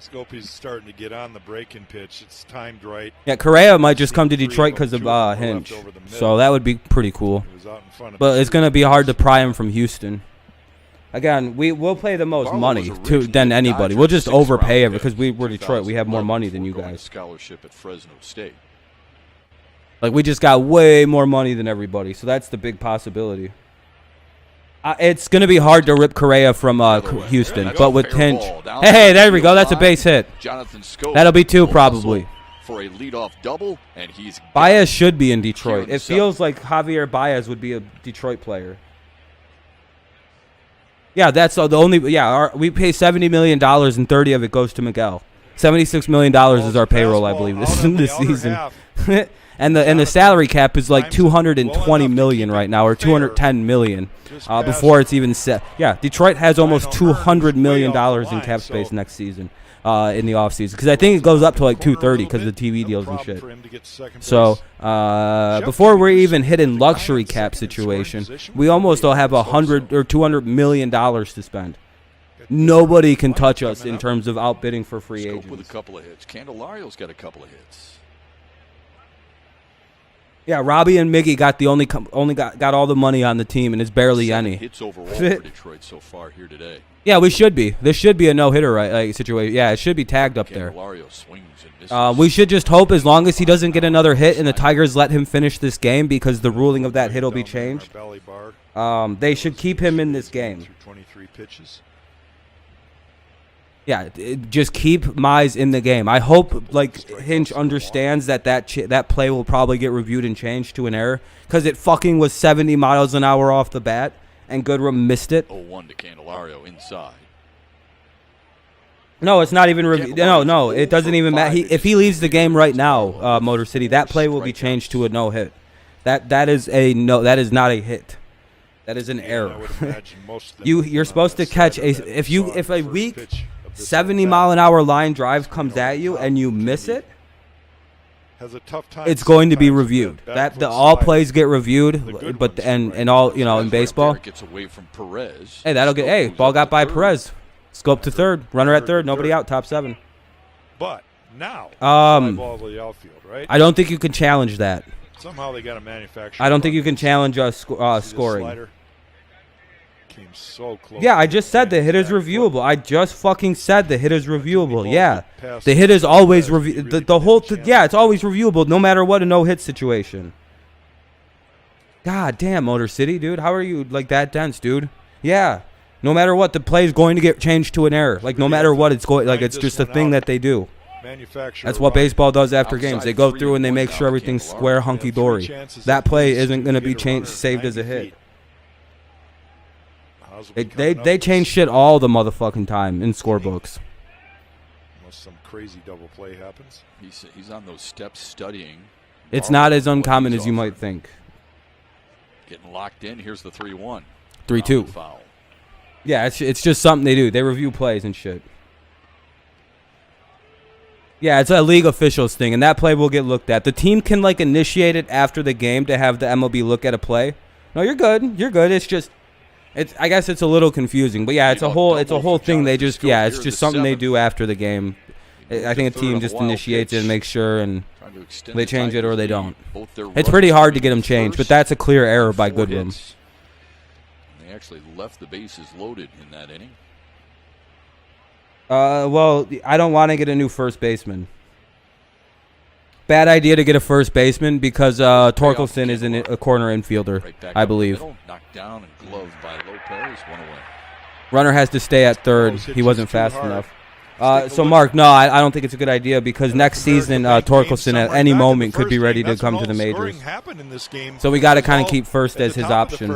Scopey's starting to get on the breaking pitch. It's timed right. Yeah, Correa might just come to Detroit because of Hinch. So that would be pretty cool. But it's going to be hard to pry him from Houston. Again, we'll pay the most money than anybody. We'll just overpay it because we're Detroit. We have more money than you guys. Scholarship at Fresno State. Like, we just got way more money than everybody. So that's the big possibility. It's going to be hard to rip Correa from Houston, but with Hinch. Hey, there we go. That's a base hit. That'll be 2 probably. For a leadoff double, and he's Baez should be in Detroit. It feels like Javier Baez would be a Detroit player. Yeah, that's the only. Yeah, we pay $70 million and 30 of it goes to Miguel. $76 million is our payroll, I believe, this season. And the salary cap is like $220 million right now, or $210 million before it's even set. Yeah, Detroit has almost $200 million in cap space next season in the offseason, because I think it goes up to like $230 because of the TV deals and shit. So before we're even hitting luxury cap situation, we almost will have $100 or $200 million to spend. Nobody can touch us in terms of outbidding for free agents. With a couple of hits. Candelario's got a couple of hits. Yeah, Robbie and Miggy got got all the money on the team, and it's barely any. Hits overall for Detroit so far here today. Yeah, we should be. This should be a no-hitter right situation. Yeah, it should be tagged up there. Swings and we should just hope, as long as he doesn't get another hit and the Tigers let him finish this game, because the ruling of that hit will be changed. They should keep him in this game. 23 pitches. Yeah, just keep Mize in the game. I hope Hinch understands that play will probably get reviewed and changed to an error, because it fucking was 70 miles an hour off the bat, and Goodrum missed it. 0-1 to Candelario inside. No, it's not even reviewed. No, it doesn't even matter. If he leaves the game right now, Motor City, that play will be changed to a no hit. That is not a hit. That is an error. You're supposed to catch if a weak 70-mile-an-hour line drive comes at you and you miss it, it's going to be reviewed. All plays get reviewed, but and all in baseball. Hey, ball got by Perez. Scope to third, runner at third, nobody out, top 7. But now, ball to the outfield, right? I don't think you can challenge that. Somehow they got to manufacture. I don't think you can challenge scoring. Came so close. Yeah, I just said the hit is reviewable. I just fucking said the hit is reviewable. Yeah, the hit is always reviewable. Yeah, it's always reviewable, no matter what a no-hit situation. God damn, Motor City, dude. How are you that dense, dude? Yeah. No matter what, the play is going to get changed to an error. No matter what, it's going. It's just a thing that they do. That's what baseball does after games. They go through and they make sure everything's square, hunky-dory. That play isn't going to be saved as a hit. They change shit all the motherfucking time in scorebooks. Unless some crazy double play happens. He's on those steps studying. It's not as uncommon as you might think. Getting locked in. Here's the 3-1. 3-2. Yeah, it's just something they do. They review plays and shit. Yeah, it's a league officials thing, and that play will get looked at. The team can like initiate it after the game to have the MLB look at a play. No, you're good. You're good. It's just, I guess it's a little confusing, but yeah, it's a whole thing. They just, yeah, it's just something they do after the game. I think a team just initiates it and makes sure, and they change it or they don't. It's pretty hard to get them changed, but that's a clear error by Goodwin. They actually left the bases loaded in that inning. Well, I don't want to get a new first baseman. Bad idea to get a first baseman because Torkelson is a corner infielder, I believe. Knocked down and gloved by Lopez, one away. Runner has to stay at third. He wasn't fast enough. So, Mark, no, I don't think it's a good idea because next season Torkelson at any moment could be ready to come to the majors. So we got to kind of keep first as his option.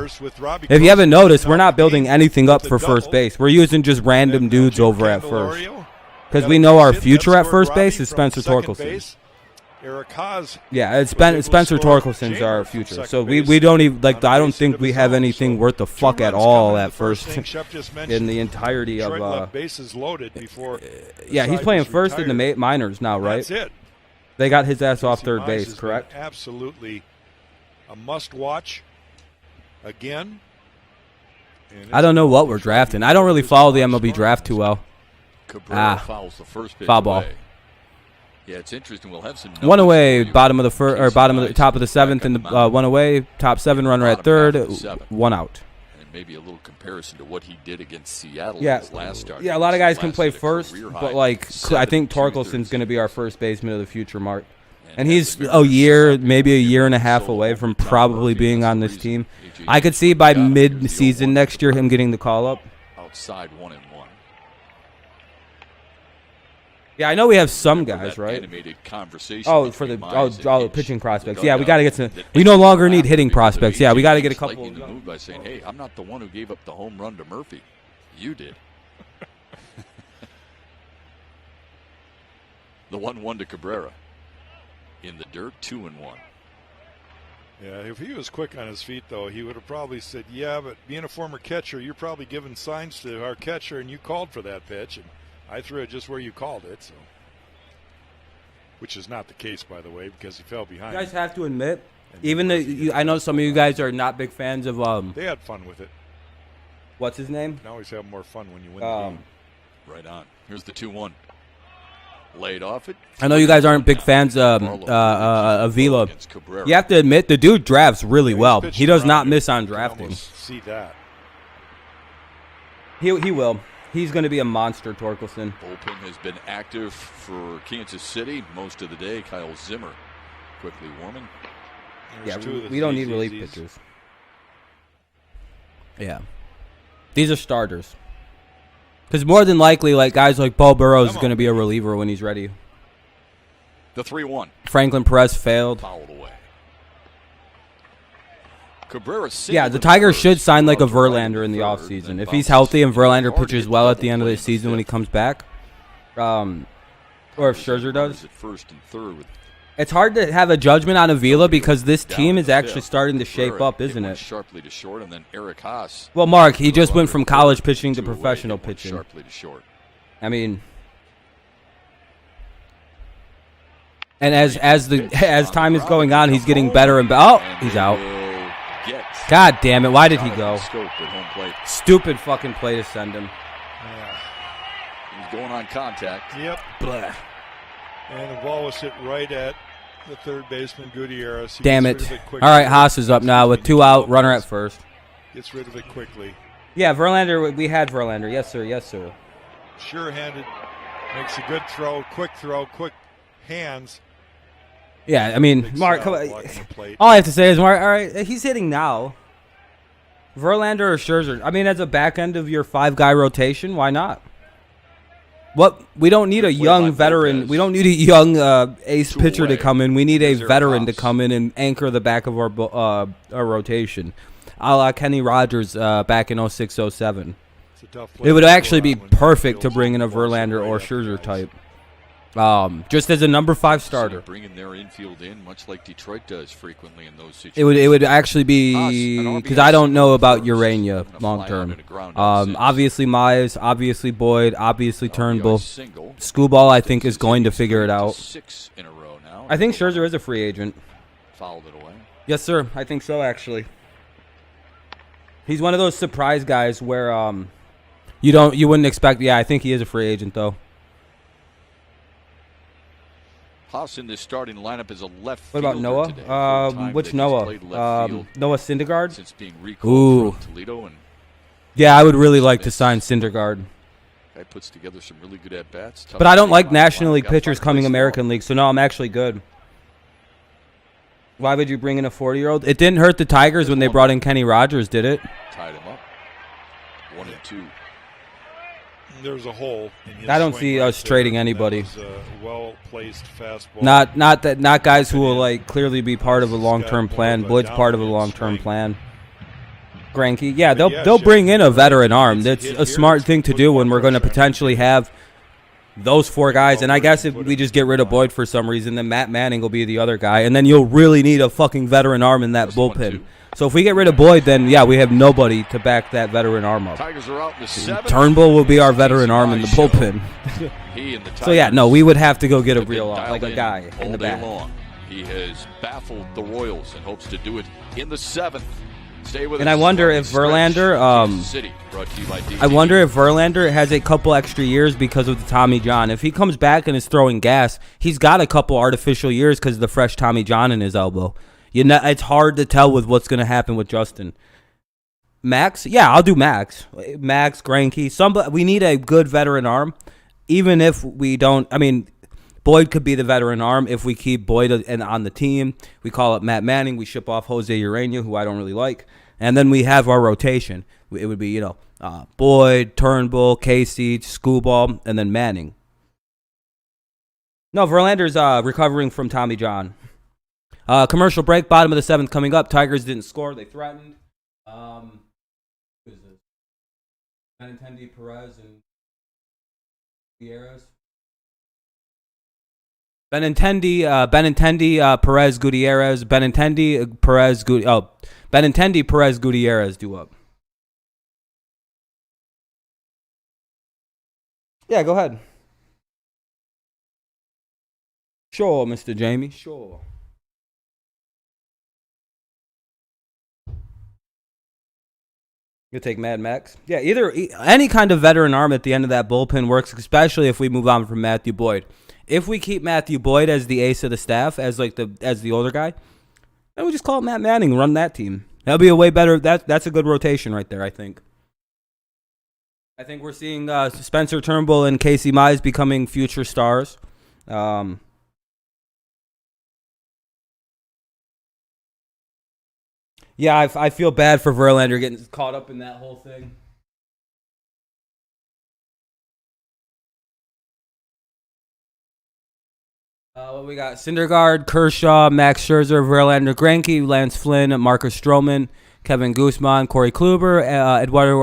If you haven't noticed, we're not building anything up for first base. We're using just random dudes over at first because we know our future at first base is Spencer Torkelson. Yeah, it's Spencer Torkelson's our future. So we don't even like. I don't think we have anything worth the fuck at all at first in the entirety of. Yeah, he's playing first in the minors now, right? That's it. They got his ass off third base, correct? Absolutely, a must-watch. Again. I don't know what we're drafting. I don't really follow the MLB draft too well. Fouls the first pitch foul ball. away. Yeah, it's interesting. We'll have some one away, bottom of the first, or bottom of the top of the seventh, and the one away, top seven, runner at third, one out. And maybe a little comparison to what he did against Seattle in his last start. Yeah, a lot of guys can play first, but like I think Torkelson's going to be our first baseman of the future, Mark. And he's a year, maybe a year and a half away from probably being on this team. I could see by mid-season next year him getting the call up. Outside 1-1. Yeah, I know we have some guys, right? Oh, for the pitching prospects. Yeah, we got to get some. We no longer need hitting prospects. Yeah, we got to get a couple. The move by saying, "Hey, I'm not the one who gave up the home run to Murphy. You did." The 1-1 to Cabrera. In the dirt, 2-1. Yeah, if he was quick on his feet, though, he would have probably said, "Yeah, but being a former catcher, you're probably giving signs to our catcher, and you called for that pitch." And I threw it just where you called it, so. Which is not the case, by the way, because he fell behind. You guys have to admit, even I know some of you guys are not big fans of. They had fun with it. What's his name? You can always have more fun when you win the game. Right on. Here's the 2-1. Laid off it. I know you guys aren't big fans of Avila. You have to admit, the dude drafts really well. He does not miss on drafting. See that. He will. He's going to be a monster, Torkelson. Bullpen has been active for Kansas City most of the day. Kyle Zimmer quickly warming. Yeah, we don't need relief pitchers. Yeah. These are starters. Because more than likely, like guys like Paul Burrows is going to be a reliever when he's ready. The 3-1. Franklin Perez failed. Fouled away. Cabrera, yeah, the Tigers should sign like a Verlander in the offseason. If he's healthy and Verlander pitches well at the end of the season when he comes back, or if Scherzer does. It's hard to have a judgment on Avila because this team is actually starting to shape up, isn't it? Sharply to short, and then Eric Haas. Well, Mark, he just went from college pitching to professional pitching. Sharply to short. I mean, and as time is going on, he's getting better and better. Oh, he's out. God damn it! Why did he go? Stupid fucking play to send him. Yeah. He's going on contact. Yep. Blah. And the ball was hit right at the third baseman, Gutierrez. Damn it. All right, Haas is up now with 2 out, runner at first. Gets rid of it quickly. Yeah, Verlander, we had Verlander. Yes, sir. Yes, sir. Sure-handed. Makes a good throw, quick hands. Yeah, I mean, Mark, all I have to say is, Mark, all right, he's hitting now. Verlander or Scherzer? I mean, as a back end of your 5-guy rotation, why not? What we don't need a young veteran. We don't need a young ace pitcher to come in. We need a veteran to come in and anchor the back of our rotation, a la Kenny Rogers back in 06-07. It would actually be perfect to bring in a Verlander or Scherzer type. Just as a number 5 starter. Bringing their infield in, much like Detroit does frequently in those situations. It would actually be, because I don't know about Urania long term. Obviously Mize, obviously Boyd, obviously Turnbull. Screwball, I think, is going to figure it out. 6 in a row now. I think Scherzer is a free agent. Fouled it away. Yes, sir. I think so, actually. He's one of those surprise guys where you wouldn't expect. Yeah, I think he is a free agent though. Haas in this starting lineup is a left What about fielder Noah? Which Noah? Noah Syndergaard? Since being recalled from Toledo and yeah, I would really like to sign Syndergaard. guy puts together some really good at bats. But I don't like National League pitchers coming American League, so no, I'm actually good. Why would you bring in a 40-year-old? It didn't hurt the Tigers when they brought in Kenny Rogers, did it? Tied him up. 1-2. There's a hole. I don't see us trading anybody. Well-placed fastball. Not guys who will like clearly be part of a long-term plan. Boyd's part of a long-term plan. Greinke, yeah, they'll bring in a veteran arm. That's a smart thing to do when we're going to potentially have those 4 guys. And I guess if we just get rid of Boyd for some reason, then Matt Manning will be the other guy, and then you'll really need a fucking veteran arm in that bullpen. So if we get rid of Boyd, then yeah, we have nobody to back that veteran arm up. Tigers are out in the 7th. Turnbull will be our veteran arm in the bullpen. So yeah, no, we would have to go get a real like a guy in the back. Long. He has baffled the Royals and hopes to do it in the 7th. Stay with and us. I wonder if Verlander, has a couple extra years because of the Tommy John. If he comes back and is throwing gas, he's got a couple artificial years because of the fresh Tommy John in his elbow. It's hard to tell with what's going to happen with Justin. Max? Yeah, I'll do Max. Max, Greinke. We need a good veteran arm. Even if we don't, I mean, Boyd could be the veteran arm if we keep Boyd on the team. We call it Matt Manning. We ship off Jose Urania, who I don't really like. And then we have our rotation. It would be, Boyd, Turnbull, Casey, Screwball, and then Manning. No, Verlander's recovering from Tommy John. Commercial break, bottom of the 7th coming up. Tigers didn't score. They threatened. Who is this? Benintendi, Perez, and Gutierrez. Benintendi, Perez, Gutierrez. Benintendi, Perez, Gutierrez due up. Yeah, go ahead. Sure, Mr. Jamie. Sure. You'll take Mad Max? Yeah, any kind of veteran arm at the end of that bullpen works, especially if we move on from Matthew Boyd. If we keep Matthew Boyd as the ace of the staff, as the older guy, then we just call it Matt Manning, run that team. That'll be a way better. That's a good rotation right there, I think. I think we're seeing Spencer Turnbull and Casey Mize becoming future stars. Yeah, I feel bad for Verlander getting caught up in that whole thing. What we got? Syndergaard, Kershaw, Max Scherzer, Verlander, Greinke, Lance Flynn, Marcus Stroman, Kevin Guzman, Corey Kluber, Eduardo.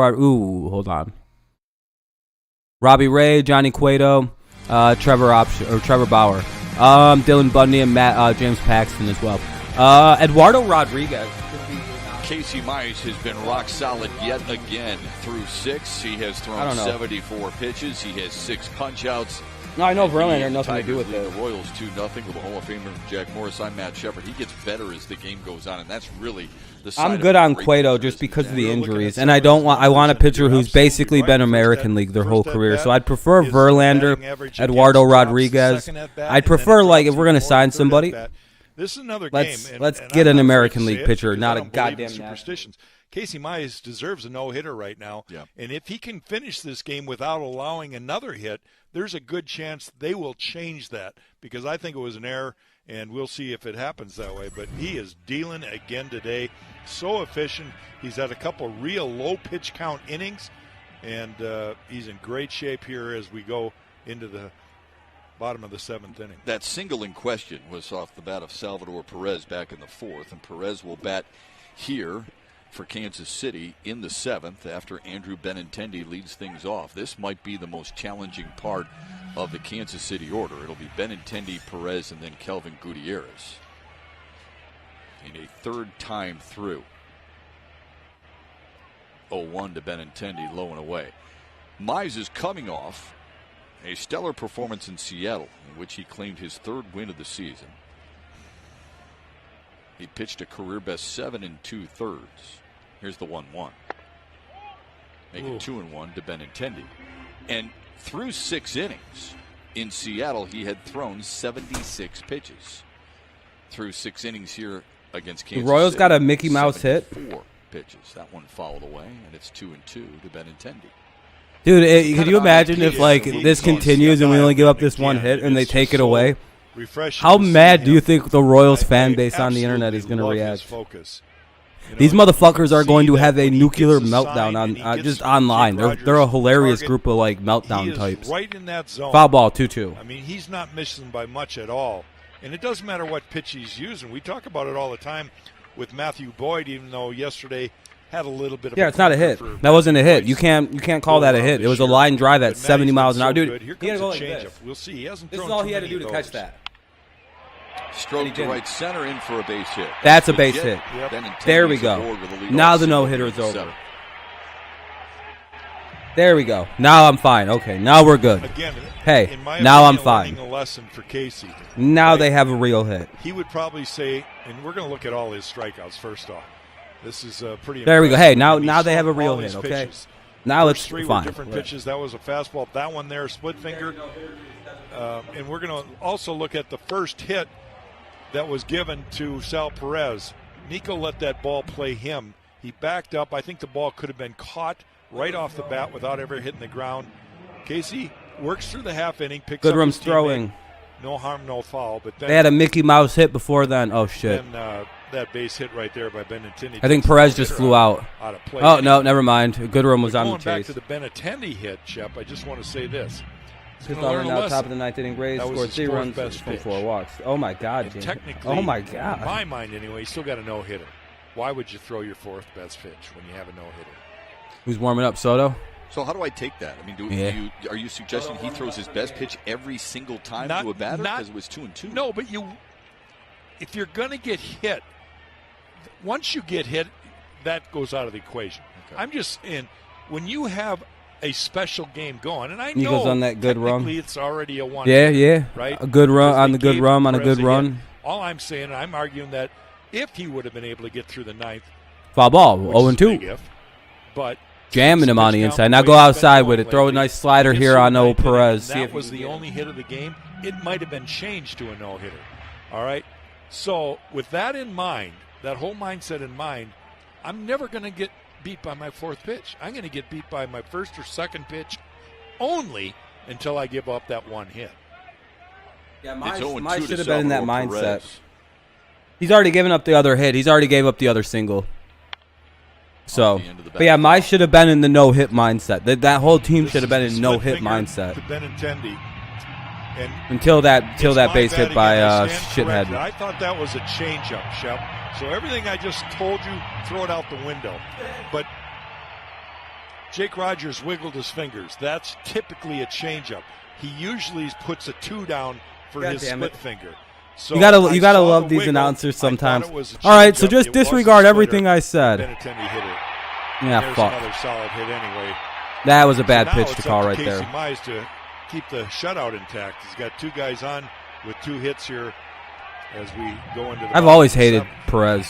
Hold on. Robbie Ray, Johnny Cueto, Trevor Bauer, Dylan Bundy, and James Paxton as well. Eduardo Rodriguez. Casey Mize has been rock solid yet again through 6. He has thrown 74 pitches. He has 6 punch-outs. No, I know Verlander had nothing to do with it. The Royals 2-0 with a Hall of Famer Jack Morris. I'm Matt Shepard. He gets better as the game goes on, and that's really the side I'm good on Cueto just because of the injuries, and I want a pitcher who's basically been American League their whole career. So I'd prefer Verlander, Eduardo Rodriguez. I'd prefer, like, if we're going to sign somebody, this is another game. Let's get an American League pitcher, not a goddamn superstitions. Casey Mize deserves a no-hitter right now, and if he can finish this game without allowing another hit, there's a good chance they will change that, because I think it was an error, and we'll see if it happens that way. But he is dealing again today, so efficient. He's had a couple real low pitch count innings, and he's in great shape here as we go into the bottom of the 7th inning. That single in question was off the bat of Salvador Perez back in the 4th, and Perez will bat here for Kansas City in the 7th after Andrew Benintendi leads things off. This might be the most challenging part of the Kansas City order. It'll be Benintendi, Perez, and then Kelvin Gutierrez in a third time through. 0-1 to Benintendi, low and away. Mize is coming off a stellar performance in Seattle, in which he claimed his third win of the season. He pitched a career best 7 2/3. Here's the 1-1. Make it 2-1 to Benintendi. And through 6 innings in Seattle, he had thrown 76 pitches. Through 6 innings here against Kansas The Royals City, got a Mickey Mouse hit. 4 pitches. That one fouled away, and it's 2-2 to Benintendi. Dude, could you imagine if like this continues and we only give up this one hit and they take it away? How mad do you think the Royals fan base on the internet is going to react? These motherfuckers are going to have a nuclear meltdown on just online. They're a hilarious group of like meltdown types. Right in that zone. Foul ball 2-2. I mean, he's not missing by much at all, and it doesn't matter what pitch he's using. We talk about it all the time with Matthew Boyd, even though yesterday had a little bit of it's not a hit. That wasn't a hit. You can't call that a hit. It was a line drive at 70 miles an hour, dude. Here He had comes to go a like changeup. this. We'll see. He hasn't This is thrown all too he had to many do to of catch those. that. Stroke to right center, in for a base hit. That's a base hit. Yep. There we go. Now the no-hitter is over. There we go. Now I'm fine. Okay, now we're good. Again, hey, in my now I'm opinion, fine. learning a lesson for Casey. Now Right? they have a real hit. He would probably say, and we're going to look at all his strikeouts first off. This is pretty. There we go. impressive. Hey, now He they have a swung real all hit. his Okay. pitches. Now First it's 3 were fine. different Right. pitches. That was a fastball. That one there, split finger. And we're going to also look at the first hit that was given to Sal Perez. Nico let that ball play him. He backed up. I think the ball could have been caught right off the bat without ever hitting the ground. Casey works through the half inning, picks up Goodrum's his teammate. throwing. No harm, no foul. But then They had a Mickey Mouse hit before then. Oh shit! that base hit right there by Benintendi. I think Perez just flew out. Of play. Oh no, never mind. Goodrum was But on the going back chase. to the Benintendi hit, Shep, I just want to say this. He's Fifth gonna over learn a now, lesson. top of the ninth inning. Rays That was scored his 3 fourth runs best from pitch. 4 walks. Oh my god, And Jim. technically, Oh my in god. my mind anyway, he still got a no-hitter. Why would you throw your 4th best pitch when you have a no-hitter? Who's warming up? Soto. So how do I take that? I mean, are you suggesting he throws his best pitch every single time to a batter because it was 2-2? No, but if you're going to get hit, once you get hit, that goes out of the equation. Okay. I'm just in when you have a special game going, and I know Eagles on that good run. It's already a 1. Yeah. Right? A good run Because on they the good gave run on a Perez good hit. run. All I'm saying, I'm arguing that if he would have been able to get through the 9th, Foul ball. which is a 0-2. big if, but Jamming him on the inside. Now go outside with it. Throw a nice slider here on old Perez. That was the only hit of the game. It might have been changed to a no-hitter. All right? So with that in mind, that whole mindset in mind, I'm never going to get beat by my 4th pitch. I'm going to get beat by my 1st or 2nd pitch only until I give up that 1 hit. Yeah, mine should have been in that mindset. He's already given up the other hit. He's already gave up the other single. So, but yeah, mine should have been in the no-hit mindset. That whole team should have been in no-hit mindset. To Benintendi. And until that base hit by shithead. I thought that was a changeup, Shep. So everything I just told you, throw it out the window. But Jake Rogers wiggled his fingers. That's typically a changeup. He usually puts a 2 down for his split finger. So you gotta love these announcers sometimes. All right, so just disregard everything I said. Benintendi hit it. Yeah, There's fuck. another solid hit anyway. That was a bad So pitch now to it's call up right Casey there. Mize to keep the shutout intact. He's got 2 guys on with 2 hits here as we go into the I've always hated Perez.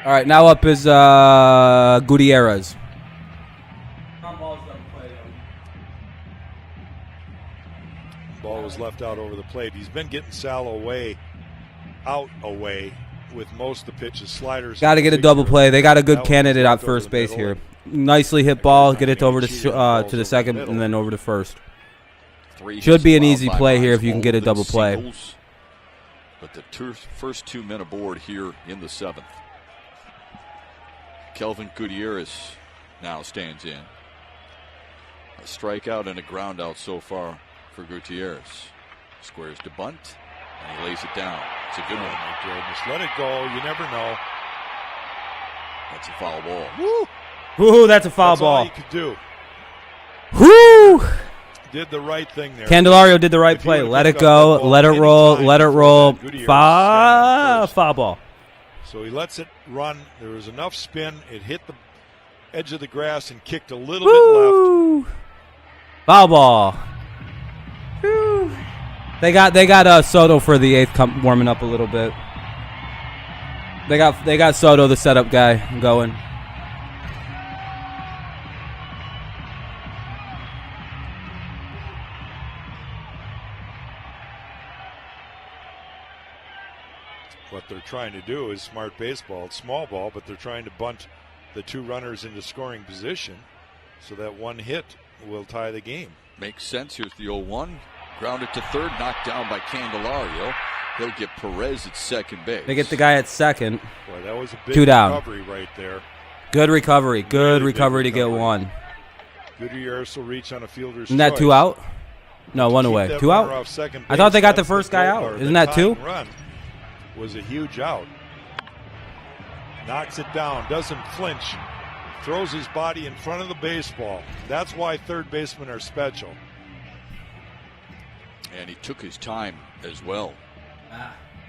All right, now up is Gutierrez. Ball was left out over the plate. He's been getting Sal away with most of the pitches. Sliders. Got to get a double play. They got a good candidate at first base here. Nicely hit ball. Get it over to the second and then over to first. Should be an easy play here if you can get a double play. But the first 2 men aboard here in the 7th. Kelvin Gutierrez now stands in. A strikeout and a ground out so far for Gutierrez. Squares to bunt, and he lays it down. It's a good one. My goodness, let it go. You never know. That's a foul ball. Woo! Woo, that's a foul That's ball. all you could do. Woo! did the right thing there. Candelario did the right play. Let it go. Let it roll. Let it roll. Foul ball. So he lets it run. There was enough spin. It hit the edge of the grass and kicked a little bit left. Foul ball. Woo. They got Soto for the 8th warming up a little bit. They got Soto, the setup guy, going. What they're trying to do is smart baseball. It's small ball, but they're trying to bunt the 2 runners into scoring position so that one hit will tie the game. Makes sense. Here's the 0-1. Grounded to third, knocked down by Candelario. He'll get Perez at second base. They get the guy at second. Boy, that was a big 2 down. recovery right there. Good recovery. Good recovery to get 1. Gutierrez will reach on a fielder's Isn't that 2 out? No, 1 away. 2 out? I thought they got the first guy out. Isn't that 2? Run was a huge out. Knocks it down, doesn't flinch, throws his body in front of the baseball. That's why third basemen are special. And he took his time as well.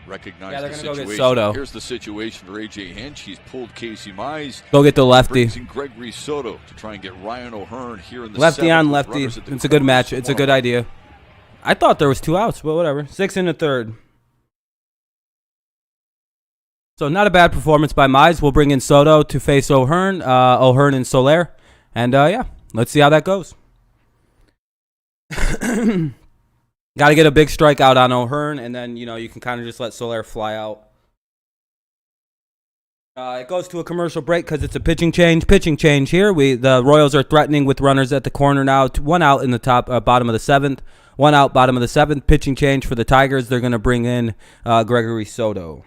Recognized the go situation. get Soto. Here's the situation for A.J. Hinch. He's pulled Casey Mize. Go get the lefty. Brings in Gregory Soto to try and get Ryan O'Hearn here in the lefty on seventh. lefty. It's a good match. It's a good idea. I thought there was 2 outs, but whatever. 6 in the 3rd. So not a bad performance by Mize. We'll bring in Soto to face O'Hearn. O'Hearn and Soler. And, yeah, let's see how that goes. Got to get a big strikeout on O'Hearn, and then, you can kind of just let Soler fly out. It goes to a commercial break because it's a pitching change. Pitching change here. The Royals are threatening with runners at the corner now. 1 out in the bottom of the 7th. 1 out, bottom of the 7th. Pitching change for the Tigers. They're going to bring in Gregory Soto.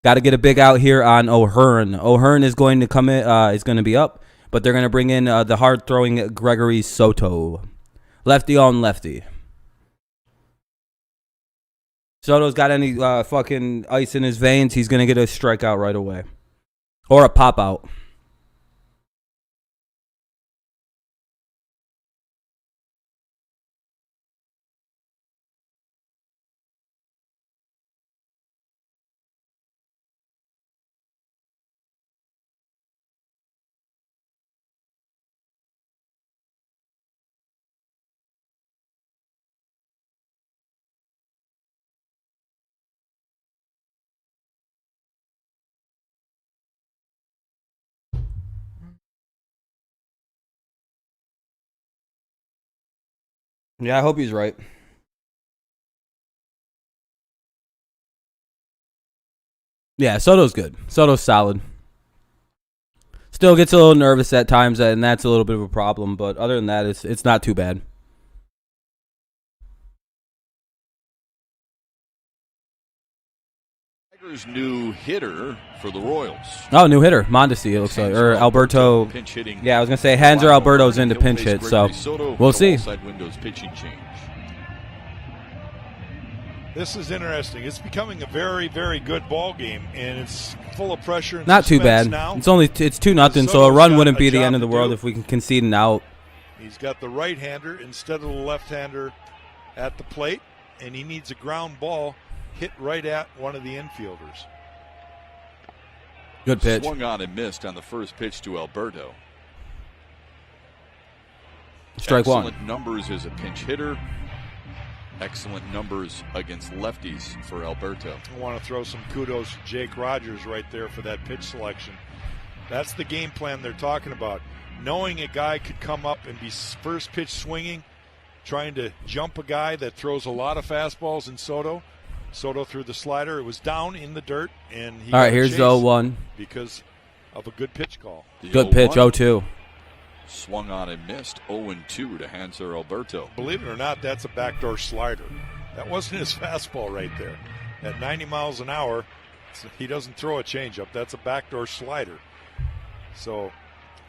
Got to get a big out here on O'Hearn. O'Hearn is going to come in. Is going to be up, but they're going to bring in the hard-throwing Gregory Soto. Lefty on lefty. Soto's got any fucking ice in his veins, he's going to get a strikeout right away. Or a pop-out. Yeah, I hope he's right. Yeah, Soto's good. Soto's solid. Still gets a little nervous at times, and that's a little bit of a problem. But other than that, it's not too bad. Tigers' new hitter for the Royals. Oh, new hitter, Mondesi. It looks like, or Alberto. Pinch hitting. Yeah, I was gonna say Hands or Alberto's in to pinch hit, so we'll see. Outside windows pitching change. This is interesting. It's becoming a very, very good ball game, and it's full of pressure. And not too bad. Now. It's 2-0, so a run wouldn't be the end of the world if we can concede an out. He's got the right-hander instead of the left-hander at the plate, and he needs a ground ball hit right at one of the infielders. Good pitch. Swung on and missed on the first pitch to Alberto. Strike one. Excellent numbers as a pinch hitter. Excellent numbers against lefties for Alberto. I want to throw some kudos to Jake Rogers right there for that pitch selection. That's the game plan they're talking about. Knowing a guy could come up and be first pitch swinging, trying to jump a guy that throws a lot of fastballs in Soto. Soto threw the slider. It was down in the dirt, and he all right, here's the 0-1 because of a good pitch call. Good pitch, 0-2. Swung on and missed. 0-2 to Hanser Alberto. Believe it or not, that's a backdoor slider. That wasn't his fastball right there. At 90 miles an hour, he doesn't throw a changeup. That's a backdoor slider. So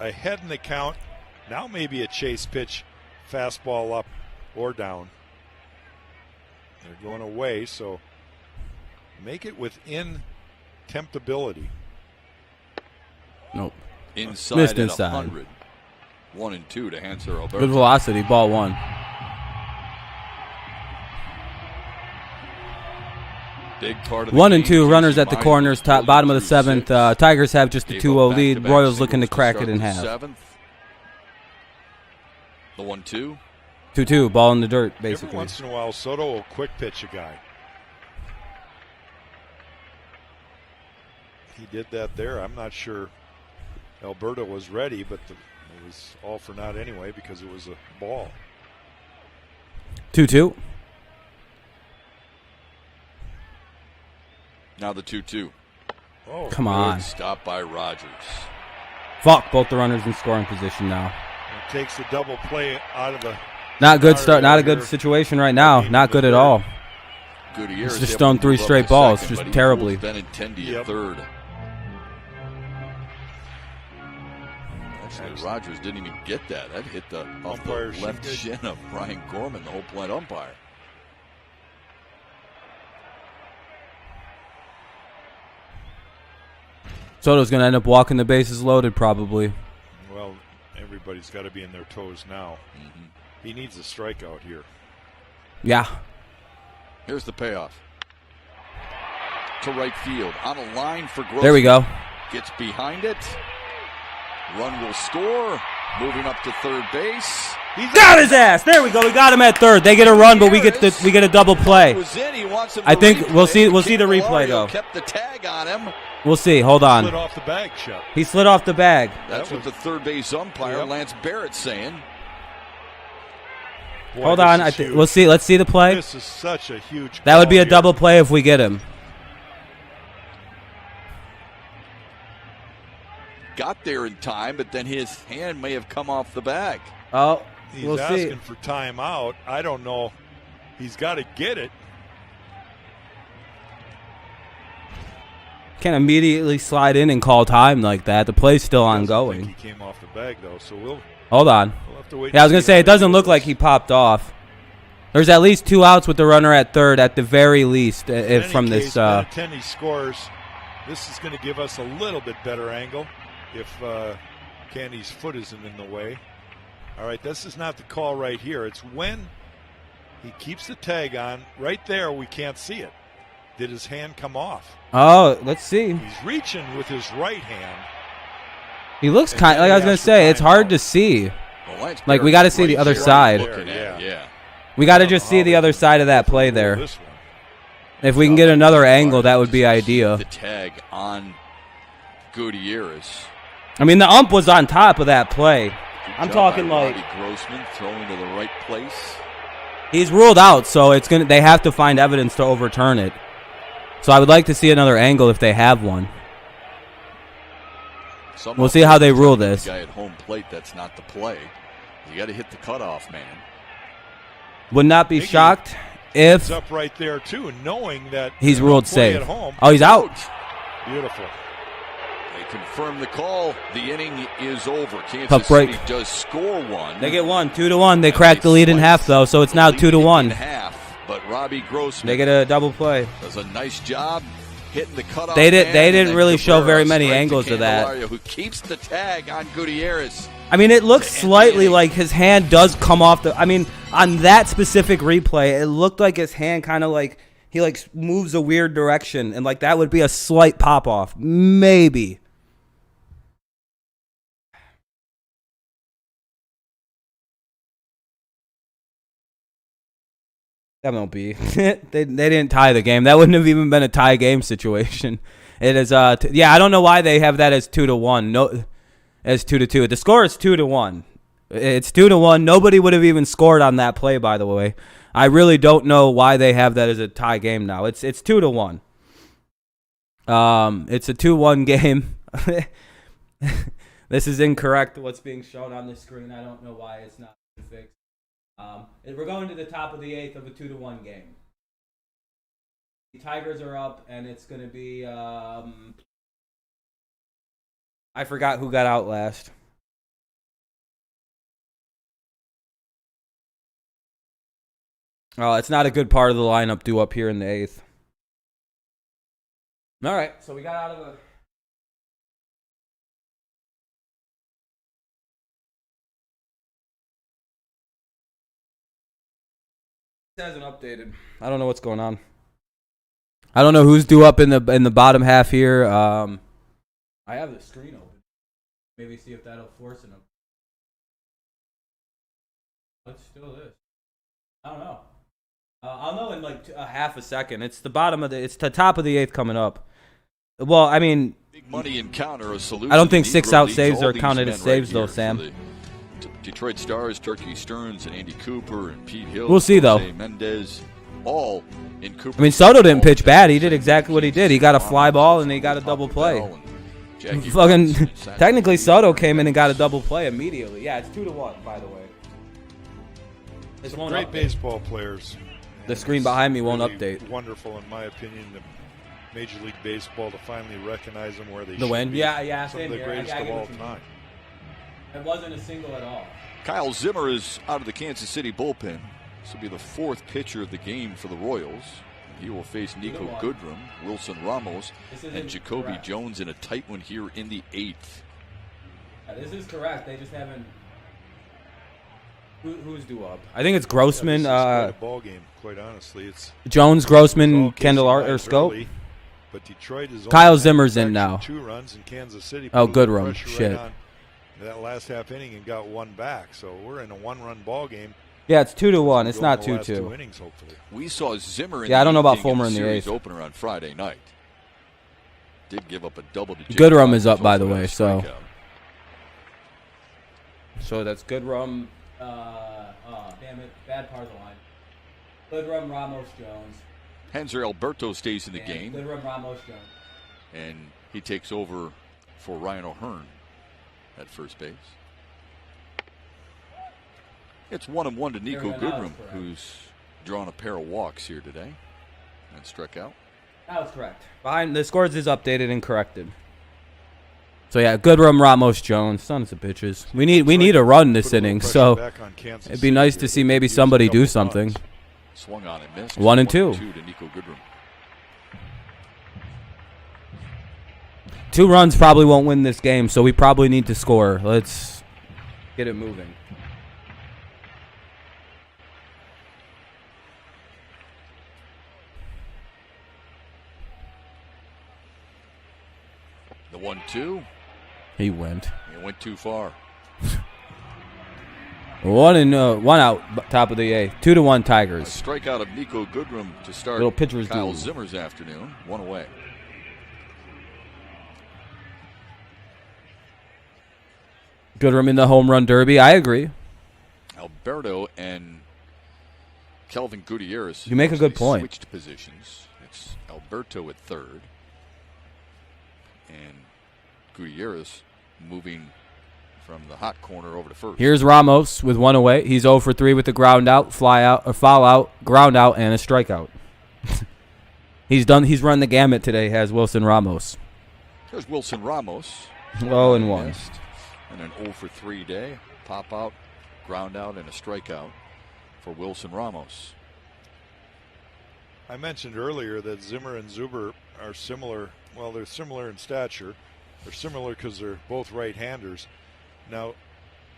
ahead in the count. Now maybe a chase pitch, fastball up or down. They're going away, so make it within temptability. Nope. Inside missed at inside. 100. 1 and 2 to Hanser Alberto. Good velocity, ball 1. Big part of 1 and 2 runners at the corners, bottom of the 7th. Tigers have just a 2-0 lead. Royals looking to crack it in half. 7th. The 1-2. 2-2, ball in the dirt, basically. Every once in a while, Soto will quick pitch a guy. He did that there. I'm not sure Alberto was ready, but it was all for naught anyway because it was a ball. 2-2. Now the 2-2. Oh, come on. Stop by Rogers. Fuck, both the runners in scoring position now. It takes the double play out of the. Not good start. Not a good situation right now. Not good at all. Gutierrez It's just thrown 3 straight balls, just terribly. Benintendi at third. Actually, Rogers didn't even get that. That hit off the left shin of Brian Gorman, the whole plate umpire. Soto's going to end up walking the bases loaded, probably. Well, everybody's got to be in their toes now. He needs a strikeout here. Yeah. Here's the payoff. To right field. On a line for Grossman. There we go. Gets behind it. Run will score. Moving up to third base. He's got his ass. There we go. We got him at third. They get a run, but we get a double play. I think we'll see the replay though. Kept the tag on him. We'll see. Hold on. Slid off the bag, Shep. He slid off the bag. That's what the third base umpire Lance Barrett's saying. Boy, hold on. We'll see. Let's see the play. This is such a huge. That would be a double play if we get him. Got there in time, but then his hand may have come off the bag. Oh, he's we'll asking see. for timeout. I don't know. He's got to get it. Can't immediately slide in and call time like that. The play's still ongoing. He came off the bag though, so we'll hold on. We'll have to wait. Yeah, I was gonna say it doesn't look like he popped off. There's at least 2 outs with the runner at third, at the very least, from this. Benintendi scores. This is going to give us a little bit better angle if Candy's foot isn't in the way. All right, this is not the call right here. It's when he keeps the tag on. Right there, we can't see it. Did his hand come off? Oh, let's see. He's reaching with his right hand. He looks kind of, like I was going to say, it's hard to see. Well, like, we got to see the other side. Yeah. We got to just see the other side of that play there. If we can get another angle, that would be ideal. The tag on Gutierrez. I mean, the ump was on top of that play. I'm talking like Robbie Grossman throwing to the right place. He's ruled out, so it's gonna. They have to find evidence to overturn it. So I would like to see another angle if they have one. We'll see how they rule this. Guy at home plate, that's not the play. You got to hit the cutoff man. Would not be shocked if it's up right there too, knowing that he's ruled safe. Oh, he's out. Beautiful. They confirm the call. The inning is over. Kansas City does score one. They get one, 2-1. They cracked the lead in half though, so it's now 2-1. In half, but Robbie Grossman. They get a double play. Does a nice job hitting the cutoff. They didn't really show very many angles of that. Who keeps the tag on Gutierrez? I mean, it looks slightly like his hand does come off the. I mean, on that specific replay, it looked like his hand kind of like he like moves a weird direction, and like that would be a slight pop off, maybe. That won't be. they didn't tie the game. That wouldn't have even been a tie game situation. It is. Yeah, I don't know why they have that as 2-1. No. As 2-2. The score is 2-1. It's 2-1. Nobody would have even scored on that play, by the way. I really don't know why they have that as a tie game now. It's 2-1. It's a 2-1 game. This is incorrect. What's being shown on the screen? I don't know why it's not fixed. We're going to the top of the 8th of a 2-1 game. The Tigers are up, and it's going to be. I forgot who got out last. Oh, it's not a good part of the lineup due up here in the 8th. All right, so we got out of a Hasn't updated. I don't know what's going on. I don't know who's due up in the bottom half here. I have the screen open. Maybe see if that'll force it up. It still is. I don't know. I'll know in like a half a second. It's the bottom of it's the top of the 8th coming up. Well, I mean, big money encounter, a solution. I don't think 6-out saves are counted as saves though, Sam. Detroit Stars, Turkey Stearns, and Andy Cooper, and Pete Hill. We'll see, though. Mendez, all in Cooper. I mean, Soto didn't pitch bad. He did exactly what he did. He got a fly ball, and he got a double play. Fucking, technically, Soto came in and got a double play immediately. Yeah, it's 2-1, by the way. It's great baseball players. The screen behind me won't update. Wonderful, in my opinion, the Major League Baseball to finally recognize them where they should win. be. Yeah, some of the greatest of all time. It wasn't a single at all. Kyle Zimmer is out of the Kansas City bullpen. This will be the 4th pitcher of the game for the Royals. He will face Nico Goodrum, Wilson Ramos, and Jacoby Jones in a tight one here in the 8th. Yeah, this is correct. They just haven't. Who's due up? I think it's Grossman. Yeah, this is quite a ball game, quite honestly. It's Jones, Grossman, Kendall or Scope. But Detroit is Kyle Zimmer's in now. 2 runs in Kansas City. Oh, Goodrum. Shit. Right that last half inning and got 1 back. So we're in a 1-run ball game. Yeah, it's 2-1. It's not 2-2. 2 innings, hopefully. We saw Zimmer in I don't know about Fulmer in the 8th opener on Friday night. Did give up a double to Goodrum is up, by the way, so that's Goodrum. Damn it, bad part of the line. Goodrum, Ramos, Jones. Hanser Alberto stays in the game. Goodrum, Ramos, Jones. And he takes over for Ryan O'Hearn at first base. It's 1-1 to Nico Goodrum, who's drawn a pair of walks here today and struck out. That was correct. Behind the scores is updated and corrected. So yeah, Goodrum, Ramos, Jones, sons of bitches. We need a run this inning, so it'd be nice to see maybe somebody do something. Swung on and missed. 1-2. To Nico Goodrum. 2 runs probably won't win this game, so we probably need to score. Let's get it moving. The 1-2. He went. He went too far. 1 out, top of the 8th. 2-1 Tigers. A strikeout of Nico Goodrum to start Little pitcher's Kyle duel. Zimmer's afternoon. 1 away. Goodrum in the home run derby. I agree. Alberto and Kelvin Gutierrez. You make a good point. Switched positions. It's Alberto at third. And Gutierrez moving from the hot corner over to first. Here's Ramos with 1 away. He's 0 for 3 with the ground out, fly out, or foul out, ground out, and a strikeout. He's run the gamut today, has Wilson Ramos. There's Wilson Ramos. 0-1. And an 0 for 3 day. Pop out, ground out, and a strikeout for Wilson Ramos. I mentioned earlier that Zimmer and Zuber are similar. Well, they're similar in stature. They're similar because they're both right-handers. Now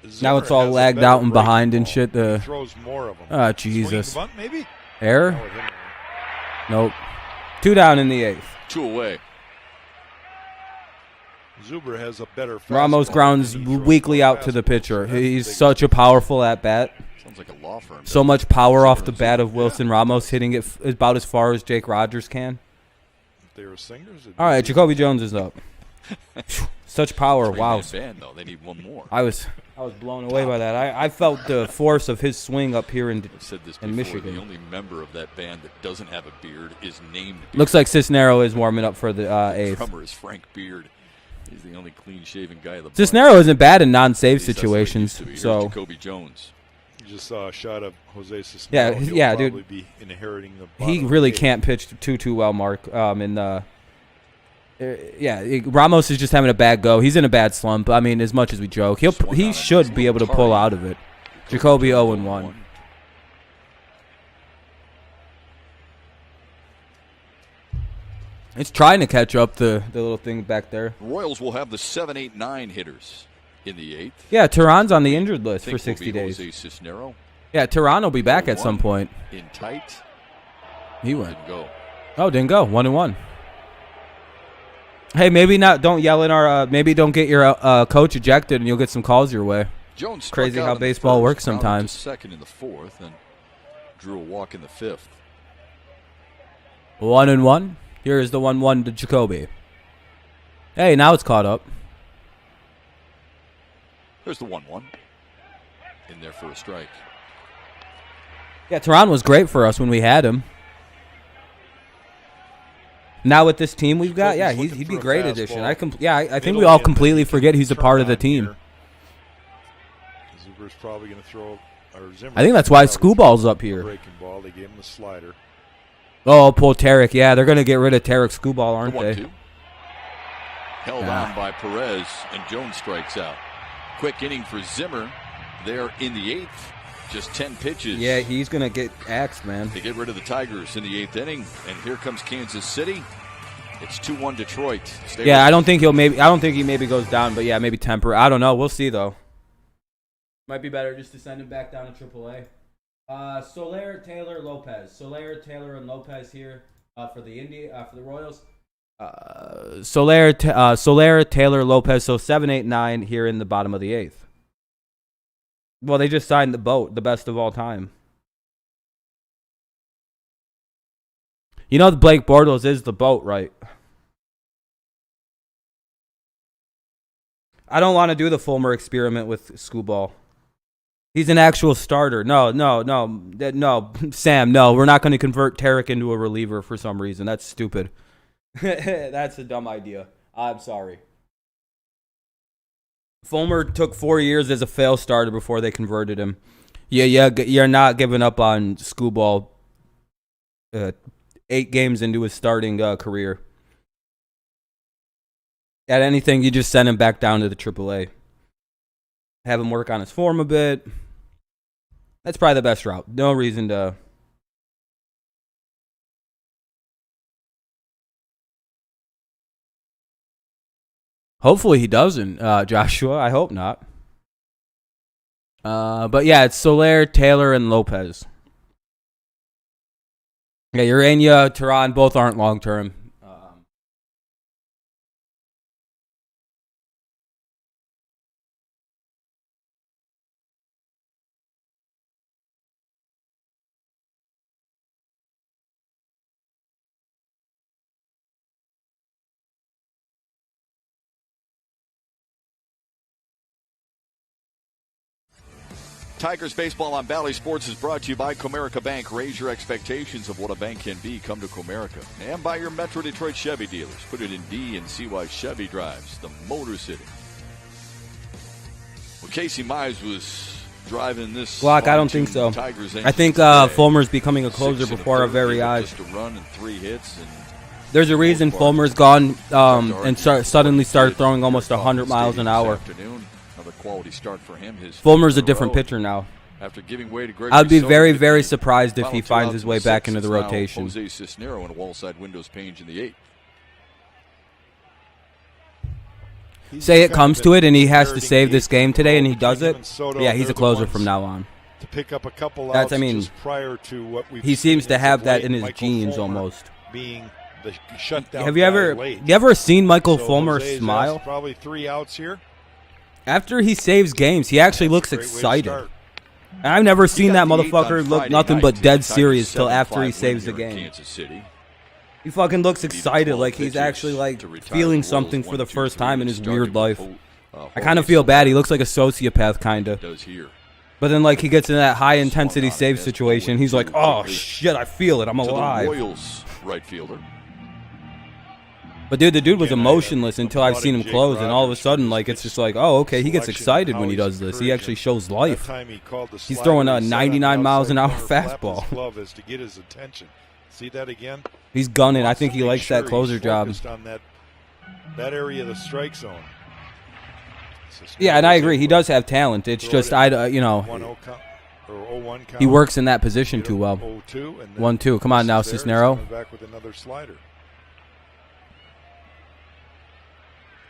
it's all lagged out and behind and shit. He throws more of them. Ah, Jesus. Bunt, maybe? Error? Nope. 2 down in the 8th. 2 away. Zuber has a better fastball. Ramos grounds weakly out to the pitcher. He's such a powerful at-bat. Sounds like a law firm. So much power off the bat of Wilson Ramos, hitting it about as far as Jake Rogers can. If they were singers, all right, Jacoby Jones is up. Such power. Wow. Band, though. They need 1 more. I was blown away by that. I felt the force of his swing up here in Michigan. The only member of that band that doesn't have a beard is named Beard. Looks like Cisnero is warming up for the 8th. The drummer is Frank Beard. He's the only clean-shaven guy of the bunch. Cisnero isn't bad in non-save situations. So Jacoby Jones. You just saw a shot of Jose Cisnero. Yeah, dude. Be inheriting the he really can't pitch too well, Mark. Ramos is just having a bad go. He's in a bad slump. I mean, as much as we joke, he should be able to pull out of it. Jacoby 0-1. It's trying to catch up the little thing back there. Royals will have the 7, 8, 9 hitters in the 8th. Yeah, Tehran's on the injured list for 60 days. Jose Cisnero, Yeah, Tehran will be back at some point. In tight. He went. Didn't go. Oh, didn't go. 1-1. Hey, maybe not. Don't yell in our. Maybe don't get your coach ejected, and you'll get some calls your way. Jones Crazy how baseball works sometimes. Second in the fourth, and drew a walk in the fifth. 1-1. Here is the 1-1 to Jacoby. Hey, now it's caught up. There's the 1-1. In there for a strike. Yeah, Tehran was great for us when we had him. Now with this team we've got, yeah, he'd be a great addition. I think we all completely forget he's a part of the team. Zuber's probably going to throw. I think that's why Schoolball's up here. Breaking ball. They gave him the slider. Oh, pull Tarek. Yeah, they're going to get rid of Tarek Schoolball, aren't they? Held on by Perez, and Jones strikes out. Quick inning for Zimmer. They're in the eighth. Just 10 pitches. Yeah, he's going to get axed, man. They get rid of the Tigers in the eighth inning, and here comes Kansas City. It's 2-1 Detroit. Yeah, I don't think he maybe goes down, but yeah, maybe temper. I don't know. We'll see though. Might be better just to send him back down to AAA. Soler, Taylor, Lopez. Soler, Taylor, and Lopez here for the Royals. Soler, Taylor, Lopez. So 7, 8, 9 here in the bottom of the eighth. Well, they just signed the boat, the best of all time. You know, Blake Bortles is the boat, right? I don't want to do the Fulmer experiment with Schoolball. He's an actual starter. No, Sam, no. We're not going to convert Tarek into a reliever for some reason. That's stupid. That's a dumb idea. I'm sorry. Fulmer took 4 years as a fail starter before they converted him. Yeah, you're not giving up on Schoolball 8 games into his starting career. At anything, you just send him back down to the AAA. Have him work on his form a bit. That's probably the best route. No reason to... Hopefully he doesn't, Joshua. I hope not. But yeah, it's Soler, Taylor, and Lopez. Yeah, Urania, Tehran, both aren't long-term. Tigers baseball on Bally Sports is brought to you by Comerica Bank. Raise your expectations of what a bank can be. Come to Comerica. And by your Metro Detroit Chevy dealers. Put it in D and see why Chevy drives the Motor City. Well, Casey Mize was driving this. Glock, I don't think so. I think Fulmer's becoming a closer before our very eyes. Just a run and 3 hits. And there's a reason Fulmer's gone and suddenly started throwing almost 100 miles an hour. Another quality start for him. Fulmer's a different pitcher now. After giving way to I'd be very, very surprised if he finds his way back into the rotation. Jose Cisnero and a wall-side windows page in the 8th. Say it comes to it and he has to save this game today and he does it. Yeah, he's a closer from now on. To pick up a couple outs just prior to what he seems to have that in his genes almost. Being the shutdown. Have you ever seen Michael Fulmer smile? Probably 3 outs here. After he saves games, he actually looks excited. And I've never seen that motherfucker look nothing but dead serious till after he saves the game. He fucking looks excited, like he's actually like feeling something for the first time in his weird life. I kind of feel bad. He looks like a sociopath, kind of. But then like he gets in that high intensity save situation, he's like, oh shit, I feel it, I'm alive. Royals right fielder. But dude, the dude was emotionless until I've seen him close, and all of a sudden, like, it's just like, oh, okay, he gets excited when he does this. He actually shows life. He's throwing a 99 miles an hour fastball. See that again? He's gunning. I think he likes that closer job. That area of the strike zone. Yeah, and I agree. He does have talent. It's just, he works in that position too well. 1-2. Come on now, Cisnero.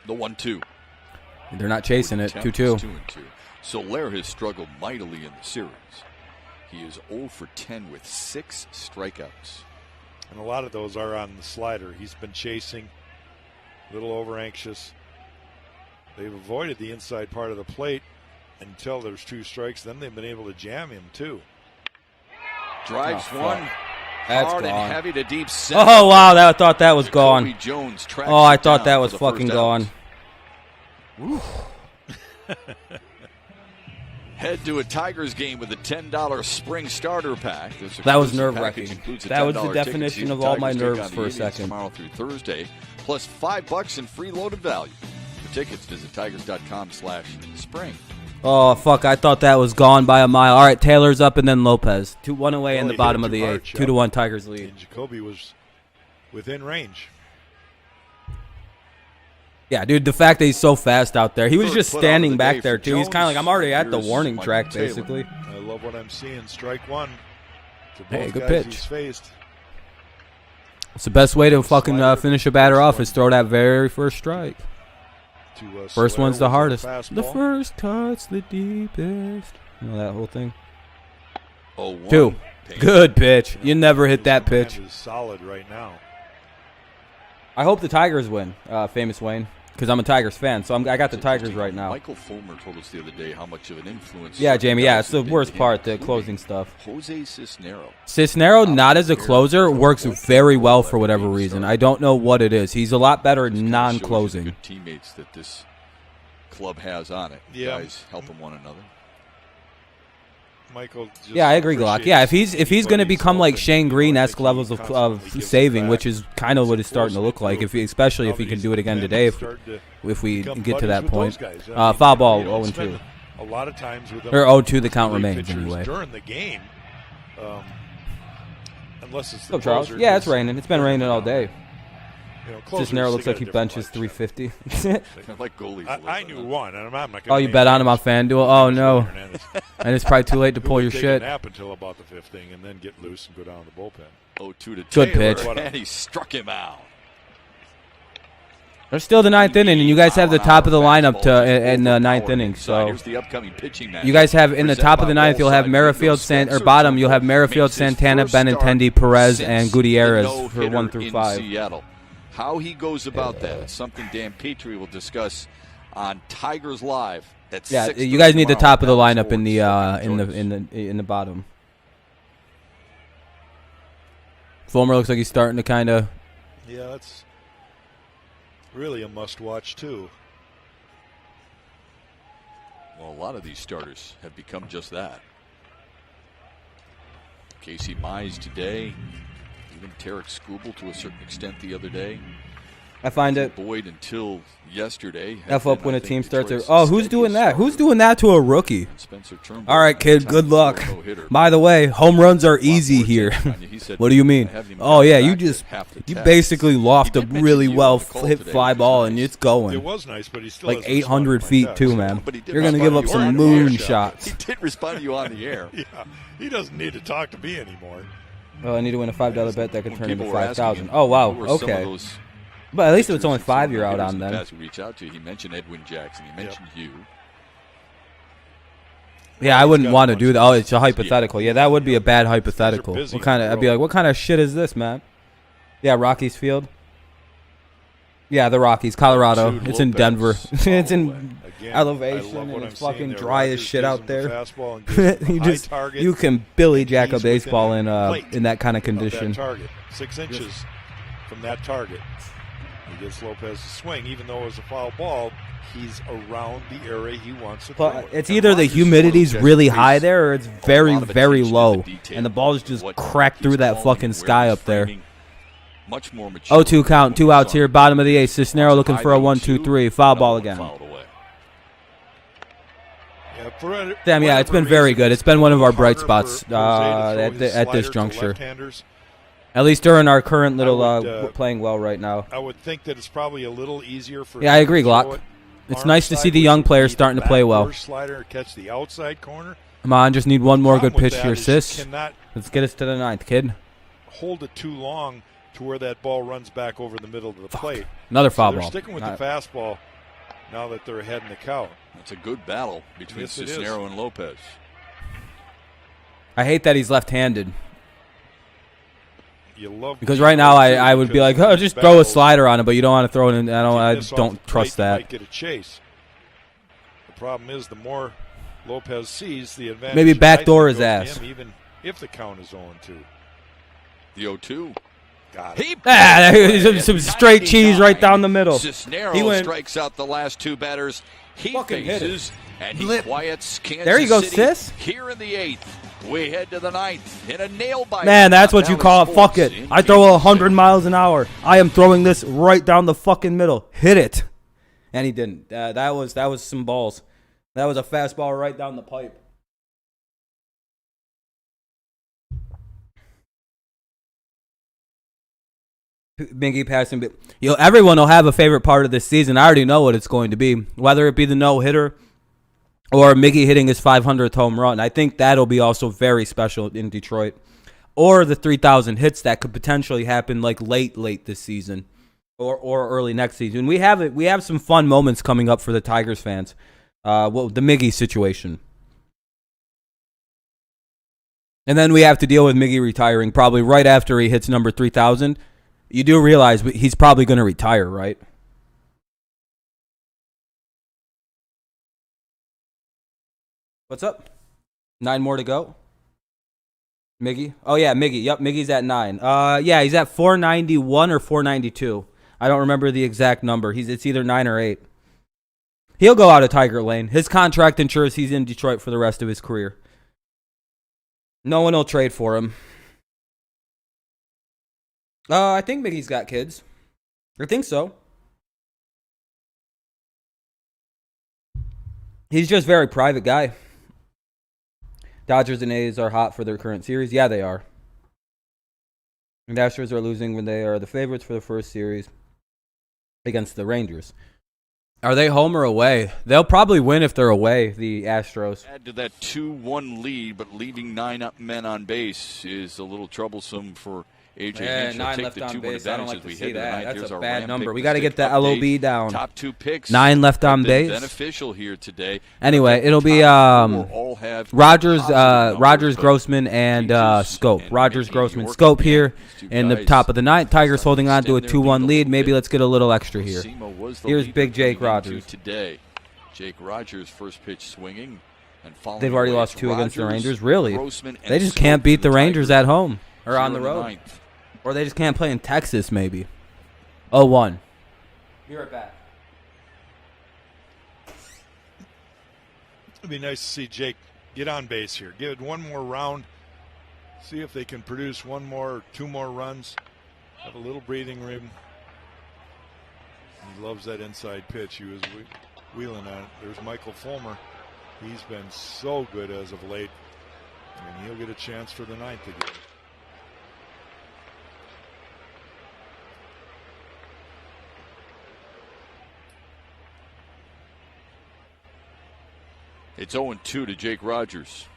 The 1-2. They're not chasing it. 2-2. Soler has struggled mightily in the series. He is 0 for 10 with 6 strikeouts. And a lot of those are on the slider. He's been chasing, a little over anxious. They've avoided the inside part of the plate until there's 2 strikes. Then they've been able to jam him, too. Drives one. That's hard gone. And heavy to deep center. Oh, wow. I thought that was gone. Jones Oh, I thought that was fucking gone. Head to a Tigers game with a $10 spring starter pack. That was nerve-wracking. That was the definition of all my nerves for a second. Tomorrow through Thursday, plus $5 in free loaded value. For tickets, visit tigers.com/spring. Oh, fuck. I thought that was gone by a mile. All right, Taylor's up and then Lopez. 2-1 away in the bottom of the 8th. 2-1 Tigers lead. And Jacoby was within range. Yeah, dude, the fact that he's so fast out there. He was just standing back there, too. He's kind of like, I'm already at the warning track, basically. I love what I'm seeing. Strike one. Hey, good pitch. It's the best way to fucking finish a batter off is throw that very first strike. First one's the hardest. The first cut's the deepest. You know that whole thing? 2. Good pitch. You never hit that pitch. Is solid right now. I hope the Tigers win, famous Wayne, because I'm a Tigers fan, so I got the Tigers right now. Michael Fulmer told us the other day how much of an influence. Yeah, Jamie, yeah, it's the worst part, the closing stuff. Jose Cisnero. Cisnero, not as a closer, works very well for whatever reason. I don't know what it is. He's a lot better non-closing. Good teammates that this club has on it. Yeah. Guys helping one another. Michael just I agree, Glock. Yeah, if he's going to become like Shane Green-esque levels of saving, which is kind of what it's starting to look like, especially if he can do it again today, if we get to that point. Foul ball, 0-2. A lot of times with them, or 0-2, the count remains anyway. During the game, unless it's the So Charles, closer, yeah, it's raining. It's been raining all day. closers, Cisnero looks they like he got benches different 350. I like goalies. I knew one, and I'm not going to. Oh, you bet on him on FanDuel? Oh, no. And it's probably too late to pull your shit. Nap until about the 5th inning, and then get loose and go down to the bullpen. 0-2 to Good Taylor, pitch. and he struck him out. There's still the 9th inning, and you guys have the top of the lineup in the 9th inning. So Here's the upcoming pitching match. you guys have in the top of the 9th, you'll have Merrifield, bottom, you'll have Merrifield, Santana, Benintendi, Perez, and Gutierrez for 1 through 5. Seattle. How he goes about that, it's something Dan Petrie will discuss on Tigers Live. At Yeah, 6:30 you guys need the tomorrow. top of the lineup in the bottom. Fulmer looks like he's starting to kind of. Yeah, that's really a must-watch too. Well, a lot of these starters have become just that. Casey Mize today, even Tarek Skubal to a certain extent the other day. I find it. Boyd until yesterday. F up when a team starts. Oh, who's doing that? Who's doing that to a rookie? Spencer Turnbull. All right, kid. Good luck. By the way, home runs are easy here. What do you mean? Oh yeah, you basically loft a really well hit fly ball and it's going. It was nice, but he still like 800 feet too, man. You're gonna give up some moon shots. He did respond to you on the air. Yeah, he doesn't need to talk to me anymore. Oh, I need to win a $5 bet that could turn into 5,000. Oh wow, okay. But at least if it's only 5 you're out on then. Reach out to. He mentioned Edwin Jackson. He mentioned you. Yeah, I wouldn't want to do that. Oh, it's a hypothetical. Yeah, that would be a bad hypothetical. What kind of? I'd be like, what kind of shit is this, man? Yeah, Rockies Field. Yeah, the Rockies, Colorado. It's in Denver. It's in elevation and it's fucking dry as shit out there. You can Billy Jack a baseball in that kind of condition. 6 inches from that target. He gives Lopez a swing, even though it was a foul ball. He's around the area he wants to throw it. It's either the humidity's really high there or it's very, very low. And the ball's just cracked through that fucking sky up there. 0-2 count, 2 outs here, bottom of the 8th. Cisnero looking for a 1-2-3. Foul ball again. Damn, yeah, it's been very good. It's been one of our bright spots at this juncture. At least during our current little playing well right now. I would think that it's probably a little easier for. Yeah, I agree, Glock. It's nice to see the young players starting to play well. Slider, catch the outside corner. Come on, just need one more good pitch here, sis. Let's get us to the 9th, kid. Hold it too long to where that ball runs back over the middle of the plate. Another foul they're ball. Sticking with the fastball now that they're ahead in the count. That's a good battle between Cisnero and Lopez. I hate that he's left-handed. You love because right now I would be like, oh, just throw a slider on it, but you don't want to throw it in. I don't trust that. Might get a chase. The problem is the more Lopez sees, the advantage. Maybe backdoor his ass. Him, even if the count is 0-2. The 0-2. Got it. Some straight cheese right down the middle. Cisneros strikes out the last two batters. He faces and he quiets Kansas there you go, City sis. Here in the 8th. We head to the 9th in a nail-biter. Man, that's what you call it. Fuck it. I throw 100 miles an hour. I am throwing this right down the fucking middle. Hit it. And he didn't. That was some balls. That was a fastball right down the pipe. Miggy passing. Everyone will have a favorite part of this season. I already know what it's going to be. Whether it be the no-hitter or Miggy hitting his 500th home run. I think that'll be also very special in Detroit. Or the 3,000 hits that could potentially happen like late this season or early next season. We have some fun moments coming up for the Tigers fans. The Miggy situation. And then we have to deal with Miggy retiring probably right after he hits number 3,000. You do realize he's probably going to retire, right? What's up? 9 more to go. Miggy? Oh, yeah, Miggy. Yep, Miggy's at 9. Yeah, he's at 491 or 492. I don't remember the exact number. It's either 9 or 8. He'll go out of Tiger Lane. His contract ensures he's in Detroit for the rest of his career. No one will trade for him. I think Miggy's got kids. I think so. He's just a very private guy. Dodgers and A's are hot for their current series. Yeah, they are. And the Astros are losing when they are the favorites for the first series against the Rangers. Are they home or away? They'll probably win if they're away, the Astros. Add to that 2-1 lead, but leaving 9 men on base is a little troublesome for AJ. Yeah, 9 left on base. I don't like to see that. That's a bad number. We got to get the LOB down. Top 2 picks. 9 left on base. Beneficial here today. Anyway, it'll be Rogers, Grossman, and Scope. Rogers, Grossman, Scope here in the top of the 9th. Tigers holding on to a 2-1 lead. Maybe let's get a little extra here. Here's Big Jake Rogers. Today, Jake Rogers first pitch swinging. They've already lost 2 against the Rangers. Really? They just can't beat the Rangers at home or on the road. Or they just can't play in Texas, maybe. 0-1. Be right back. It'd be nice to see Jake get on base here. Give it one more round. See if they can produce 1 more or 2 more runs. Have a little breathing room. He loves that inside pitch. He was wheeling on it. There's Michael Fulmer. He's been so good as of late. And he'll get a chance for the 9th again. It's 0-2 to Jake Rogers.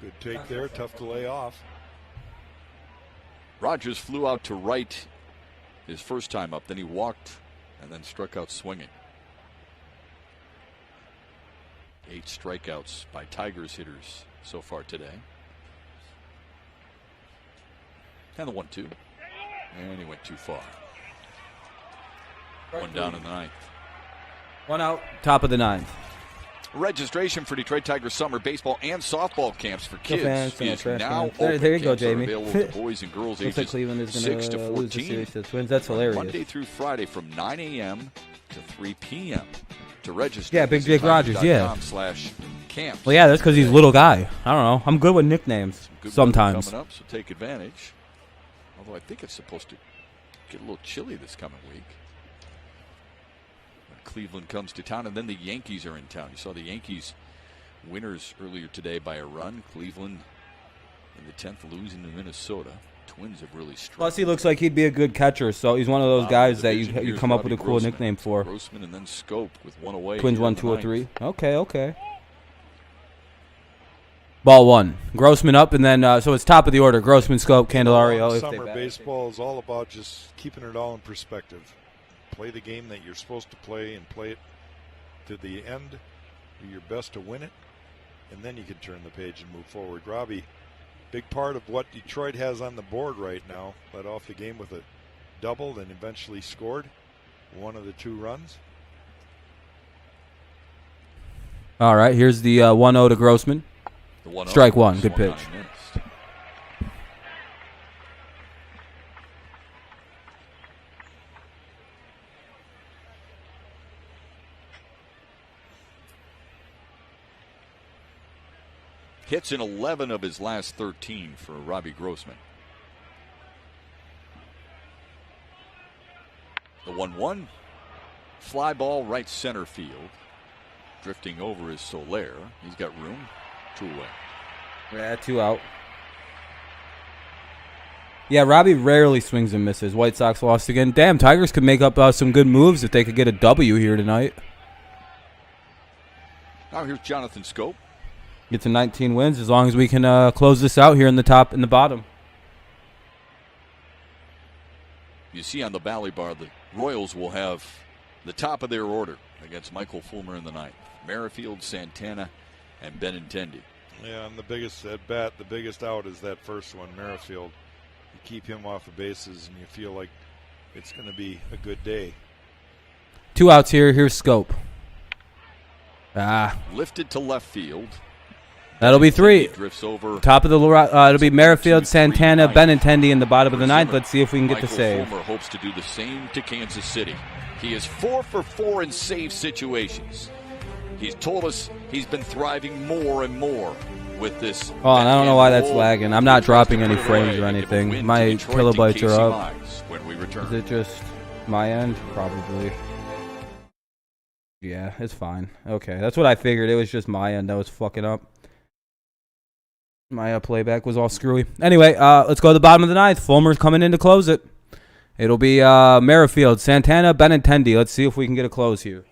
Good take there. Tough to lay off. Rogers flew out to right his first time up. Then he walked and then struck out swinging. 8 strikeouts by Tigers hitters so far today. And the 1-2. And he went too far. 1 down in the 9th. 1 out, top of the 9th. Registration for Detroit Tigers summer baseball and softball camps for kids is now open. There you go, Jamie. Available to boys and girls ages like Cleveland is 6 to 14. Lose the series to the Twins. That's hilarious. Monday through Friday from 9 a.m. to 3 p.m. To register. Yeah, Big Jake Rogers. Yeah. /camps. Well, yeah, that's because he's a little guy. I don't know. I'm good with nicknames sometimes. Coming up, so take advantage. Although I think it's supposed to get a little chilly this coming week. Cleveland comes to town, and then the Yankees are in town. You saw the Yankees winners earlier today by a run. Cleveland in the 10th losing to Minnesota. Twins have really struggled. Plus, he looks like he'd be a good catcher, so he's one of those guys that you come up with a cool nickname for. Grossman and then Scope with 1 away. Twins 1, 2, or 3. Okay. Ball 1. Grossman up, and then so it's top of the order. Grossman, Scope, Candelario. Summer baseball is all about just keeping it all in perspective. Play the game that you're supposed to play and play it to the end, do your best to win it, and then you can turn the page and move forward. Robbie, big part of what Detroit has on the board right now, led off the game with a double, then eventually scored one of the 2 runs. All right, here's the 1-0 to Grossman. Strike one, good pitch. Hits in 11 of his last 13 for Robbie Grossman. The 1-1. Fly ball right center field. Drifting over is Soler. He's got room. 2 away. Yeah, 2 out. Yeah, Robbie rarely swings and misses. White Sox lost again. Damn, Tigers could make up some good moves if they could get a W here tonight. Now here's Jonathan Scope. Get to 19 wins as long as we can close this out here in the top and the bottom. You see on the Bally Bar, the Royals will have the top of their order against Michael Fulmer in the 9th. Merrifield, Santana, and Benintendi. Yeah, and the biggest at bat, the biggest out is that first one, Merrifield. You keep him off the bases, and you feel like it's going to be a good day. 2 outs here. Here's Scope. Lifted to left field. That'll be 3. Drifts over. Top of the it'll be Merrifield, Santana, Benintendi in the bottom of the 9th. Let's see if we can get the save. Michael Fulmer hopes to do the same to Kansas City. He is 4 for 4 in save situations. He's told us he's been thriving more and more with this. Oh, and I don't know why that's lagging. I'm not dropping any frames or anything. My kilobytes are up. When we return. Is it just my end? Probably. Yeah, it's fine. Okay, that's what I figured. It was just my end that was fucking up. My playback was all screwy. Anyway, let's go to the bottom of the 9th. Fulmer's coming in to close it. It'll be Merrifield, Santana, Benintendi. Let's see if we can get a close here.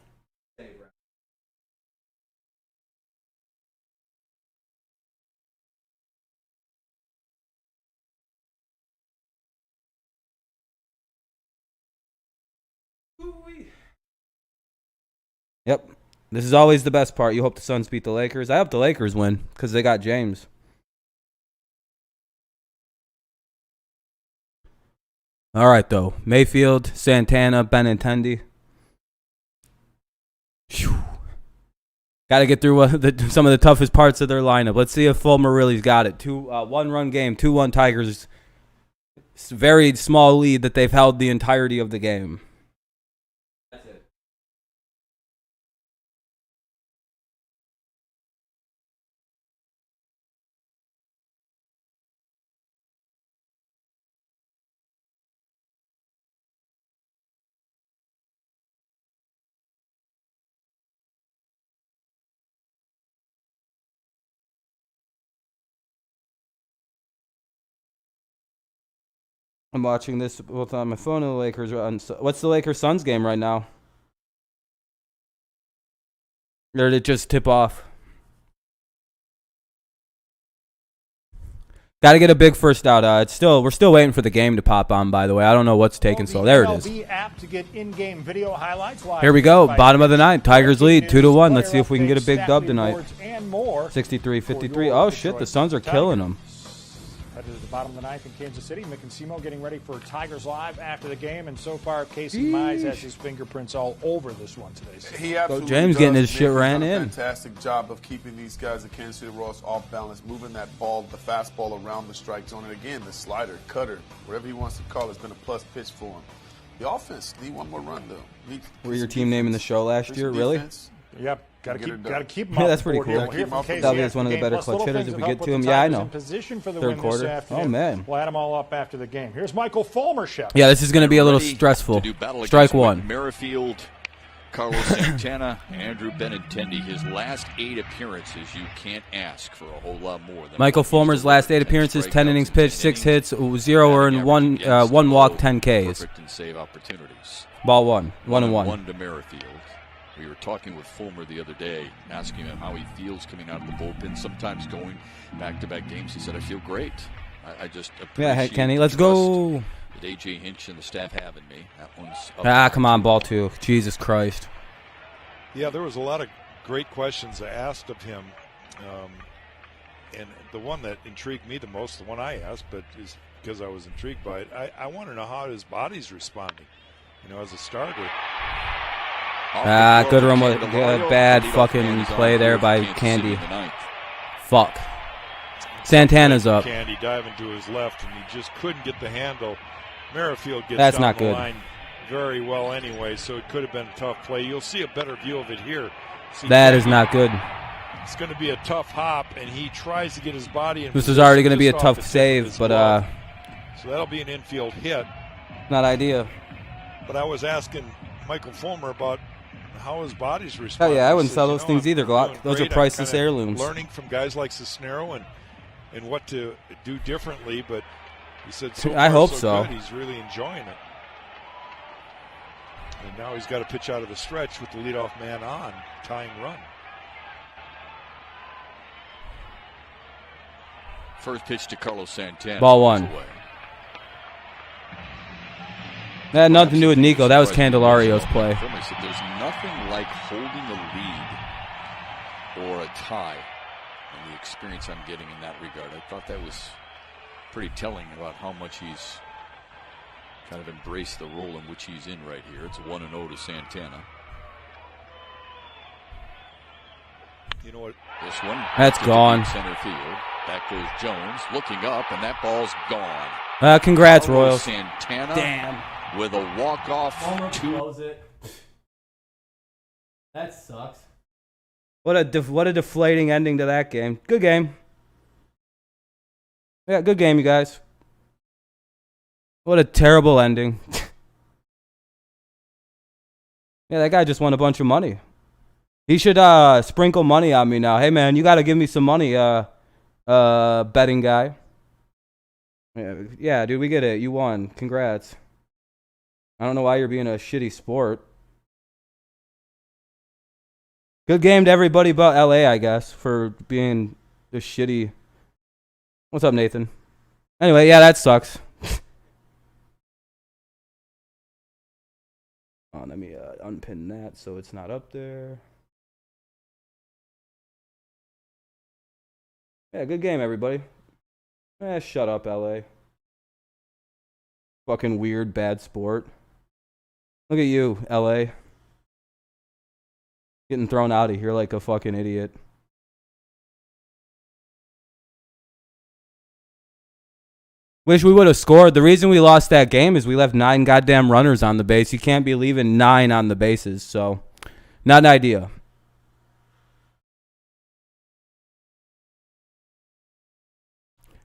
Yep. This is always the best part. You hope the Suns beat the Lakers. I hope the Lakers win because they got James. All right, though. Mayfield, Santana, Benintendi. Got to get through some of the toughest parts of their lineup. Let's see if Fulmer really's got it. 1-run game, 2-1 Tigers. Very small lead that they've held the entirety of the game. That's it. I'm watching this both on my phone and the Lakers. What's the Lakers-Suns game right now? Or did it just tip off? Got to get a big first out. We're still waiting for the game to pop on, by the way. I don't know what's taking so. There it is. App to get in-game video highlights live. Here we go. Bottom of the 9th. Tigers lead 2-1. Let's see if we can get a big dub tonight. 63-53. Oh, shit. The Suns are killing them. Headed to the bottom of the 9th in Kansas City. Mick and Simo getting ready for Tigers Live after the game. And so far, Casey Mize has his fingerprints all over this one today. He absolutely James does. getting his shit ran in. Fantastic job of keeping these guys at Kansas City Royals off balance, moving that ball, the fastball around the strike zone. And again, the slider, cutter, whatever he wants to call it, has been a plus pitch for him. The offense need one more run, though. Were your team naming the show last year? Really? Yep. Got to keep him Yeah, up. that's pretty cool. W is one of the better clutch hitters if we get to him. Yeah, I know. Third quarter. Oh, man. We'll add them all up after the game. Here's Michael Fulmer, Chef. Yeah, this is going to be a little stressful. Strike one. Merrifield, Carlos Santana, Andrew Benintendi. His last 8 appearances, you can't ask for a whole lot more. Michael Fulmer's last 8 appearances, 10 innings pitched, 6 hits, 0 earned, 1 walk, 10 Ks. Perfect and save opportunities. Ball 1. 1-1. 1 to Merrifield. We were talking with Fulmer the other day, asking him how he feels coming out of the bullpen, sometimes going back-to-back games. He said, I feel great. I just appreciate hey, Kenny, let's go. That A.J. Hinch and the staff have in me. That one's up. Come on, ball 2. Jesus Christ. Yeah, there was a lot of great questions asked of him. And the one that intrigued me the most, the one I asked, but is because I was intrigued by it, I want to know how his body's responding, as a starter. Good run with bad fucking play there by Candy. Fuck. Santana's up. Candy diving to his left, and he just couldn't get the handle. Merrifield gets That's down not the good. line very well anyway, so it could have been a tough play. You'll see a better view of it here. That is not good. It's going to be a tough hop, and he tries to get his body in. This is already going to be a tough save, but so that'll be an infield hit. Not ideal. But I was asking Michael Fulmer about how his body's responding. Oh yeah, I wouldn't sell those things either, Glock. Those are priceless heirlooms. Learning from guys like Cisnero and what to do differently, but he said so far, I hope so so. good. He's really enjoying it. And now he's got to pitch out of the stretch with the leadoff man on, tying run. First pitch to Carlos Santana. Ball one. That had nothing to do with Nico. That was Candelario's play. There's nothing like holding a lead or a tie, and the experience I'm getting in that regard. I thought that was pretty telling about how much he's kind of embraced the role in which he's in right here. It's 1-0 to Santana. You know what? This one. That's gone. Center field. Back goes Jones, looking up, and that ball's gone. Congrats, Royals. Santana. Damn. With a walk-off That sucks. What a deflating ending to that game. Good game. Yeah, good game, you guys. What a terrible ending. Yeah, that guy just won a bunch of money. He should sprinkle money on me now. Hey, man, you got to give me some money, betting guy. Yeah, dude, we get it. You won. Congrats. I don't know why you're being a shitty sport. Good game to everybody but LA, I guess, for being a shitty. What's up, Nathan? Anyway, yeah, that sucks. Let me unpin that so it's not up there. Yeah, good game, everybody. Shut up, LA. Fucking weird, bad sport. Look at you, LA. Getting thrown out of here like a fucking idiot. Wish we would have scored. The reason we lost that game is we left 9 goddamn runners on the base. You can't be leaving 9 on the bases, so not an idea.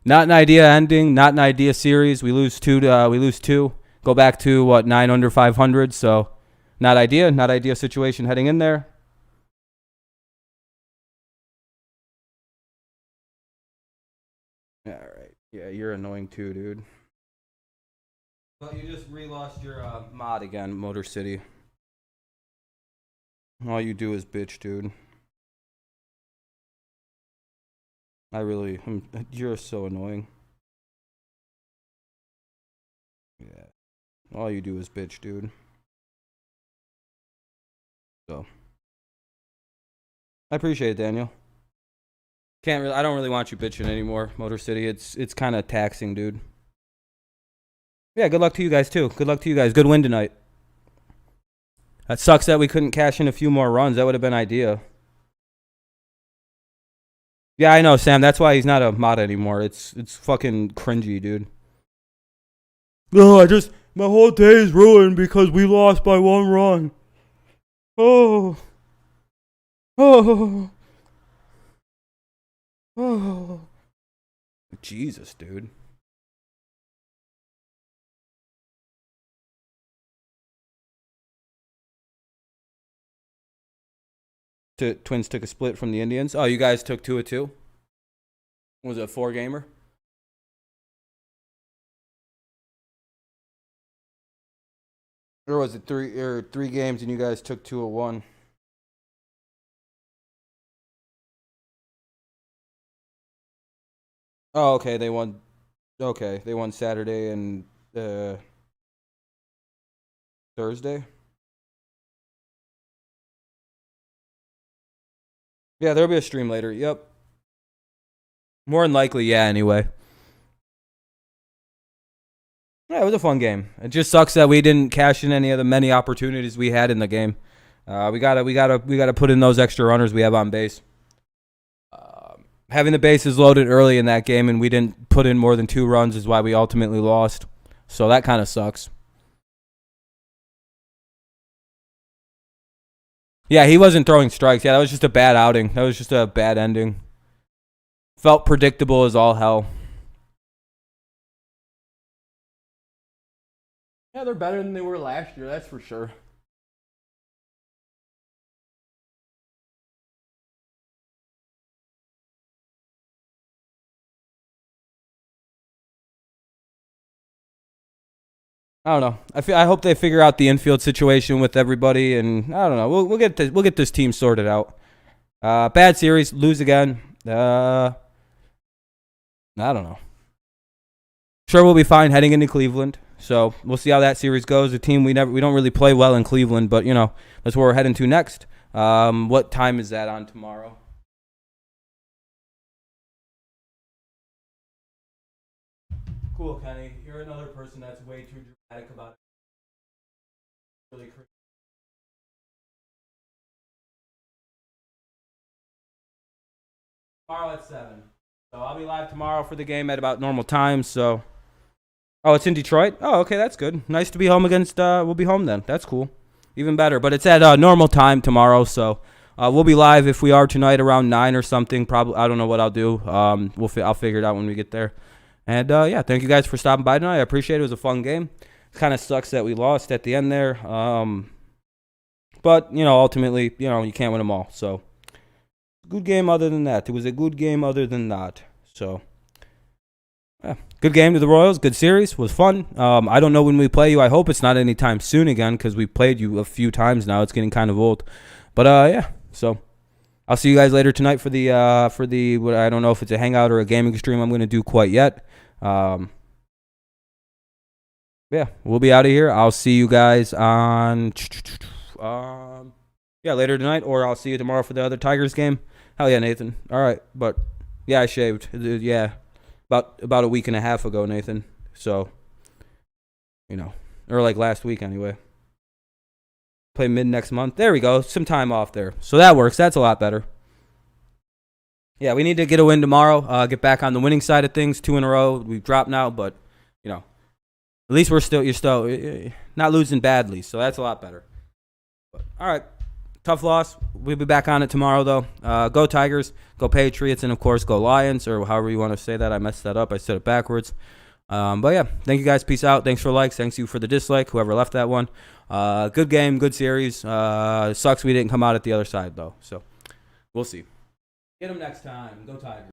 Not an idea ending, not an idea series. We lose 2 Go back to what, 9 under 500, so not idea situation heading in there. All right. Yeah, you're annoying too, dude. But you just re-lost your mod again, Motor City. All you do is bitch, dude. You're so annoying. Yeah. All you do is bitch, dude. So. I appreciate it, Daniel. I don't really want you bitching anymore, Motor City. It's kind of taxing, dude. Yeah, good luck to you guys, too. Good luck to you guys. Good win tonight. That sucks that we couldn't cash in a few more runs. That would have been ideal. Yeah, I know, Sam. That's why he's not a mod anymore. It's fucking cringy, dude. No, my whole day is ruined because we lost by 1 run. Oh. Jesus, dude. Twins took a split from the Indians. Oh, you guys took 2-2? Was it a 4-gamer? Or was it 3 games and you guys took 2-1? Oh, okay. They won. Okay, they won Saturday and Thursday. Yeah, there'll be a stream later. Yep. More than likely, yeah, anyway. Yeah, it was a fun game. It just sucks that we didn't cash in any of the many opportunities we had in the game. We gotta put in those extra runners we have on base. Having the bases loaded early in that game and we didn't put in more than 2 runs is why we ultimately lost. So that kind of sucks. Yeah, he wasn't throwing strikes. Yeah, that was just a bad outing. That was just a bad ending. Felt predictable as all hell. Yeah, they're better than they were last year, that's for sure. I don't know. I hope they figure out the infield situation with everybody, and I don't know. We'll get this team sorted out. Bad series, lose again. I don't know. Sure, we'll be fine heading into Cleveland. So we'll see how that series goes. The team we don't really play well in Cleveland, but that's where we're heading to next. What time is that on tomorrow? Cool, Kenny. You're another person that's way too dramatic about it. Really crazy. Tomorrow at 7. So I'll be live tomorrow for the game at about normal time. So, oh, it's in Detroit. Oh, okay, that's good. Nice to be home against. We'll be home then. That's cool. Even better. But it's at normal time tomorrow. So we'll be live if we are tonight around 9 or something. Probably I don't know what I'll do. I'll figure it out when we get there. And yeah, thank you guys for stopping by tonight. I appreciate it. It was a fun game. Kind of sucks that we lost at the end there. But ultimately, you can't win them all. So. Good game other than that. It was a good game other than that. So, yeah. Good game to the Royals. Good series. Was fun. I don't know when we play you. I hope it's not anytime soon again because we played you a few times now. It's getting kind of old. But, yeah. So, I'll see you guys later tonight for the what I don't know if it's a hangout or a gaming stream I'm going to do quite yet. Yeah. We'll be out of here. I'll see you guys on... yeah, later tonight, or I'll see you tomorrow for the other Tigers game. Hell yeah, Nathan. All right, but yeah, I shaved. Yeah, about a week and a half ago, Nathan. So, or like last week anyway. Play mid next month. There we go. Some time off there. So that works. That's a lot better. Yeah, we need to get a win tomorrow. Get back on the winning side of things. 2 in a row. We've dropped now, but at least you're still not losing badly. So that's a lot better. But, all right. Tough loss. We'll be back on it tomorrow, though. Go Tigers, go Patriots, and, of course, go Lions, or however you want to say that. I messed that up. I said it backwards. But, yeah, thank you guys. Peace out. Thanks for likes. Thanks you for the dislike, whoever left that one. Good game, good series. Sucks we didn't come out at the other side, though. So, we'll see. Get them next time. Go Tigers.